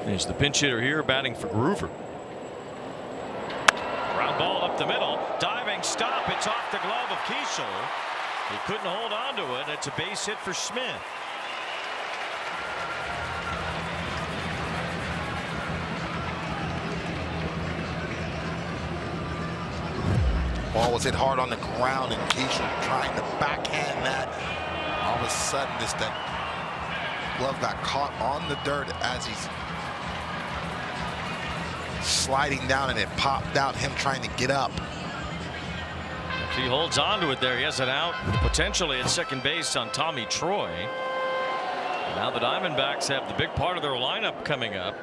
He's the pinch hitter here, batting for Groover. Ground ball up the middle. Diving stop. It's off the glove of Kiesel. He couldn't hold on to it. It's a base hit for Smith. Ball was hit hard on the ground, and Kiesel trying to backhand that. All of a sudden, that glove got caught on the dirt as he's sliding down, and it popped out, him trying to get up. If he holds on to it there, he has it out potentially at second base on Tommy Troy. Now the Diamondbacks have the big part of their lineup coming up.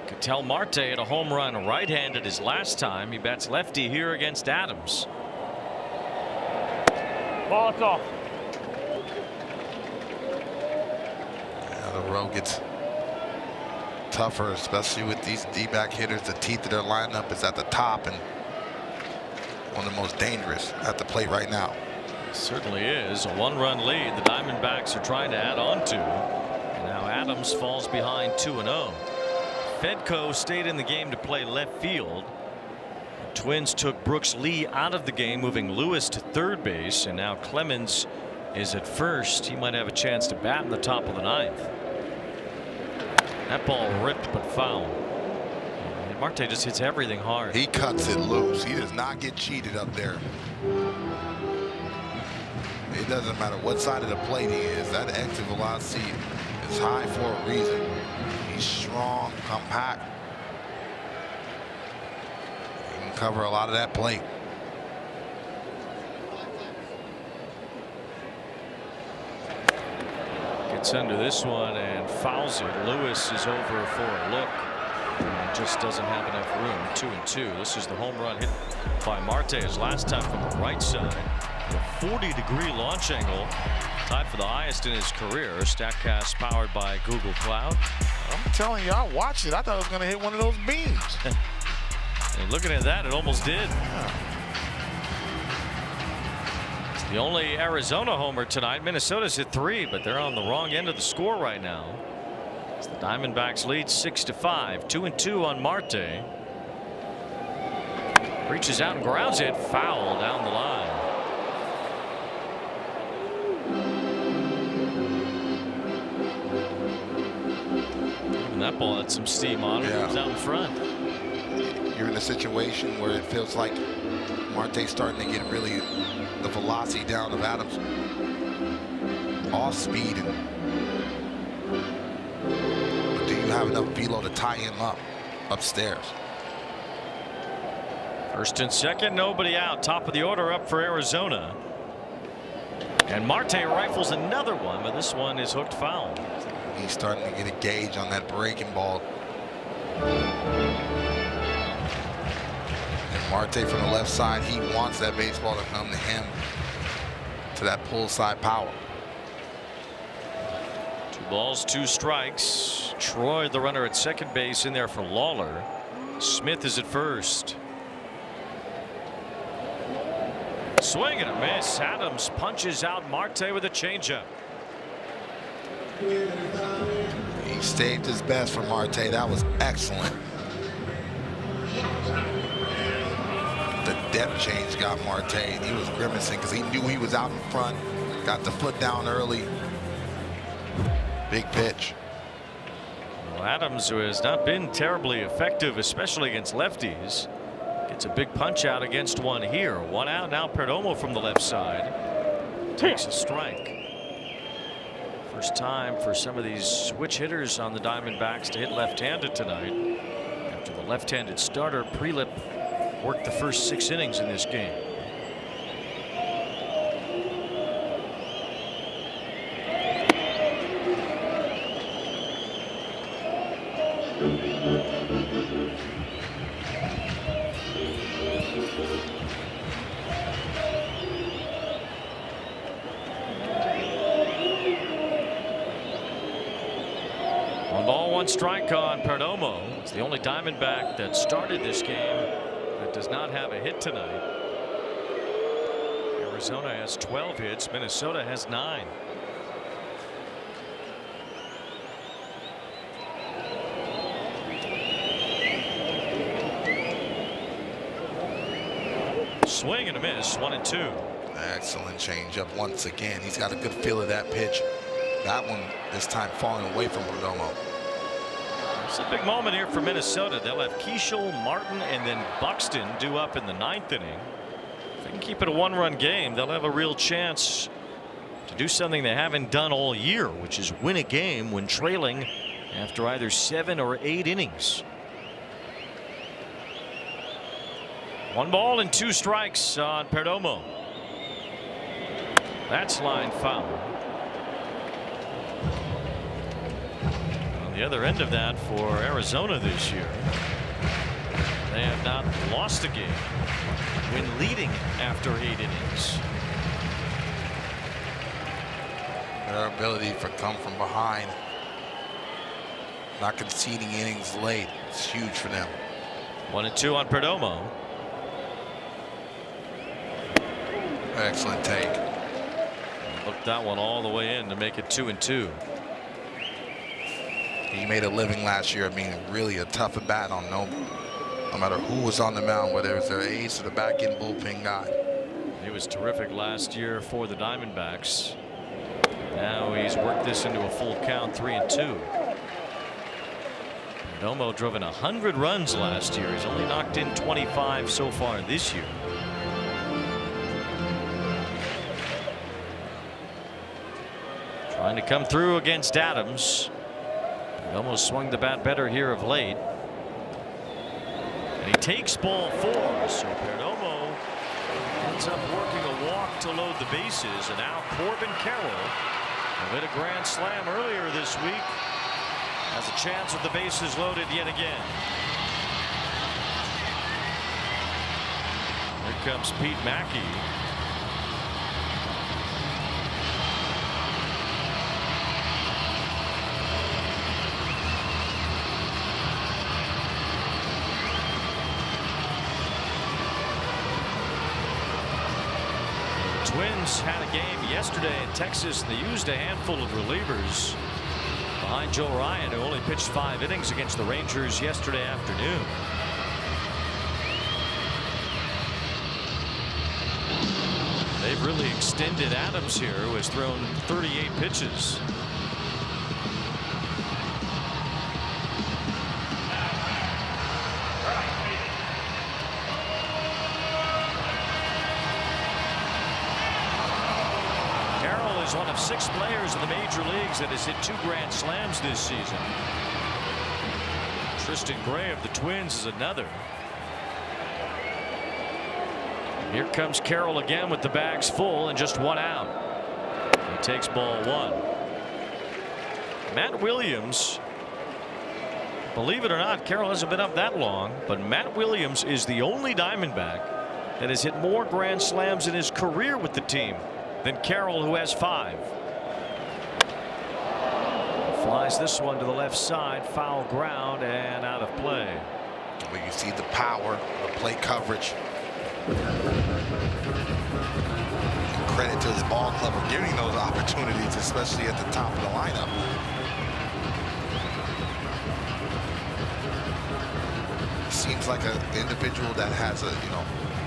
Ketel Marte had a home run right-handed his last time. He bats lefty here against Adams. Ball, it's off. Yeah, the road gets tougher, especially with these D-back hitters. The teeth of their lineup is at the top and one of the most dangerous at the plate right now. Certainly is. A 1-run lead the Diamondbacks are trying to add on to. And now Adams falls behind 2-0. Fedko stayed in the game to play left field. The Twins took Brooks Lee out of the game, moving Lewis to third base, and now Clemens is at first. He might have a chance to bat in the top of the ninth. That ball ripped but foul. And Marte just hits everything hard. He cuts it loose. He does not get cheated up there. It doesn't matter what side of the plate he is. That exit velocity is high for a reason. He's strong, compact. He can cover a lot of that plate. Gets under this one and fouls it. Lewis is over for a look and just doesn't have enough room. 2-2. This is the home run hit by Marte his last time from the right side. A 40-degree launch angle, tied for the highest in his career. Statcast powered by Google Cloud. I'm telling you, I watched it. I thought it was going to hit one of those beams. And looking at that, it almost did. It's the only Arizona homer tonight. Minnesota's hit 3, but they're on the wrong end of the score right now. As the Diamondbacks lead 6-5. 2-2 on Marte. Reaches out and grounds it. Foul down the line. And that ball had some steam on it. It was out in front. You're in a situation where it feels like Marte's starting to get really the velocity down of Adams off speed. But do you have enough velo to tie him up upstairs? First and second, nobody out. Top of the order up for Arizona. And Marte rifles another one, but this one is hooked foul. He's starting to get a gauge on that breaking ball. And Marte from the left side, he wants that baseball to come to him, to that pull side power. 2 balls, 2 strikes. Troy, the runner at second base, in there for Lawler. Smith is at first. Swing and a miss. Adams punches out Marte with a changeup. He saved his best for Marte. That was excellent. The depth change got Marte, and he was grimacing because he knew he was out in front. Got the foot down early. Big pitch. Well, Adams, who has not been terribly effective, especially against lefties, gets a big punch out against one here. 1 out now. Perdomo from the left side takes a strike. First time for some of these switch hitters on the Diamondbacks to hit left-handed tonight. After the left-handed starter, Prelip, worked the first 6 innings in this game. Strike on Perdomo. It's the only Diamondback that started this game that does not have a hit tonight. Arizona has 12 hits. Minnesota has 9. Swing and a miss. 1-2. Excellent changeup once again. He's got a good feel of that pitch. That one this time falling away from Perdomo. It's a big moment here for Minnesota. They'll have Keishel, Martin, and then Buxton due up in the 9th inning. If they can keep it a 1-run game, they'll have a real chance to do something they haven't done all year, which is win a game when trailing after either 7 or 8 innings. 1 ball and 2 strikes on Perdomo. That's line foul. The other end of that for Arizona this year, they have not lost a game when leading after 8 innings. Their ability to come from behind, not conceding innings late, it's huge for them. 1-2 on Perdomo. Excellent take. Hooked that one all the way in to make it 2-2. He made a living last year of being really a tough at bat on no matter who was on the mound, whether it was their ace or the back end bullpen guy. He was terrific last year for the Diamondbacks. Now he's worked this into a full count, 3-2. Perdomo drove in 100 runs last year. He's only knocked in 25 so far this year. Trying to come through against Adams. Perdomo swung the bat better here of late. And he takes ball 4. So Perdomo ends up working a walk to load the bases. And now Corbin Carroll, who hit a grand slam earlier this week, has a chance with the bases loaded yet again. Here comes Pete Mackey. Twins had a game yesterday in Texas. They used a handful of relievers behind Joe Ryan, who only pitched 5 innings against the Rangers yesterday afternoon. They've really extended Adams here, who has thrown 38 pitches. One of 6 players in the major leagues that has hit 2 grand slams this season. Tristan Gray of the Twins is another. Here comes Carroll again with the bags full and just 1 out. He takes ball 1. Matt Williams, believe it or not, Carroll hasn't been up that long, but Matt Williams is the only Diamondback that has hit more grand slams in his career with the team than Carroll, who has 5. Flies this one to the left side, foul ground and out of play. Where you see the power, the plate coverage. Credit to his ball club for giving those opportunities, especially at the top of the lineup. Seems like an individual that has a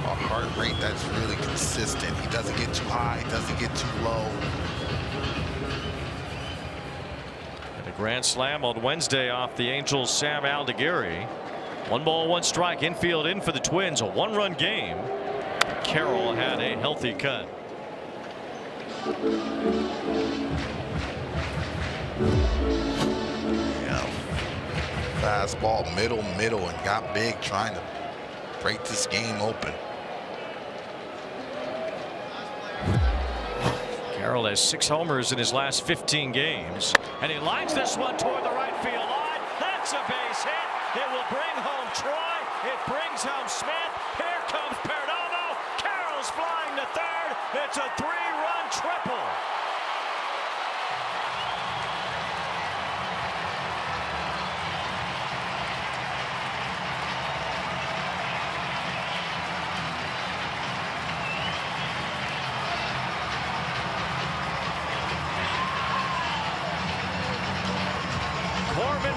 heart rate that's really consistent. He doesn't get too high, doesn't get too low. And a grand slam on Wednesday off the Angels' Sam Aldeguerri. 1 ball, 1 strike, infield in for the Twins, a 1-run game. Carroll had a healthy cut. Yeah. Fastball middle and got big, trying to break this game open. Carroll has 6 homers in his last 15 games, and he lines this one toward the right field line. That's a base hit. It will bring home Troy. It brings home Smith. Here comes Perdomo. Carroll's flying to third. It's a 3-run triple.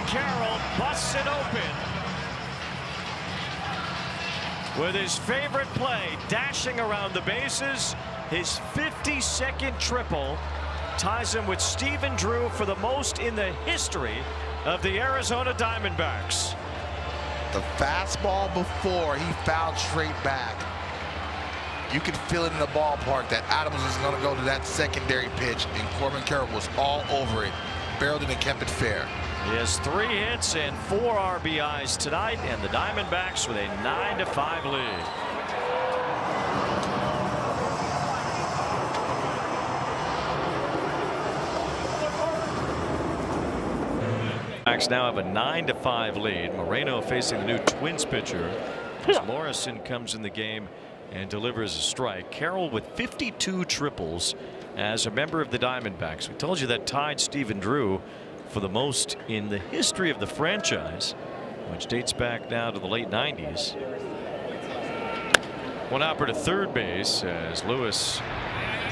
Carroll busts it open with his favorite play, dashing around the bases. His 52nd triple ties him with Stephen Drew for the most in the history of the Arizona Diamondbacks. The fastball before he fouled straight back. You could feel it in the ballpark that Adams was going to go to that secondary pitch, and Corbin Carroll was all over it, barreled it and kept it fair. He has 3 hits and 4 RBIs tonight, and the Diamondbacks with a 9-5 lead. Diamondbacks now have a 9-5 lead. Moreno facing the new Twins pitcher as Morrison comes in the game and delivers a strike. Carroll with 52 triples as a member of the Diamondbacks. We told you that tied Stephen Drew for the most in the history of the franchise, which dates back now to the late 90s. One hopper to third base as Lewis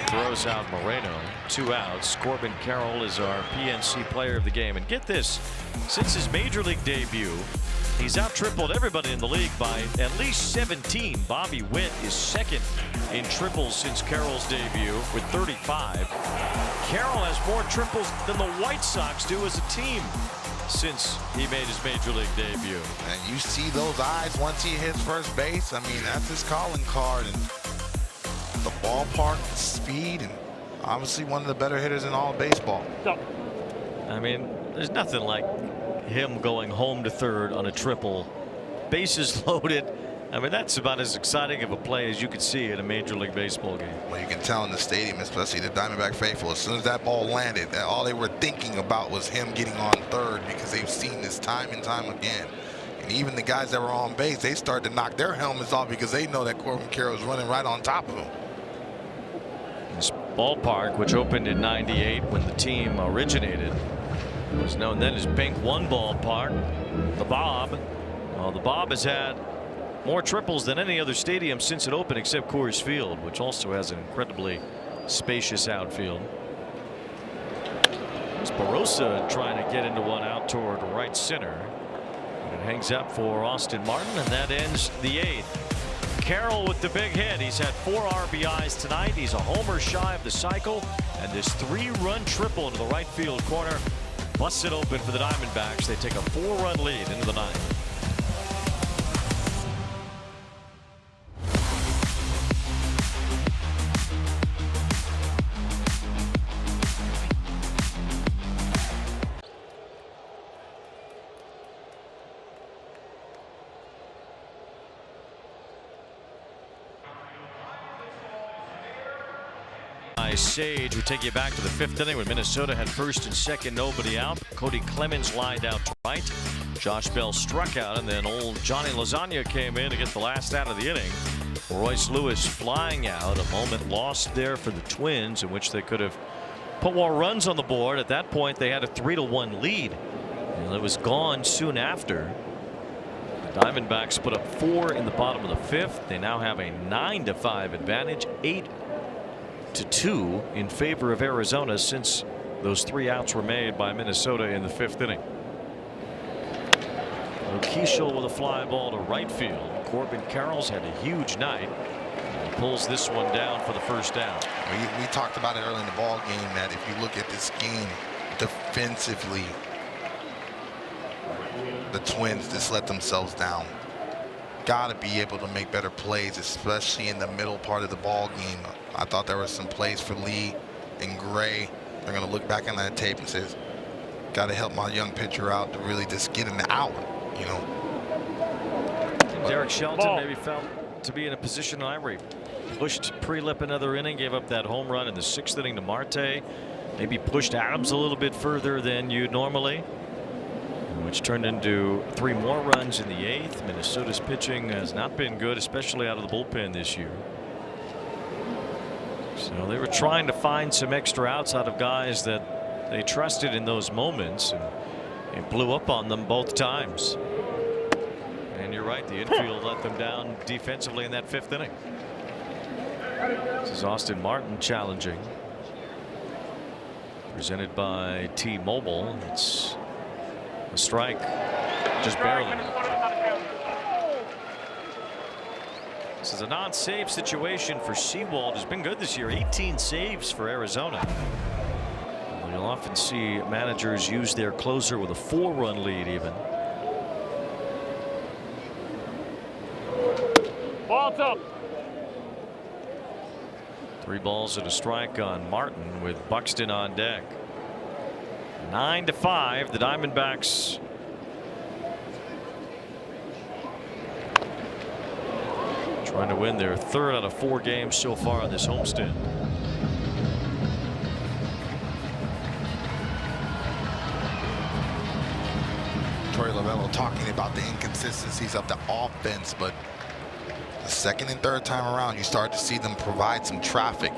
throws out Moreno. 2 outs. Corbin Carroll is our PNC player of the game. And get this, since his major league debut, he's out-tripled everybody in the league by at least 17. Bobby Witt is second in triples since Carroll's debut with 35. Carroll has more triples than the White Sox do as a team since he made his major league debut. And you see those eyes once he hits first base. I mean, that's his calling card. And the ballpark, the speed, and obviously one of the better hitters in all of baseball. I mean, there's nothing like him going home to third on a triple, bases loaded. I mean, that's about as exciting of a play as you could see in a Major League Baseball game. Well, you can tell in the stadium, especially the Diamondback faithful, as soon as that ball landed, that all they were thinking about was him getting on third, because they've seen this time and time again. And even the guys that were on base, they started to knock their helmets off because they know that Corbin Carroll is running right on top of them. This ballpark, which opened in '98 when the team originated, was known then as Bank One Ballpark. The Bob. Well, the Bob has had more triples than any other stadium since it opened, except Coors Field, which also has an incredibly spacious outfield. It's Barossa trying to get into one out toward right center. And it hangs up for Austin Martin, and that ends the 8th. Carroll with the big hit. He's had 4 RBIs tonight. He's a homer shy of the cycle, and this 3-run triple into the right field corner busts it open for the Diamondbacks. They take a 4-run lead into the 9th. Sage would take you back to the 5th inning when Minnesota had first and second, nobody out. Cody Clemens lined out to right. Josh Bell struck out, and then old Johnny Lasagna came in to get the last out of the inning. Royce Lewis flying out, a moment lost there for the Twins, in which they could have put more runs on the board. At that point, they had a 3-1 lead, and it was gone soon after. The Diamondbacks put up 4 in the bottom of the 5th. They now have a 9-5 advantage, 8-2 in favor of Arizona since those 3 outs were made by Minnesota in the 5th inning. Keishel with a fly ball to right field. Corbin Carroll's had a huge night. He pulls this one down for the first down. We talked about it early in the ball game that if you look at this game defensively, the Twins just let themselves down. Got to be able to make better plays, especially in the middle part of the ball game. I thought there were some plays for Lee and Gray. They're going to look back on that tape and say, got to help my young pitcher out to really just get him out, you know. Derek Shelton maybe felt to be in a position where he pushed Prelip another inning, gave up that home run in the 6th inning to Marte. Maybe pushed Adams a little bit further than you'd normally, which turned into 3 more runs in the 8th. Minnesota's pitching has not been good, especially out of the bullpen this year. So they were trying to find some extra outs out of guys that they trusted in those moments, and it blew up on them both times. And you're right, the infield let them down defensively in that 5th inning. This is Austin Martin challenging. Presented by T-Mobile. It's a strike, just barely. This is a non-save situation for Sewald, who's been good this year. 18 saves for Arizona. You'll often see managers use their closer with a 4-run lead even. Ball's up. 3 balls and a strike on Martin with Buxton on deck. 9-5, the Diamondbacks trying to win their 3rd out of 4 games so far on this homestand. Torey Lovullo talking about the inconsistencies of the offense, but the 2nd and 3rd time around, you start to see them provide some traffic.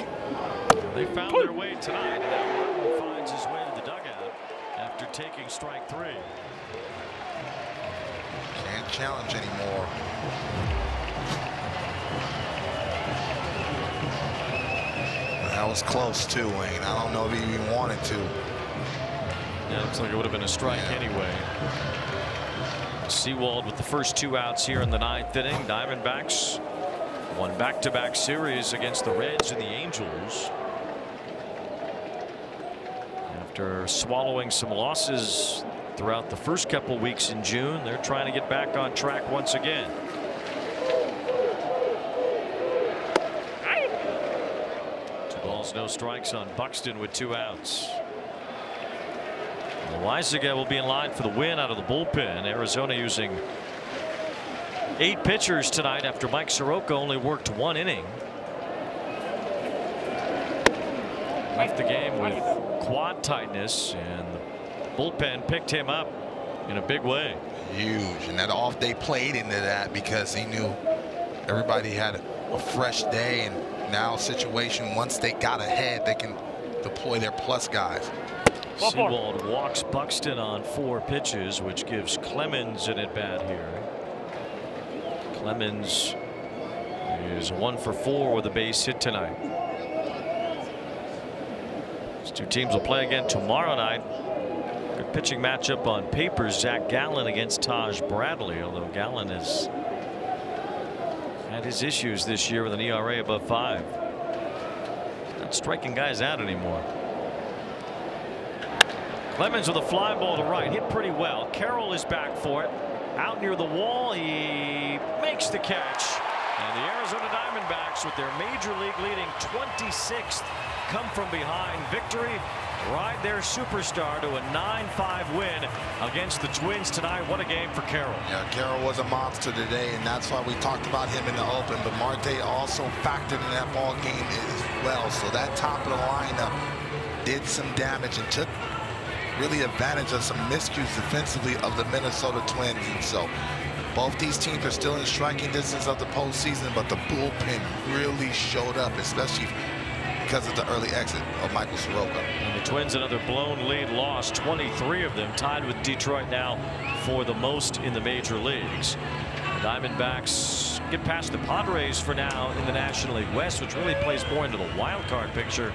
They found their way tonight. Now Martin finds his way to the dugout after taking strike 3. Can't challenge anymore. That was close too, Wayne. I don't know if he even wanted to. Yeah, looks like it would have been a strike anyway. Sewald with the first 2 outs here in the 9th inning. Diamondbacks won back-to-back series against the Reds and the Angels. After swallowing some losses throughout the first couple weeks in June, they're trying to get back on track once again. 2 balls, no strikes on Buxton with 2 outs. Loaisiga will be in line for the win out of the bullpen. Arizona using 8 pitchers tonight after Mike Soroka only worked 1 inning. Left the game with quad tightness, and the bullpen picked him up in a big way. Huge. And that off day played into that because he knew everybody had a fresh day, and now situation, once they got ahead, they can deploy their plus guys. Sewald walks Buxton on 4 pitches, which gives Clemens an at-bat here. Clemens is 1 for 4 with a base hit tonight. These 2 teams will play again tomorrow night. Good pitching matchup on paper. Zach Gallen against Taj Bradley, although Gallen has had his issues this year with an ERA above 5. Not striking guys out anymore. Clemens with a fly ball to right, hit pretty well. Carroll is back for it. Out near the wall, he makes the catch. And the Arizona Diamondbacks, with their major league leading 26th come from behind victory, ride their superstar to a 9-5 win against the Twins tonight. What a game for Carroll. Yeah, Carroll was a monster today, and that's why we talked about him in the open. But Marte also factored in that ball game as well. So that top of the lineup did some damage and took really advantage of some miscues defensively of the Minnesota Twins. And so both these teams are still in striking distance of the postseason, but the bullpen really showed up, especially because of the early exit of Michael Soroka. And the Twins, another blown lead loss, 23 of them, tied with Detroit now for the most in the major leagues. The Diamondbacks get past the Padres for now in the National League West, which really plays more into the wild card picture,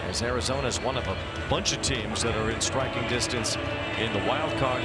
as Arizona is one of a bunch of teams that are in striking distance in the wild card.